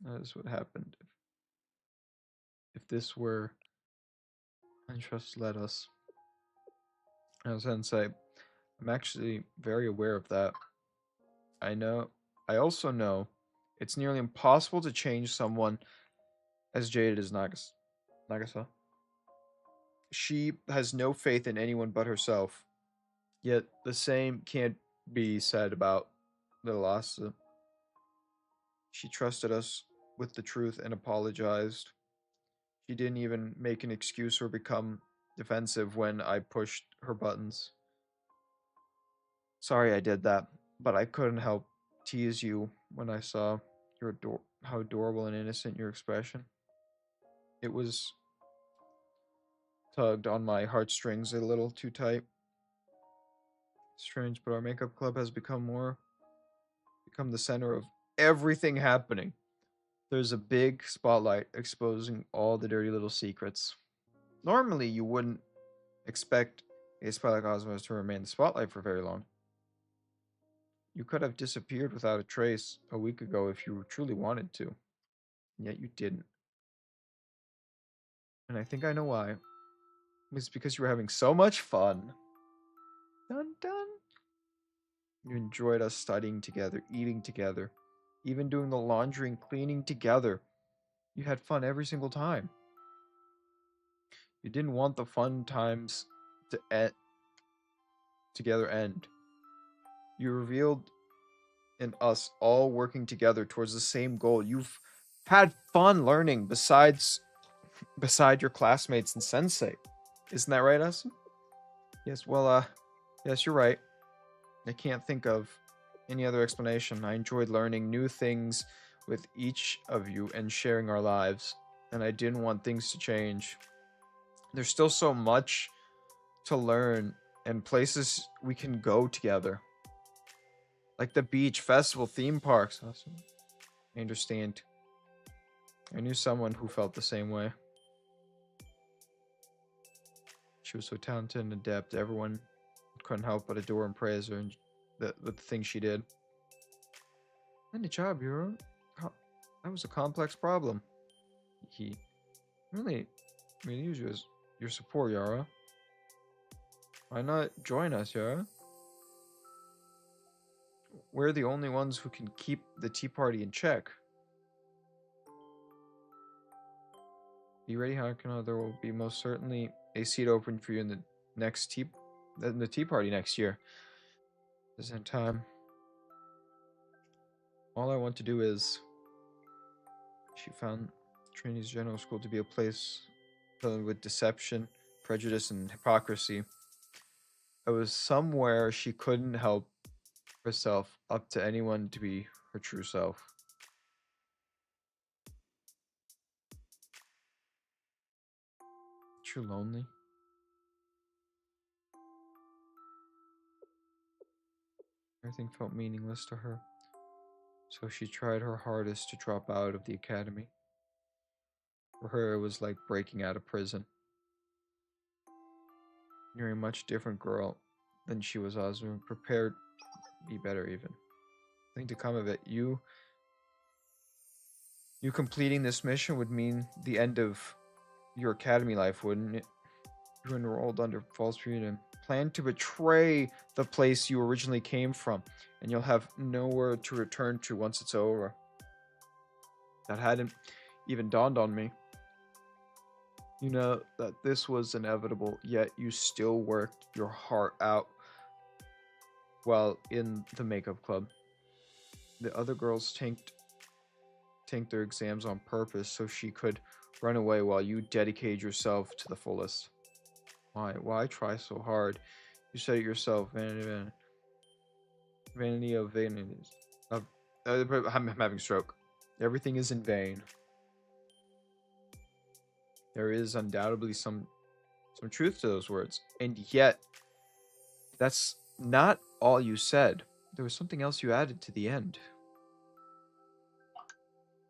that is what happened. If this were untrust led us, as Sensei, I'm actually very aware of that. I also know it's nearly impossible to change someone as jaded as Nagasa. She has no faith in anyone but herself. Yet the same can't be said about little Asa. She trusted us with the truth and apologized. She didn't even make an excuse or become defensive when I pushed her buttons. Sorry I did that, but I couldn't help tease you when I saw how adorable and innocent your expression. It was tugged on my heartstrings a little too tight. Strange, but our makeup club has become the center of everything happening. There's a big spotlight exposing all the dirty little secrets. Normally, you wouldn't expect a spot like Osmos to remain in the spotlight for very long. You could have disappeared without a trace a week ago if you truly wanted to, yet you didn't. And I think I know why. It's because you were having so much fun. Dun dun. You enjoyed us studying together, eating together, even doing the laundry and cleaning together. You had fun every single time. You didn't want the fun times to together end. You revealed in us all working together towards the same goal. You've had fun learning beside your classmates and sensei. Isn't that right, Asim? Yes, well, yes, you're right. I can't think of any other explanation. I enjoyed learning new things with each of you and sharing our lives, and I didn't want things to change. There's still so much to learn and places we can go together. Like the beach, festival, theme parks. Awesome. I understand. I knew someone who felt the same way. She was so talented and adept. Everyone couldn't help but adore and praise her and the things she did. Any job, Yura. That was a complex problem. He really use you as your support, Yara. Why not join us, Yara? We're the only ones who can keep the Tea Party in check. Be ready, Hakuna. There will be most certainly a seat open for you in the next Tea Party next year. This in time. All I want to do is. She found Trinity's General School to be a place filled with deception, prejudice, and hypocrisy. It was somewhere she couldn't help herself up to anyone to be her true self. Too lonely. Everything felt meaningless to her, so she tried her hardest to drop out of the academy. For her, it was like breaking out of prison. You're a much different girl than she was, Azuma. Prepared to be better, even. Nothing to come of it. You completing this mission would mean the end of your academy life, wouldn't it? You enrolled under false pretense and plan to betray the place you originally came from, and you'll have nowhere to return to once it's over. That hadn't even dawned on me. You know that this was inevitable, yet you still worked your heart out while in the makeup club. The other girls tanked their exams on purpose so she could run away while you dedicated yourself to the fullest. Why try so hard? You said it yourself, vanity of vanities. I'm having a stroke. Everything is in vain. There is undoubtedly some truth to those words, and yet that's not all you said. There was something else you added to the end.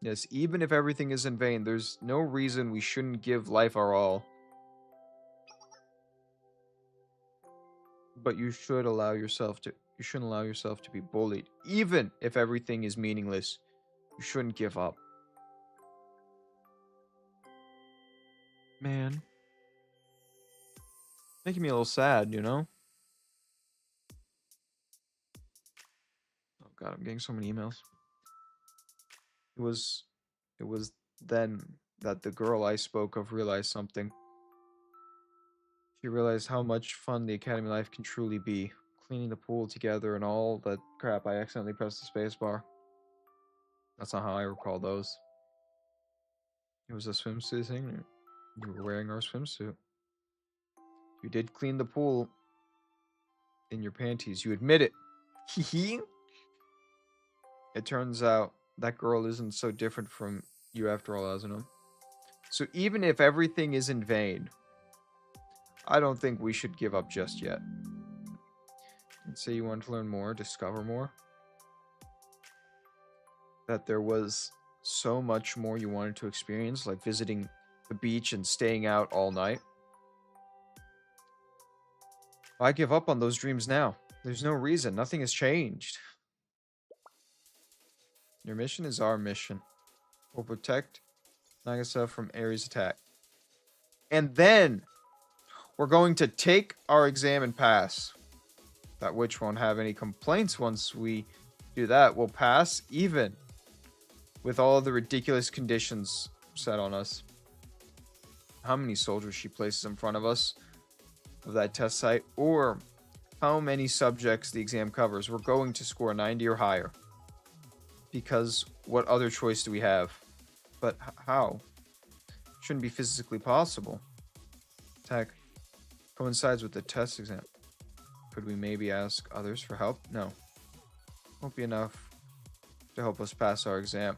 Yes, even if everything is in vain, there's no reason we shouldn't give life our all. But you shouldn't allow yourself to be bullied. Even if everything is meaningless, you shouldn't give up. Man. Making me a little sad, you know? Oh god, I'm getting so many emails. It was then that the girl I spoke of realized something. She realized how much fun the academy life can truly be. Cleaning the pool together and all that crap. I accidentally pressed the space bar. That's not how I recall those. It was a swimsuit thing. You were wearing our swimsuit. You did clean the pool in your panties. You admit it. Hee. It turns out that girl isn't so different from you after all, Azunum. So even if everything is in vain, I don't think we should give up just yet. And say you want to learn more, discover more. That there was so much more you wanted to experience, like visiting the beach and staying out all night. I give up on those dreams now. There's no reason. Nothing has changed. Your mission is our mission. We'll protect Nagasa from Ares' attack. And then We're going to take our exam and pass. That witch won't have any complaints once we do that. We'll pass even with all the ridiculous conditions set on us. How many soldiers she places in front of us of that test site, or how many subjects the exam covers, we're going to score 90 or higher. Because what other choice do we have? But how? Shouldn't be physically possible. Tech coincides with the test exam. Could we maybe ask others for help? No. Won't be enough to help us pass our exam.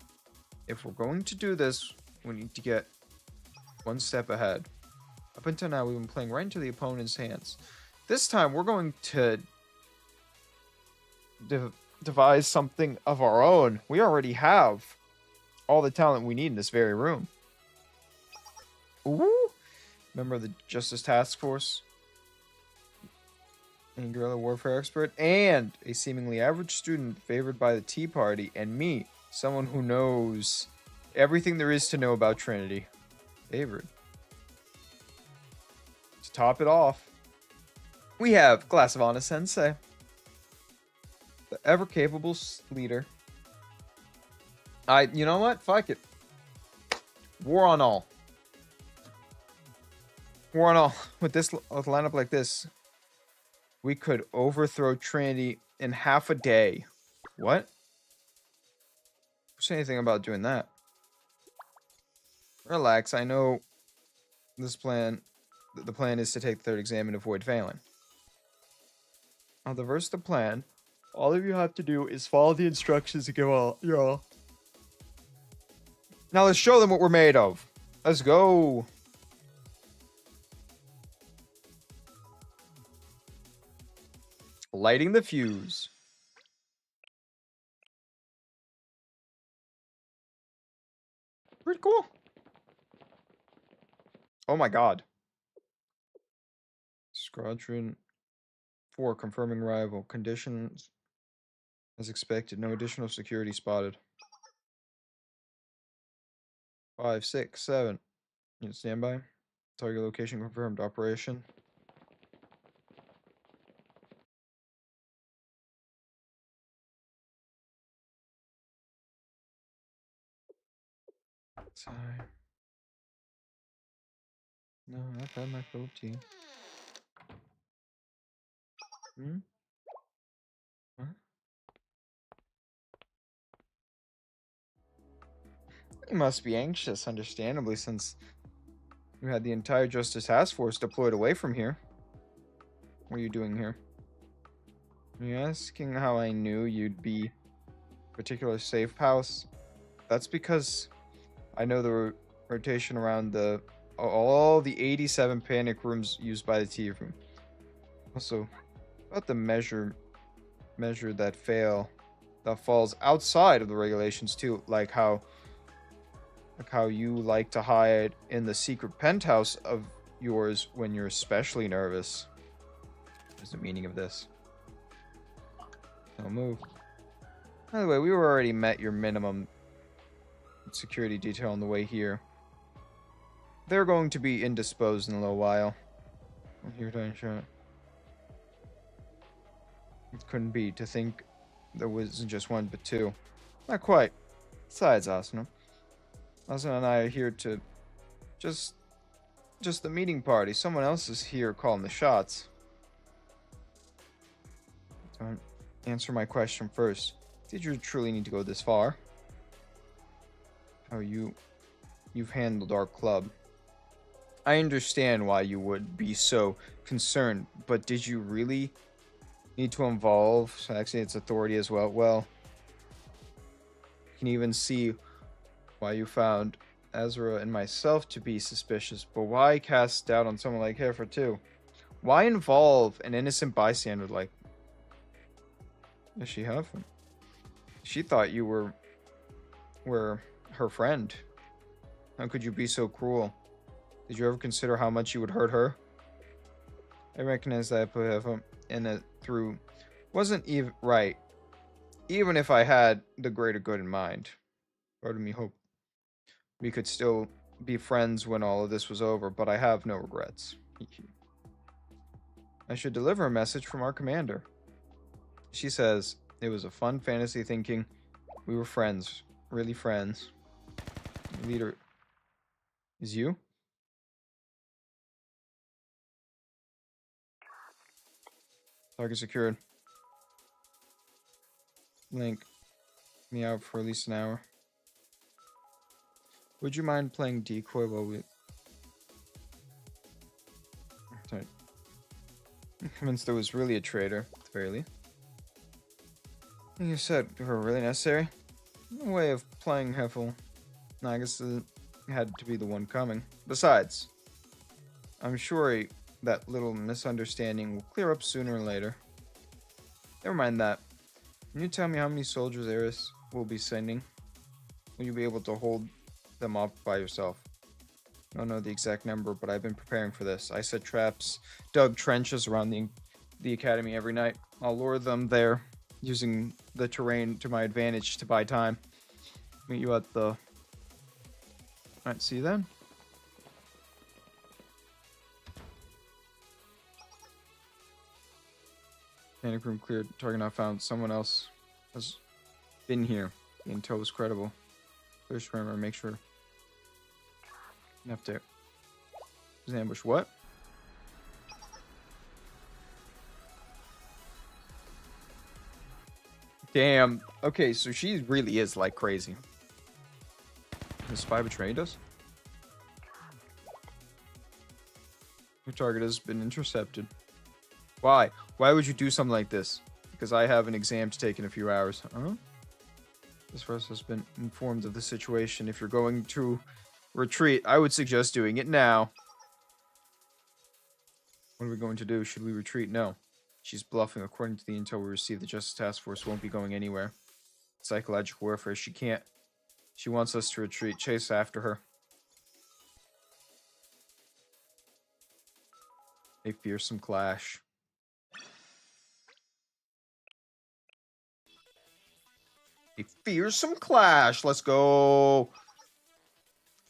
If we're going to do this, we need to get one step ahead. Up until now, we've been playing right into the opponent's hands. This time, we're going to devise something of our own. We already have all the talent we need in this very room. Ooh! Member of the Justice Task Force, and guerrilla warfare expert, and a seemingly average student favored by the Tea Party, and me, someone who knows everything there is to know about Trinity. Favored. To top it off, we have Glass of Honor Sensei, the ever-capable leader. You know what? Fuck it. War on all. War on all. With this lineup like this, we could overthrow Trinity in half a day. What? Who said anything about doing that? Relax, I know this plan. The plan is to take the third exam and avoid failing. I'll reverse the plan. All of you have to do is follow the instructions to give y'all. Now let's show them what we're made of. Let's go. Lighting the fuse. Pretty cool. Oh my god. Squadron 4 confirming arrival. Conditions as expected. No additional security spotted. 5, 6, 7. Unit standby. Target location confirmed. Operation. Time. No, I've had my fill of tea. Hmm? What? You must be anxious, understandably, since you had the entire Justice Task Force deployed away from here. What are you doing here? Are you asking how I knew you'd be a particular safe house? That's because I know the rotation around all the 87 panic rooms used by the tea room. Also, about the measure that falls outside of the regulations too, like how you like to hide in the secret penthouse of yours when you're especially nervous. What's the meaning of this? Don't move. By the way, we already met your minimum security detail on the way here. They're going to be indisposed in a little while. Here, shot. It couldn't be to think there wasn't just one, but two. Not quite. Besides, Asuna and I are here to just the meeting party. Someone else is here calling the shots. Don't answer my question first. Did you truly need to go this far? How you've handled our club. I understand why you would be so concerned, but did you really need to involve its authority as well? Well, you can even see why you found Ezra and myself to be suspicious, but why cast doubt on someone like Heifer too? Why involve an innocent bystander like... Does she have him? She thought you were her friend. How could you be so cruel? Did you ever consider how much you would hurt her? I recognize that I put him in it through wasn't even right, even if I had the greater good in mind. Part of me hoped we could still be friends when all of this was over, but I have no regrets. I should deliver a message from our commander. She says, it was a fun fantasy thinking we were friends. Really friends. Leader is you? Target secured. Link me out for at least an hour. Would you mind playing decoy while we... Sorry. I'm convinced there was really a traitor, at the very least. Like you said, they were really necessary. No way of playing Heffel. No, I guess it had to be the one coming. Besides, I'm sure that little misunderstanding will clear up sooner or later. Never mind that. Can you tell me how many soldiers Eris will be sending? Will you be able to hold them off by yourself? I don't know the exact number, but I've been preparing for this. I set traps, dug trenches around the academy every night. I'll lure them there, using the terrain to my advantage to buy time. Meet you at the... Alright, see you then. Panic room cleared. Target not found. Someone else has been here. The intel was credible. First remember, make sure. Up there. There's an ambush. What? Damn. Okay, so she really is like crazy. The spy betrayed us? Your target has been intercepted. Why? Why would you do something like this? Because I have an exam to take in a few hours. Huh? This force has been informed of the situation. If you're going to retreat, I would suggest doing it now. What are we going to do? Should we retreat? No. She's bluffing. According to the intel we received, the Justice Task Force won't be going anywhere. Psychological warfare. She can't. She wants us to retreat. Chase after her. A fearsome clash. A fearsome clash. Let's go.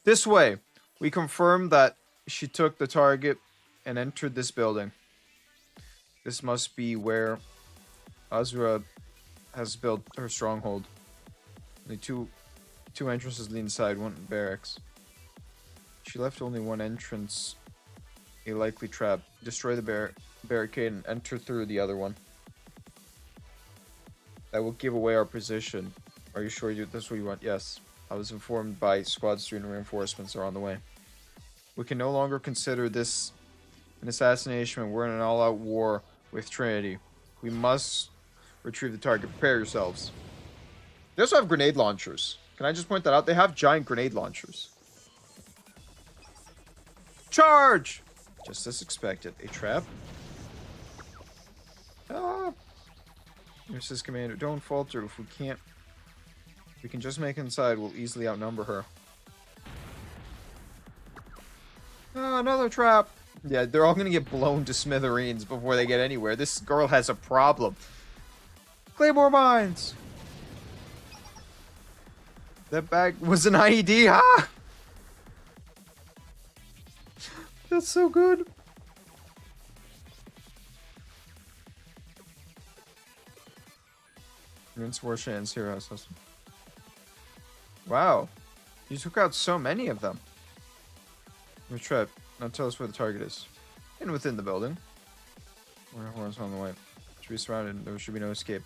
This way. We confirm that she took the target and entered this building. This must be where Azura has built her stronghold. Only two entrances lead inside, one barracks. She left only one entrance. A likely trap. Destroy the barricade and enter through the other one. That will give away our position. Are you sure that's what you want? Yes. I was informed by squad student reinforcements are on the way. We can no longer consider this an assassination when we're in an all-out war with Trinity. We must retrieve the target. Prepare yourselves. They also have grenade launchers. Can I just point that out? They have giant grenade launchers. Charge! Just as expected. A trap? Ah! Says Commander, don't falter. If we can just make it inside, we'll easily outnumber her. Ah, another trap! Yeah, they're all gonna get blown to smithereens before they get anywhere. This girl has a problem. Claymore mines! That bag was an IED, huh? That's so good. Rinse Warshan's heroes. Wow. You took out so many of them. Your trap. Now tell us where the target is. And within the building. We're horns on the way. Should be surrounded. There should be no escape.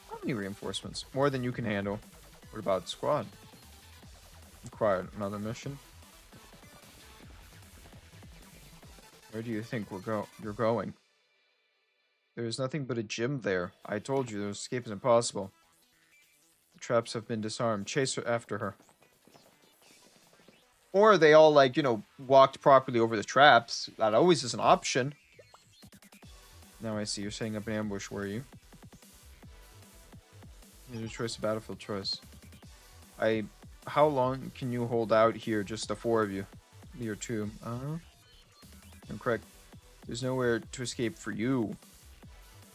How many reinforcements? More than you can handle. What about squad? Required. Another mission. Where do you think you're going? There is nothing but a gym there. I told you, the escape is impossible. The traps have been disarmed. Chase after her. Or they all, like, you know, walked properly over the traps. That always is an option. Now I see you're setting up an ambush, were you? Your choice of battlefield choice. How long can you hold out here, just the four of you? Me or two? I'm correct. There's nowhere to escape for you.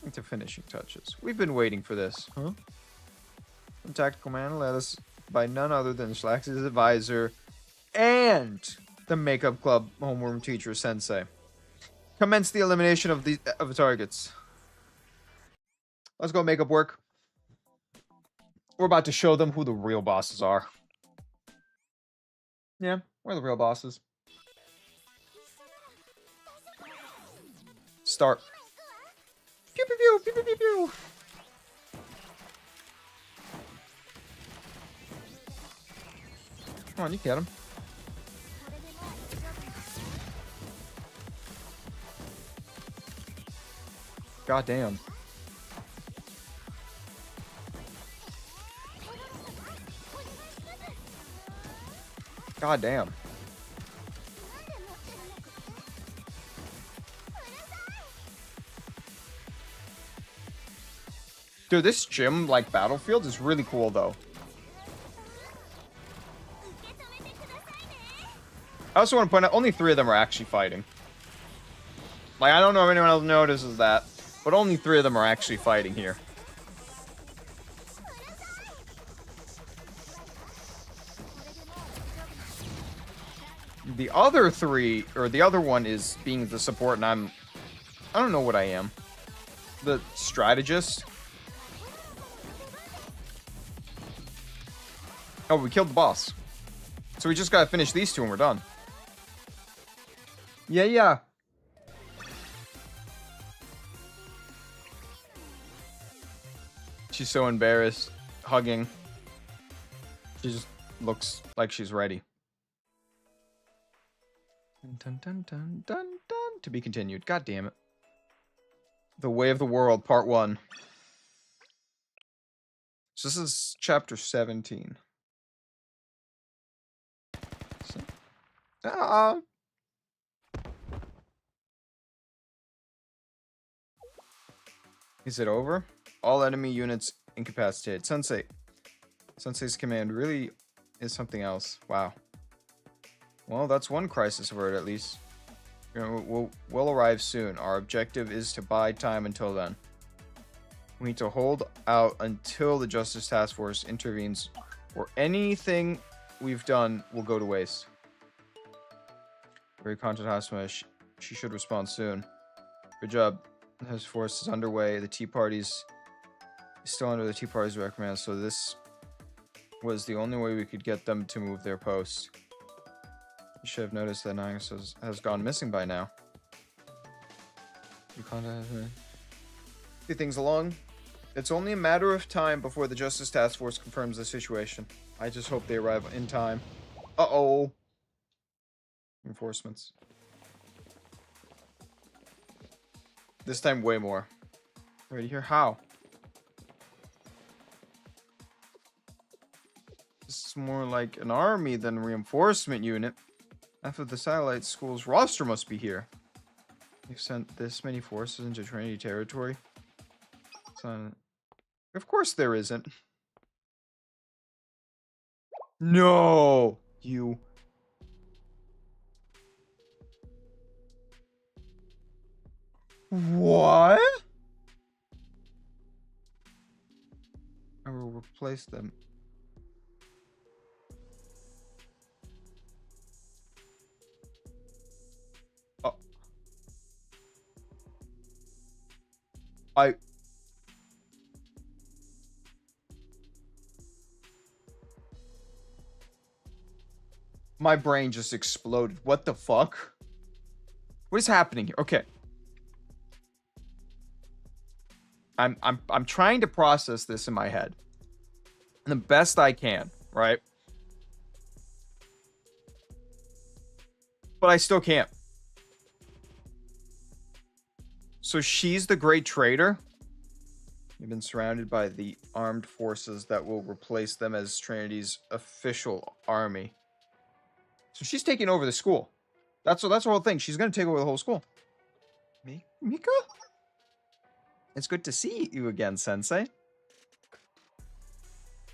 Into finishing touches. We've been waiting for this, huh? The tactical man led us by none other than Schlax's advisor and the makeup club homeroom teacher sensei. Commence the elimination of the targets. Let's go make up work. We're about to show them who the real bosses are. Yeah, we're the real bosses. Start. Pew pew pew pew pew pew pew. Come on, you get him. God damn. God damn. Dude, this gym, like, battlefield is really cool, though. I also want to point out, only 3 of them are actually fighting. Like, I don't know if anyone else notices that, but only 3 of them are actually fighting here. The other 3, or the other one is being the support, and I don't know what I am. The strategist. Oh, we killed the boss. So we just gotta finish these 2 and we're done. Yeah, yeah. She's so embarrassed. Hugging. She just looks like she's ready. Dun, dun, dun, dun, dun. To be continued. God damn it. The Way of the World, Part 1. So this is chapter 17. Is it over? All enemy units incapacitated. Sensei. Sensei's command really is something else. Wow. Well, that's one crisis averted at least. You know, we'll arrive soon. Our objective is to buy time until then. We need to hold out until the Justice Task Force intervenes, or anything we've done will go to waste. Very content Hasma. She should respond soon. Good job. The task force is underway. The Tea Party's still under the Tea Party's recommend, so this was the only way we could get them to move their posts. You should have noticed that Nagus has gone missing by now. You contact me. See things along. It's only a matter of time before the Justice Task Force confirms the situation. I just hope they arrive in time. Uh-oh. Reinforcements. This time way more. Ready here? How? This is more like an army than a reinforcement unit. Half of the satellite school's roster must be here. You've sent this many forces into Trinity territory? Of course there isn't. No! You... What? I will replace them. Oh. My brain just exploded. What the fuck? What is happening here? Okay. I'm trying to process this in my head. The best I can, right? But I still can't. So she's the great traitor? You've been surrounded by the armed forces that will replace them as Trinity's official army. So she's taking over the school. That's the whole thing. She's going to take over the whole school. Mika? It's good to see you again, Sensei.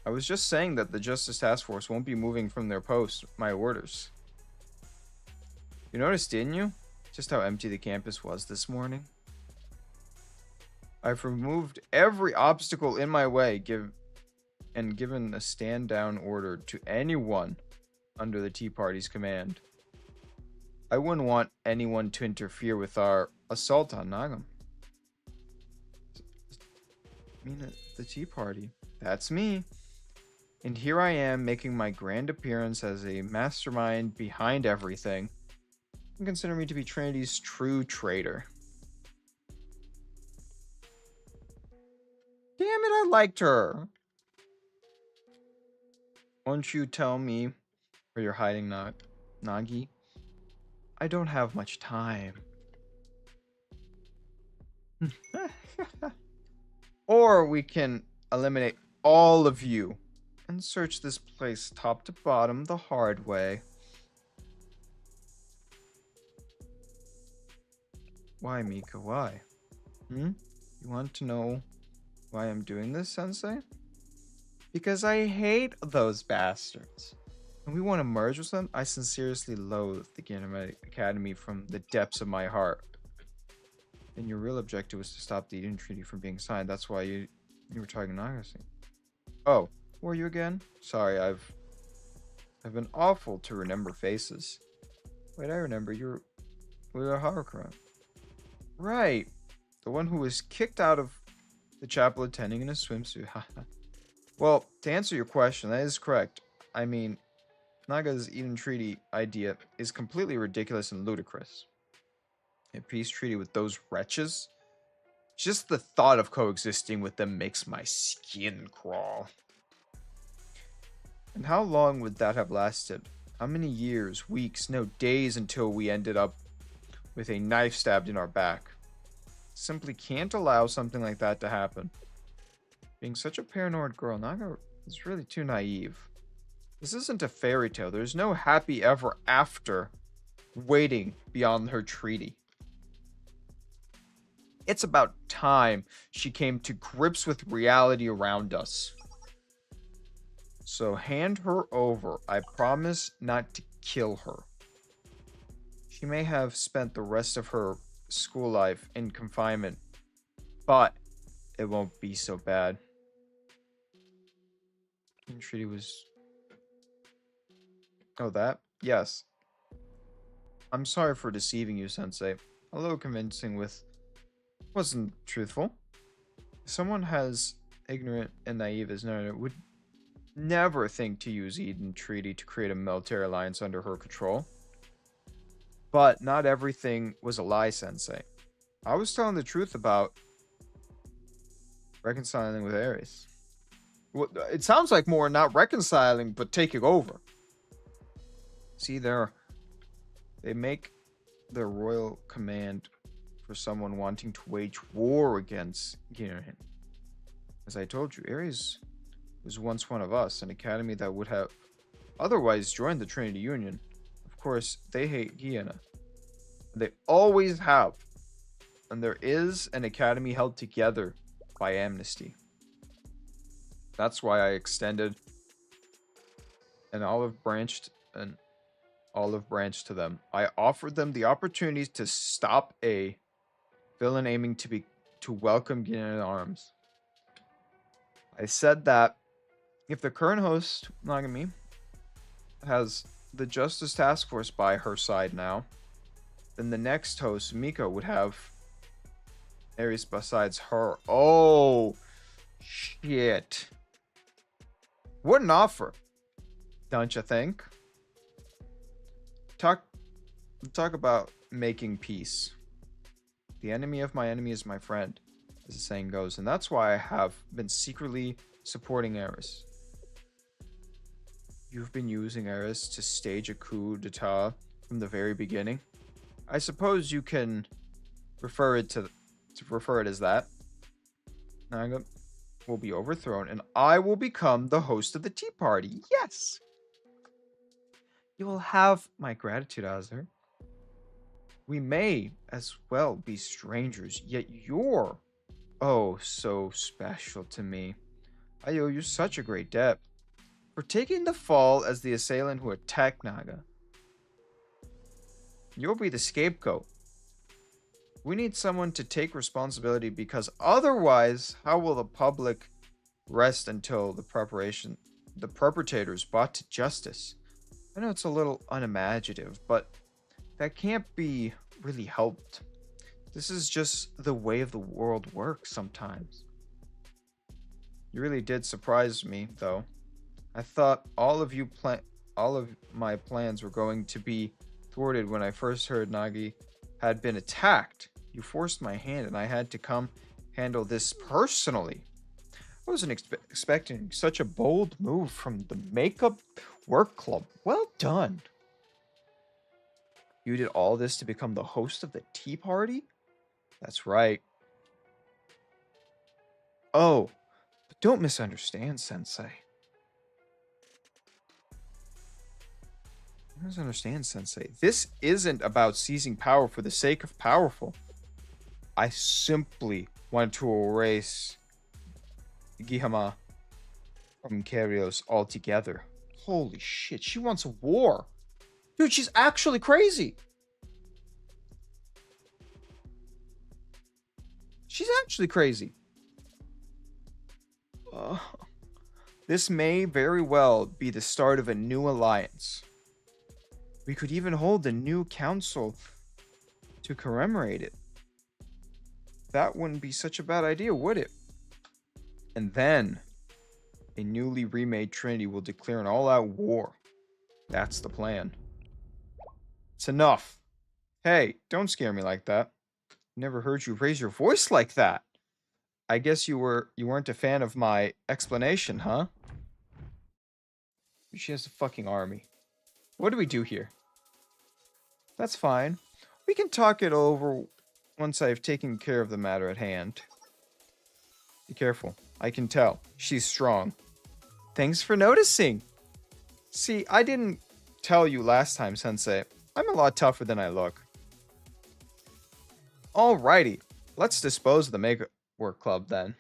I was just saying that the Justice Task Force won't be moving from their post. My orders. You noticed, didn't you? Just how empty the campus was this morning. I've removed every obstacle in my way, given a stand-down order to anyone under the Tea Party's command. I wouldn't want anyone to interfere with our assault on Nagam. I mean, the Tea Party. That's me. And here I am making my grand appearance as a mastermind behind everything. And consider me to be Trinity's true traitor. Damn it, I liked her. Won't you tell me where you're hiding, Nagi? I don't have much time. Or we can eliminate all of you and search this place top to bottom the hard way. Why, Mika? Why? You want to know why I'm doing this, Sensei? Because I hate those bastards. And we want to merge with them. I sincerely loathe the Ganymede Academy from the depths of my heart. And your real objective was to stop the Eden Treaty from being signed. That's why you were targeting Nagase. Oh, who are you again? Sorry, I've been awful to remember faces. Wait, I remember you were Haruka. Right. The one who was kicked out of the chapel attending in a swimsuit. Well, to answer your question, that is correct. I mean, Naga's Eden Treaty idea is completely ridiculous and ludicrous. A peace treaty with those wretches? Just the thought of coexisting with them makes my skin crawl. And how long would that have lasted? How many years, weeks, no, days until we ended up with a knife stabbed in our back? Simply can't allow something like that to happen. Being such a paranoid girl, Naga is really too naive. This isn't a fairy tale. There's no happy ever after waiting beyond her treaty. It's about time she came to grips with reality around us. So hand her over. I promise not to kill her. She may have spent the rest of her school life in confinement, but it won't be so bad. The treaty was... Oh, that? Yes. I'm sorry for deceiving you, Sensei. A little convincing wasn't truthful. Someone as ignorant and naive as Naruto would never think to use Eden Treaty to create a military alliance under her control. But not everything was a lie, Sensei. I was telling the truth about reconciling with Ares. Well, it sounds like more not reconciling, but taking over. See, they make their royal command for someone wanting to wage war against Ginrin. As I told you, Ares was once one of us, an academy that would have otherwise joined the Trinity Union. Of course, they hate Guiana. They always have. And there is an academy held together by amnesty. That's why I extended an olive branch to them. I offered them the opportunity to stop a villain aiming to welcome Guiana in arms. I said that if the current host, Nagami, has the Justice Task Force by her side now, then the next host, Miko, would have Ares besides her. Oh, shit. What an offer, don't you think? Talk about making peace. The enemy of my enemy is my friend, as the saying goes, and that's why I have been secretly supporting Ares. You've been using Ares to stage a coup d'etat from the very beginning. I suppose you can refer it as that. Naga will be overthrown, and I will become the host of the Tea Party. Yes! You will have my gratitude, Azur. We may as well be strangers, yet you're, oh, so special to me. I owe you such a great debt for taking the fall as the assailant who attacked Naga. You'll be the scapegoat. We need someone to take responsibility, because otherwise, how will the public rest until the perpetrators brought to justice? I know it's a little unimaginative, but that can't be really helped. This is just the way of the world works sometimes. You really did surprise me, though. I thought all of my plans were going to be thwarted when I first heard Nagi had been attacked. You forced my hand and I had to come handle this personally. I wasn't expecting such a bold move from the Makeup Work Club. Well done. You did all this to become the host of the tea party? That's right. Oh, but don't misunderstand, Sensei. Misunderstand, Sensei. This isn't about seizing power for the sake of powerful. I simply want to erase Gihama from Karios altogether. Holy shit, she wants a war. Dude, she's actually crazy. She's actually crazy. This may very well be the start of a new alliance. We could even hold a new council to commemorate it. That wouldn't be such a bad idea, would it? And then, a newly remade Trinity will declare an all-out war. That's the plan. It's enough. Hey, don't scare me like that. Never heard you raise your voice like that. I guess you weren't a fan of my explanation, huh? She has a fucking army. What do we do here? That's fine. We can talk it over once I've taken care of the matter at hand. Be careful. I can tell. She's strong. Thanks for noticing. See, I didn't tell you last time, Sensei. I'm a lot tougher than I look. Alrighty. Let's dispose of the Make Work Club then.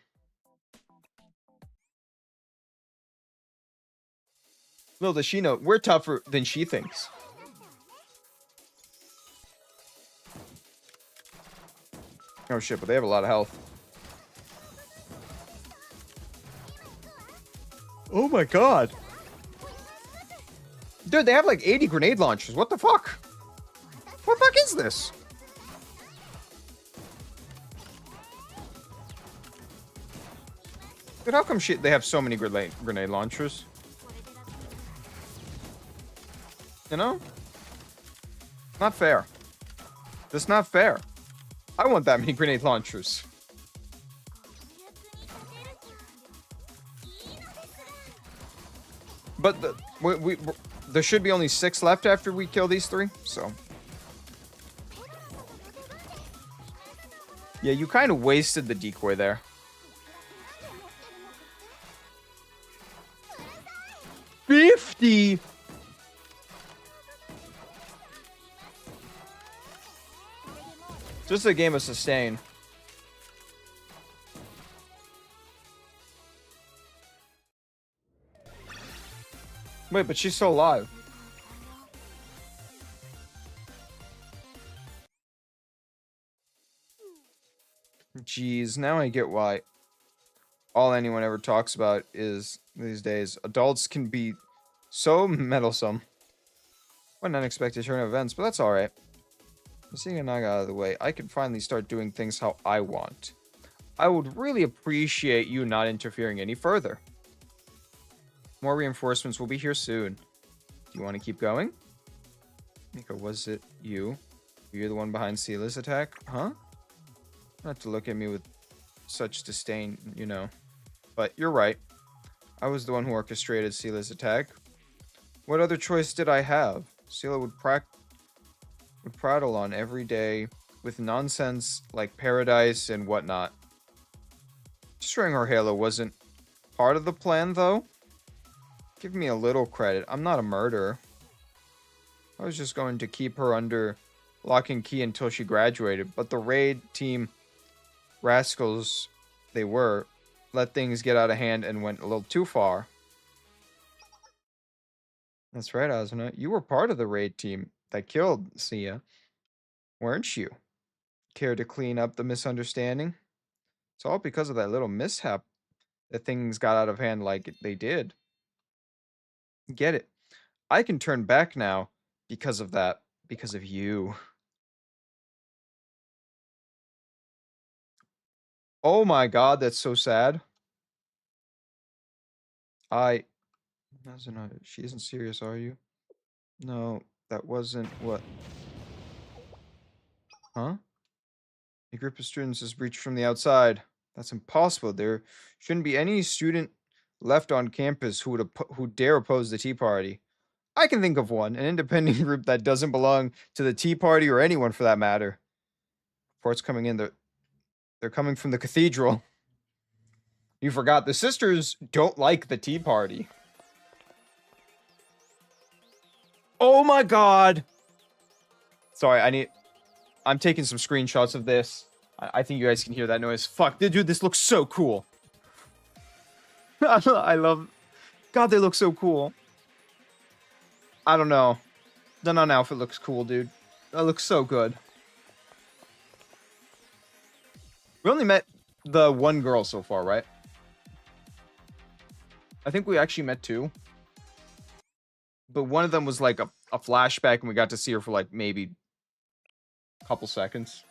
Little does she know, we're tougher than she thinks. Oh shit, but they have a lot of health. Oh my god. Dude, they have like 80 grenade launchers. What the fuck? What the fuck is this? Dude, how come they have so many grenade launchers? You know? Not fair. That's not fair. I want that many grenade launchers. But there should be only 6 left after we kill these 3, so. Yeah, you kind of wasted the decoy there. $50! Just a game of sustain. Wait, but she's still alive. Jeez, now I get why all anyone ever talks about is, these days, adults can be so meddlesome. What an unexpected turn of events, but that's alright. Seeing Naga out of the way, I can finally start doing things how I want. I would really appreciate you not interfering any further. More reinforcements will be here soon. Do you want to keep going? Mika, was it you? You're the one behind Sela's attack? Huh? Not to look at me with such disdain, you know. But you're right. I was the one who orchestrated Sela's attack. What other choice did I have? Sela would prattle on every day with nonsense like paradise and whatnot. Destroying her halo wasn't part of the plan, though. Give me a little credit. I'm not a murderer. I was just going to keep her under lock and key until she graduated, but the raid team, rascals they were, let things get out of hand and went a little too far. That's right, Asuna. You were part of the raid team that killed Sia, weren't you? Care to clean up the misunderstanding? It's all because of that little mishap that things got out of hand like they did. Get it. I can turn back now because of that. Because of you. Oh my god, that's so sad. I That's not she isn't serious, are you? No, that wasn't what huh? A group of students has breached from the outside. That's impossible. There shouldn't be any student left on campus who dare oppose the Tea Party. I can think of one, an independent group that doesn't belong to the Tea Party or anyone for that matter. Reports coming in, they're coming from the cathedral. You forgot the sisters don't like the Tea Party. Oh my god! Sorry, I'm taking some screenshots of this. I think you guys can hear that noise. Fuck, dude, this looks so cool. I love... God, they look so cool. I don't know. The nun outfit looks cool, dude. That looks so good. We only met the one girl so far, right? I think we actually met two. But one of them was like a flashback and we got to see her for like maybe a couple seconds.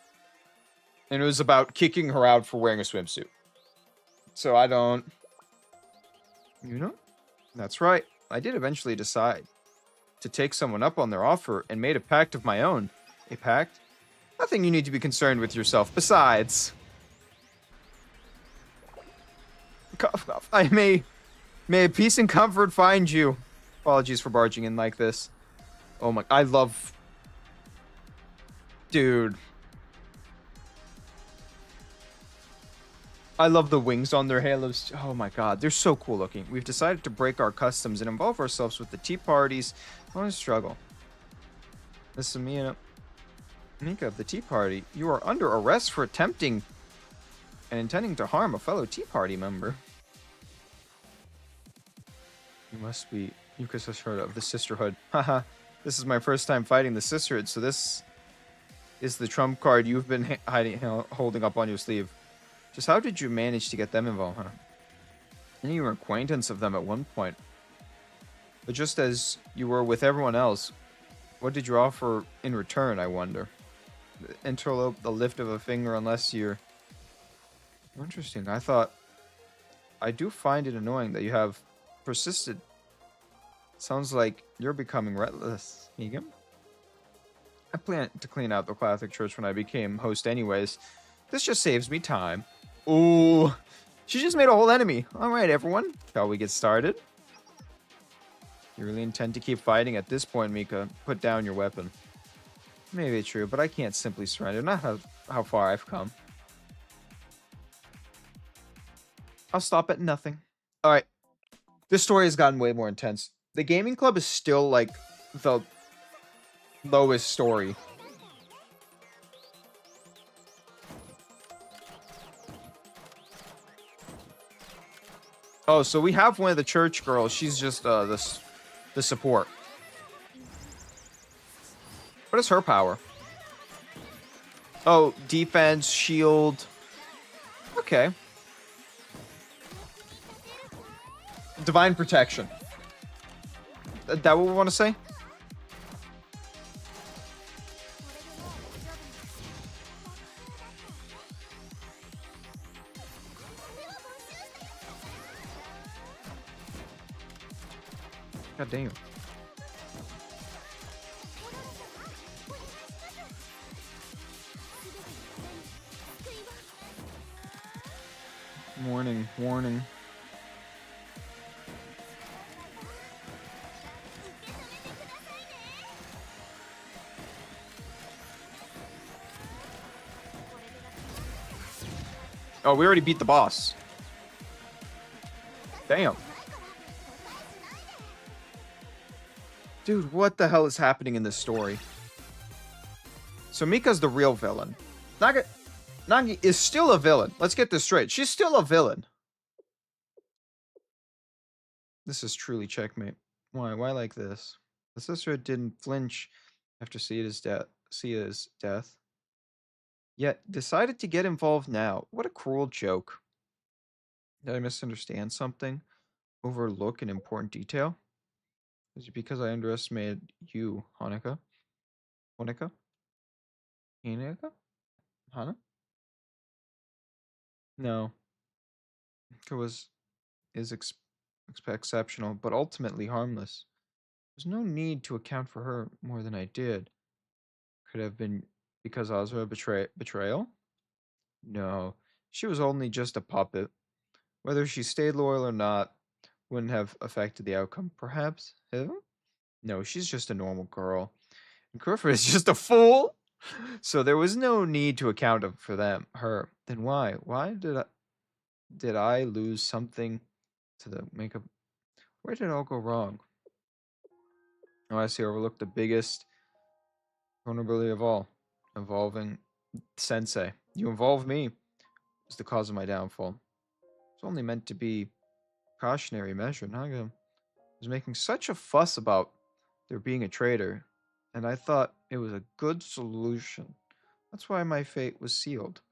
And it was about kicking her out for wearing a swimsuit. So I don't... You know? That's right. I did eventually decide to take someone up on their offer and made a pact of my own. A pact? Nothing you need to be concerned with yourself. Besides... Cough, cough. May peace and comfort find you. Apologies for barging in like this. Oh my... I love... Dude. I love the wings on their halos. Oh my god, they're so cool looking. We've decided to break our customs and involve ourselves with the Tea Party's own struggle. This is Mika of the Tea Party. You are under arrest for attempting and intending to harm a fellow Tea Party member. You must be Yuka Sashirada of the Sisterhood. Haha, this is my first time fighting the Sisterhood, so this is the trump card you've been holding up on your sleeve. Just how did you manage to get them involved, huh? I knew you were an acquaintance of them at one point. But just as you were with everyone else, what did you offer in return, I wonder? Interlope, the lift of a finger, unless you're... Interesting. I do find it annoying that you have persisted. Sounds like you're becoming restless, Megan. I plan to clean out the Catholic Church when I became host anyways. This just saves me time. Ooh, she just made a whole enemy. All right, everyone. Shall we get started? You really intend to keep fighting at this point, Mika? Put down your weapon. Maybe true, but I can't simply surrender. Not how far I've come. I'll stop at nothing. All right. This story has gotten way more intense. The gaming club is still like the lowest story. Oh, so we have one of the church girls. She's just the support. What is her power? Oh, defense, shield. Okay. Divine protection. That what we want to say? God damn. Warning, warning. Oh, we already beat the boss. Damn. Dude, what the hell is happening in this story? So Mika's the real villain. Nagi is still a villain. Let's get this straight. She's still a villain. This is truly checkmate. Why? Why like this? The sister didn't flinch after Sia's death. Yet decided to get involved now. What a cruel joke. Did I misunderstand something? Overlook an important detail? Is it because I underestimated you, Hanukkah? Hanukkah? Hanukkah? Hana? No, it was is exceptional, but ultimately harmless. There's no need to account for her more than I did. Could have been because Ozra betrayal? No, she was only just a puppet. Whether she stayed loyal or not wouldn't have affected the outcome. Perhaps him? No, she's just a normal girl. And Clifford is just a fool. So there was no need to account for her. Then why? Why did I lose something to the makeup? Where did it all go wrong? Oh, I see. Overlooked the biggest vulnerability of all, involving Sensei. You involved me was the cause of my downfall. It's only meant to be cautionary measure. Naga was making such a fuss about there being a traitor, and I thought it was a good solution. That's why my fate was sealed.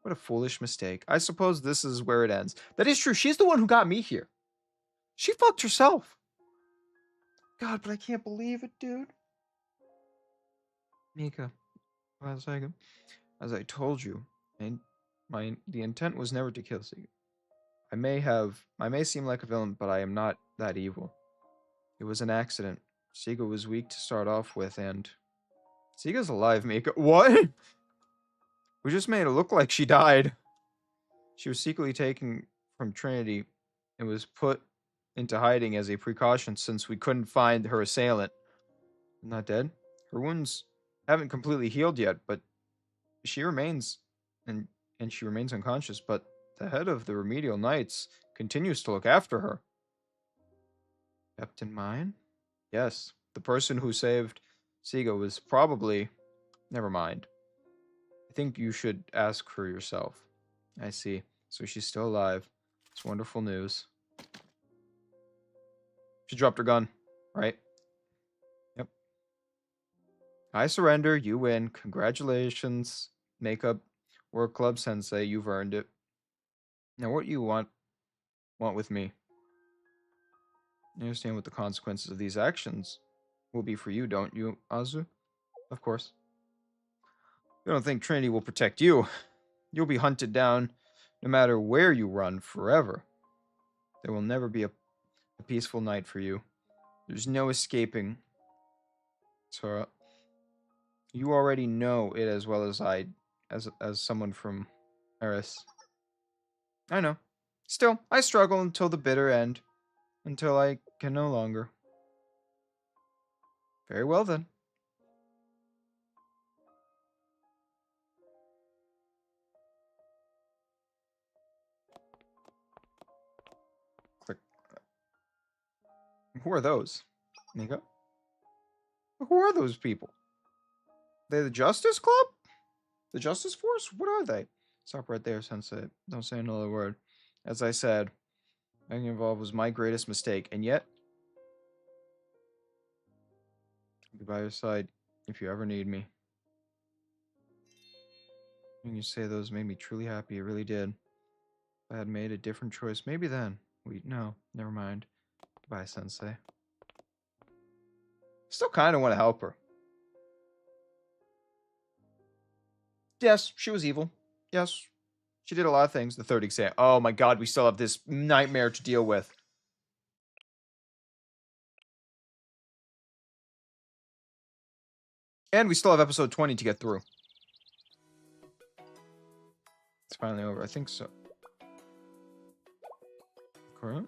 What a foolish mistake. I suppose this is where it ends. That is true. She's the one who got me here. She fucked herself. God, but I can't believe it, dude. Mika, as I told you, and the intent was never to kill Siga. I may seem like a villain, but I am not that evil. It was an accident. Siga was weak to start off with, and Siga's alive, Mika. What? We just made it look like she died. She was secretly taken from Trinity and was put into hiding as a precaution since we couldn't find her assailant. Not dead. Her wounds haven't completely healed yet, but she remains and she remains unconscious, but the head of the Remedial Knights continues to look after her. Kept in mind? Yes. The person who saved Siga was probably... Never mind. I think you should ask her yourself. I see. So she's still alive. It's wonderful news. She dropped her gun, right? Yep. I surrender. You win. Congratulations, Makeup Work Club Sensei. You've earned it. Now, what you want with me? You understand what the consequences of these actions will be for you, don't you, Azu? Of course. You don't think Trinity will protect you. You'll be hunted down no matter where you run forever. There will never be a peaceful night for you. There's no escaping. Sora, you already know it as well as I, as someone from Eris. I know. Still, I struggle until the bitter end. Until I can no longer. Very well then. Click. Who are those? Nico? Who are those people? They the Justice Club? The Justice Force? What are they? Stop right there, Sensei. Don't say another word. As I said, getting involved was my greatest mistake, and yet, I'll be by your side if you ever need me. When you say those made me truly happy, it really did. If I had made a different choice, maybe then. No, never mind. Bye, Sensei. Still kind of want to help her. Yes, she was evil. Yes, she did a lot of things. The third exam. Oh my god, we still have this nightmare to deal with. And we still have episode 20 to get through. It's finally over. I think so. Cora?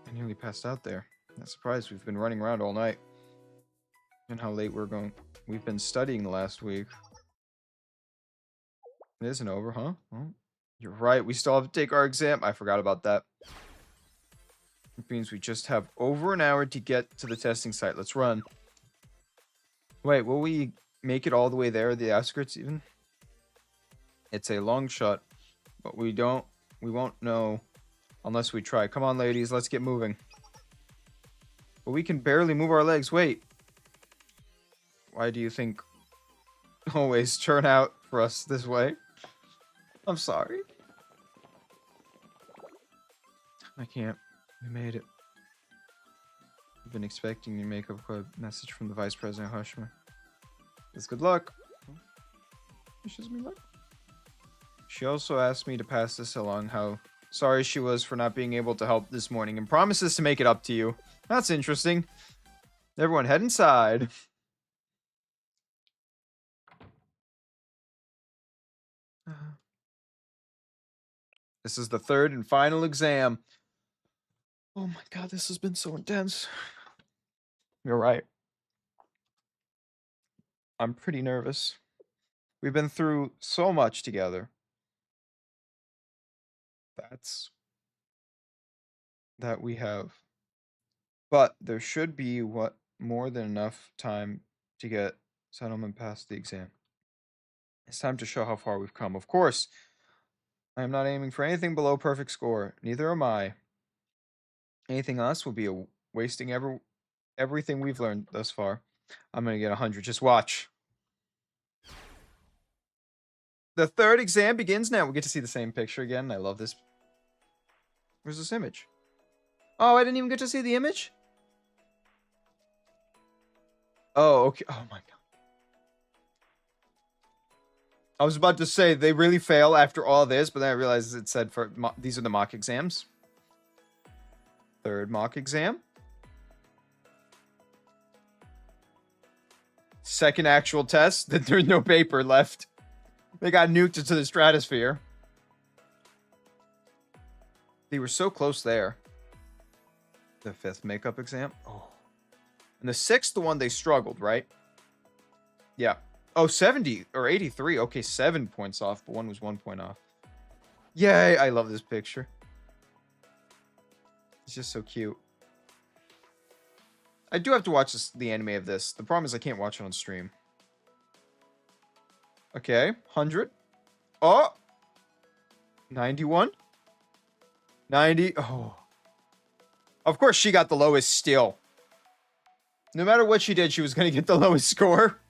I nearly passed out there. Not surprised. We've been running around all night. And how late we're going. We've been studying the last week. It isn't over, huh? Well, you're right. We still have to take our exam. I forgot about that. It means we just have over an hour to get to the testing site. Let's run. Wait, will we make it all the way there? The outskirts even? It's a long shot. But we won't know unless we try. Come on, ladies. Let's get moving. But we can barely move our legs. Wait. Why do you think always turn out for us this way? I'm sorry. I can't. We made it. I've been expecting your makeup club message from the Vice President Hushman. It's good luck. Wishes me luck. She also asked me to pass this along, how sorry she was for not being able to help this morning, and promises to make it up to you. That's interesting. Everyone head inside. This is the third and final exam. Oh my god, this has been so intense. You're right. I'm pretty nervous. We've been through so much together. That we have. But there should be more than enough time to get settlement past the exam. It's time to show how far we've come. Of course, I am not aiming for anything below perfect score. Neither am I. Anything else will be wasting everything we've learned thus far. I'm gonna get 100. Just watch. The third exam begins now. We get to see the same picture again. I love this. Where's this image? Oh, I didn't even get to see the image? Oh, okay. Oh my god. I was about to say, they really fail after all this, but then I realized it said these are the mock exams. Third mock exam. Second actual test. Then there's no paper left. They got nuked into the stratosphere. They were so close there. The fifth makeup exam. Oh. And the sixth one, they struggled, right? Yeah. Oh, 70 or 83. Okay, 7 points off, but one was 1 point off. Yay, I love this picture. It's just so cute. I do have to watch the anime of this. The problem is I can't watch it on stream. Okay, 100. Oh! 91. 90. Oh. Of course, she got the lowest still. No matter what she did, she was going to get the lowest score.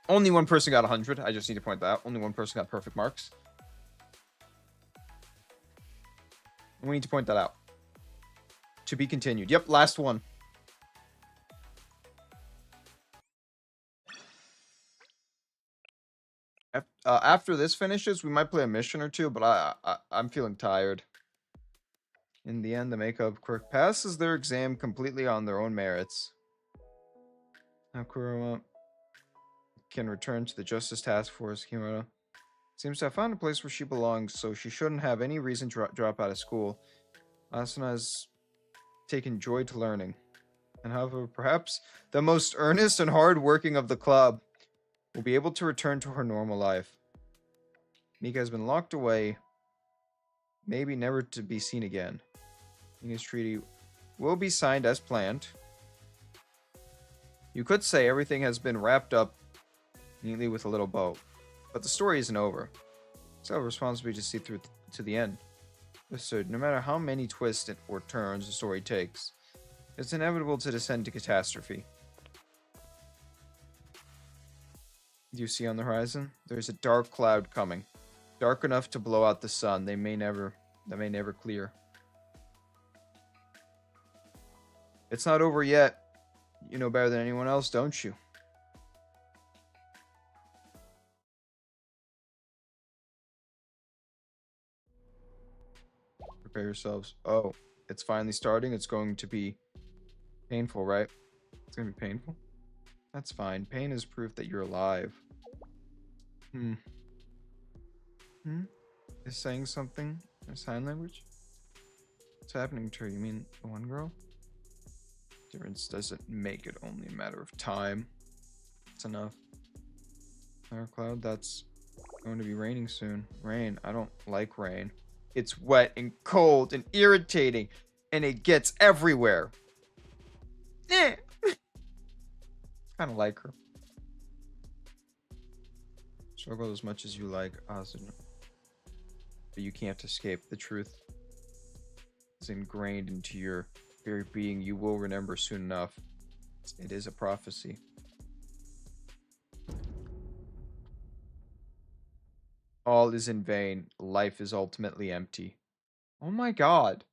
Only one person got 100. I just need to point that out. Only one person got perfect marks. We need to point that out. To be continued. Yep, last one. After this finishes, we might play a mission or two, but I'm feeling tired. In the end, the makeup quirk passes their exam completely on their own merits. Now Kurama can return to the Justice Task Force. Kimura seems to have found a place where she belongs, so she shouldn't have any reason to drop out of school. Asuna has taken joy to learning, and however, perhaps the most earnest and hard-working of the club will be able to return to her normal life. Mika has been locked away, maybe never to be seen again. Mika's treaty will be signed as planned. You could say everything has been wrapped up neatly with a little bow, but the story isn't over. It's our responsibility to see through to the end. So no matter how many twists or turns the story takes, it's inevitable to descend to catastrophe. Do you see on the horizon? There's a dark cloud coming. Dark enough to blow out the sun. That may never clear. It's not over yet. You know better than anyone else, don't you? Prepare yourselves. Oh, it's finally starting. It's going to be painful, right? It's going to be painful. That's fine. Pain is proof that you're alive. Is saying something in sign language? What's happening to her? You mean the one girl? Difference doesn't make it, only a matter of time. It's enough. Dark cloud, that's going to be raining soon. Rain, I don't like rain. It's wet and cold and irritating, and it gets everywhere. Eh. Kind of like her. Struggle as much as you like, Asuna. But you can't escape. The truth is ingrained into your very being. You will remember soon enough. It is a prophecy. All is in vain. Life is ultimately empty. Oh my god.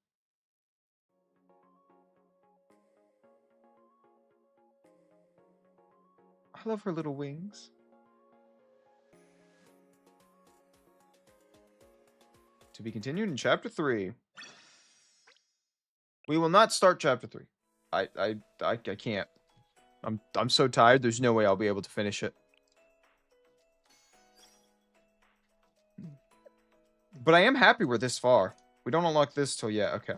I love her little wings. To be continued in chapter 3. We will not start chapter 3. I can't. I'm so tired. There's no way I'll be able to finish it. But I am happy we're this far. We don't unlock this till yet. Okay.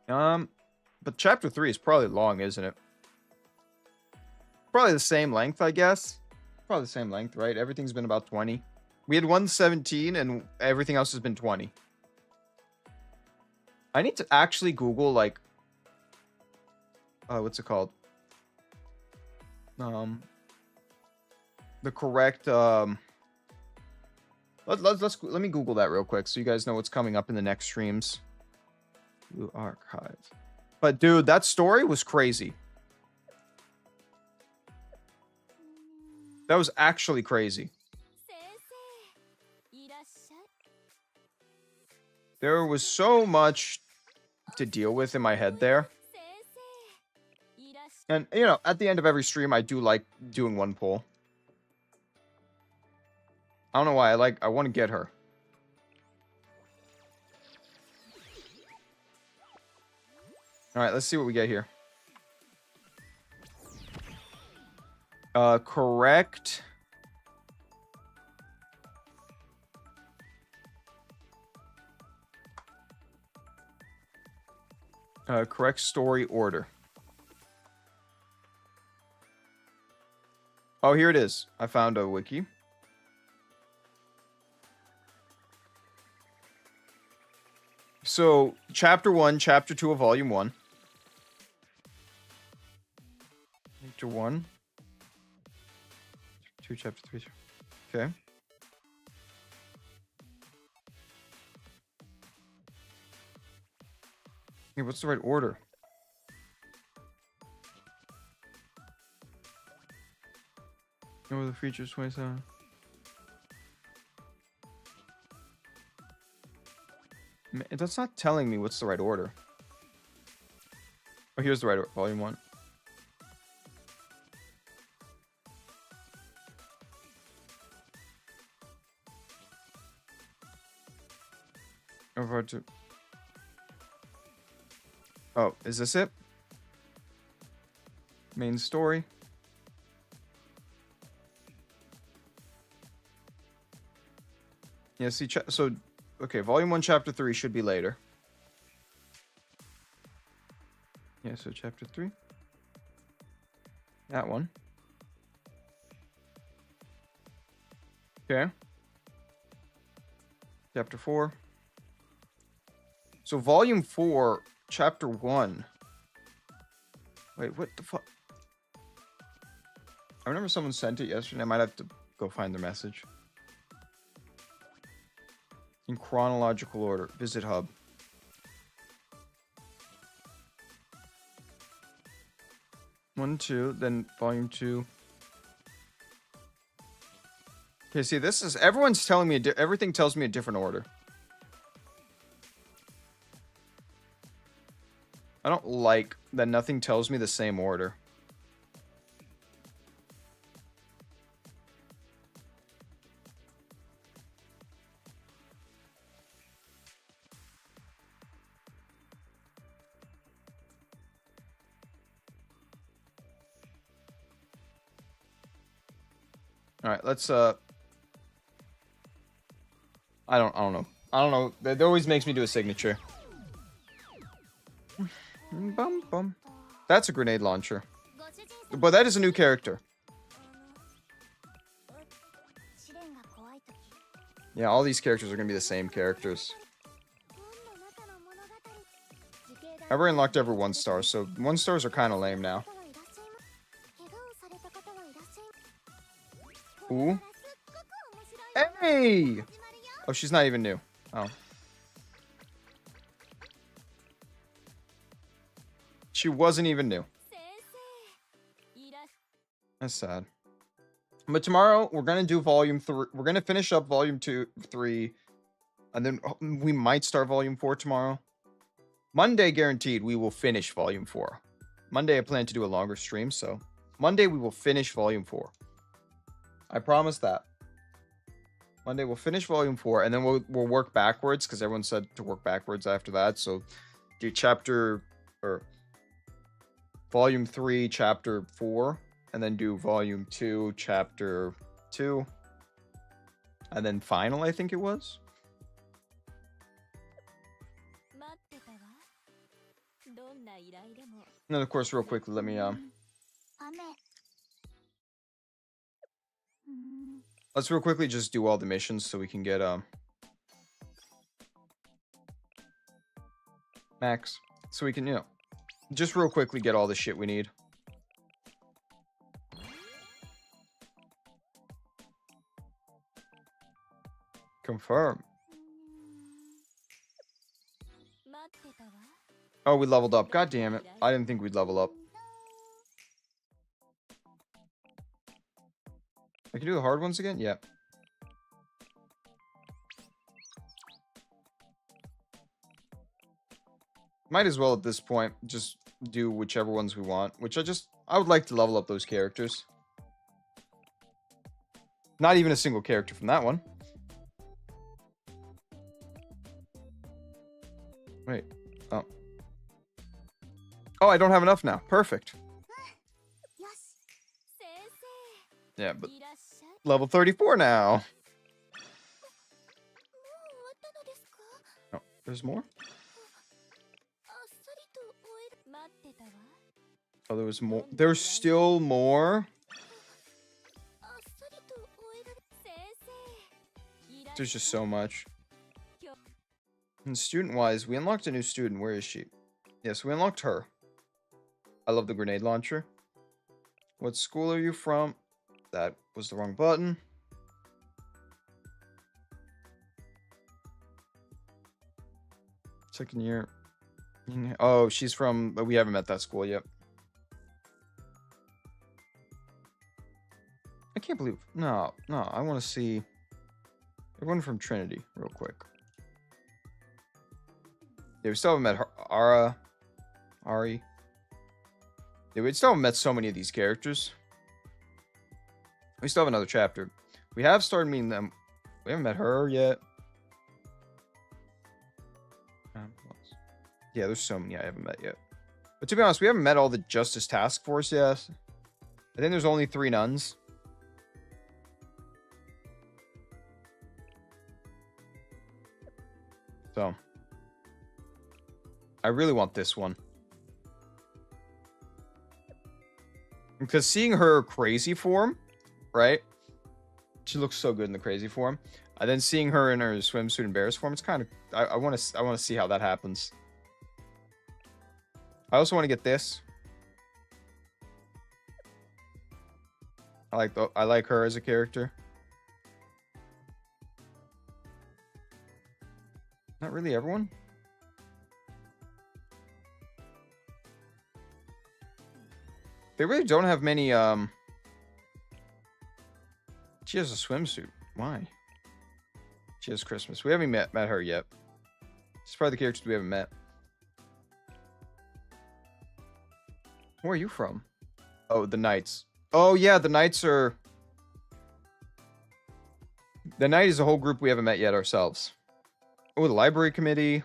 But chapter 3 is probably long, isn't it? Probably the same length, I guess. Probably the same length, right? Everything's been about 20. We had 117 and everything else has been 20. I need to actually Google, like, what's it called? The correct, let me Google that real quick so you guys know what's coming up in the next streams. Blue Archive. But dude, that story was crazy. That was actually crazy. There was so much to deal with in my head there. And, you know, at the end of every stream, I do like doing one poll. I don't know why. I want to get her. Alright, let's see what we get here. Correct. Correct story order. Oh, here it is. I found a wiki. So, chapter 1, chapter 2 of volume 1. Chapter 1. 2, chapter 3. Okay. Hey, what's the right order? What are the features? 27. That's not telling me what's the right order. Oh, here's the right order. Volume 1. Over to... Oh, is this it? Main story. Yeah, see, so, okay, volume 1, chapter 3 should be later. Yeah, so chapter 3. That one. Okay. Chapter 4. So volume 4, chapter 1. Wait, what the fuck? I remember someone sent it yesterday. I might have to go find their message. In chronological order. Visit hub. One, 2, then volume 2. Okay, see, this is... Everyone's telling me... Everything tells me a different order. I don't like that nothing tells me the same order. All right, let's I don't know. I don't know. That always makes me do a signature. Bum bum. That's a grenade launcher. But that is a new character. Yeah, all these characters are going to be the same characters. I've already unlocked every 1-star, so 1-stars are kind of lame now. Ooh. Hey! Oh, she's not even new. Oh. She wasn't even new. That's sad. But tomorrow, we're going to do volume 3. We're going to finish up volume 2, 3. And then we might start volume 4 tomorrow. Monday, guaranteed, we will finish volume 4. Monday, I plan to do a longer stream, so... Monday, we will finish volume 4. I promise that. Monday we'll finish volume 4, and then we'll work backwards because everyone said to work backwards after that. So do volume 3, chapter 4, and then do volume 2, chapter 2, and then final, I think it was. And then of course, real quickly, let me let's real quickly just do all the missions so we can get max, so we can, you know, just real quickly get all the shit we need. Confirm. Oh, we leveled up. God damn it. I didn't think we'd level up. I can do the hard ones again? Yeah. Might as well at this point just do whichever ones we want. Which I would like to level up those characters. Not even a single character from that one. Wait. Oh. Oh, I don't have enough now. Perfect. Yeah, but level 34 now. Oh, there's more? Oh, there was more. There's still more? There's just so much. And student-wise, we unlocked a new student. Where is she? Yes, we unlocked her. I love the grenade launcher. What school are you from? That was the wrong button. Second year. Oh, she's from... We haven't met that school yet. I can't believe... No, I want to see... Everyone from Trinity, real quick. Yeah, we still haven't met Ari. Yeah, we still haven't met so many of these characters. We still have another chapter. We have started meeting them. We haven't met her yet. Yeah, there's so many I haven't met yet. But to be honest, we haven't met all the Justice Task Force yet. I think there's only 3 nuns. So. I really want this one. Because seeing her crazy form, right? She looks so good in the crazy form. And then seeing her in her swimsuit and bears form, it's kind of... I want to see how that happens. I also want to get this. I like her as a character. Not really everyone. They really don't have many, She has a swimsuit. Why? She has Christmas. We haven't met her yet. She's probably the characters we haven't met. Where are you from? Oh, the Knights. Oh, yeah, the Knights are... The Knight is a whole group we haven't met yet ourselves. Oh, the Library Committee.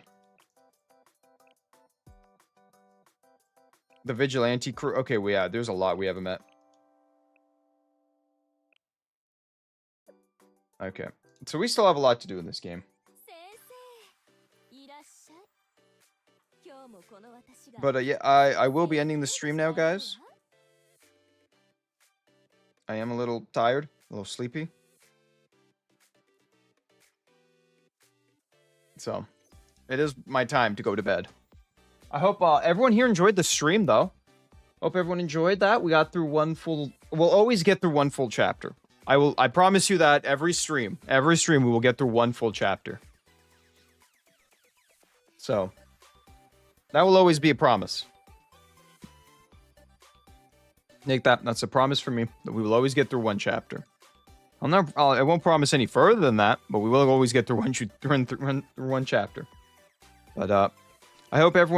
The Vigilante Crew. Okay, well, yeah, there's a lot we haven't met. Okay. So we still have a lot to do in this game. But yeah, I will be ending the stream now, guys. I am a little tired, a little sleepy. So, it is my time to go to bed. I hope everyone here enjoyed the stream, though. Hope everyone enjoyed that. We got through one full... We'll always get through one full chapter. I promise you that every stream we will get through one full chapter. So, that will always be a promise. Nick, that's a promise for me, that we will always get through one chapter. I won't promise any further than that, but we will always get through one chapter. But, I hope everyone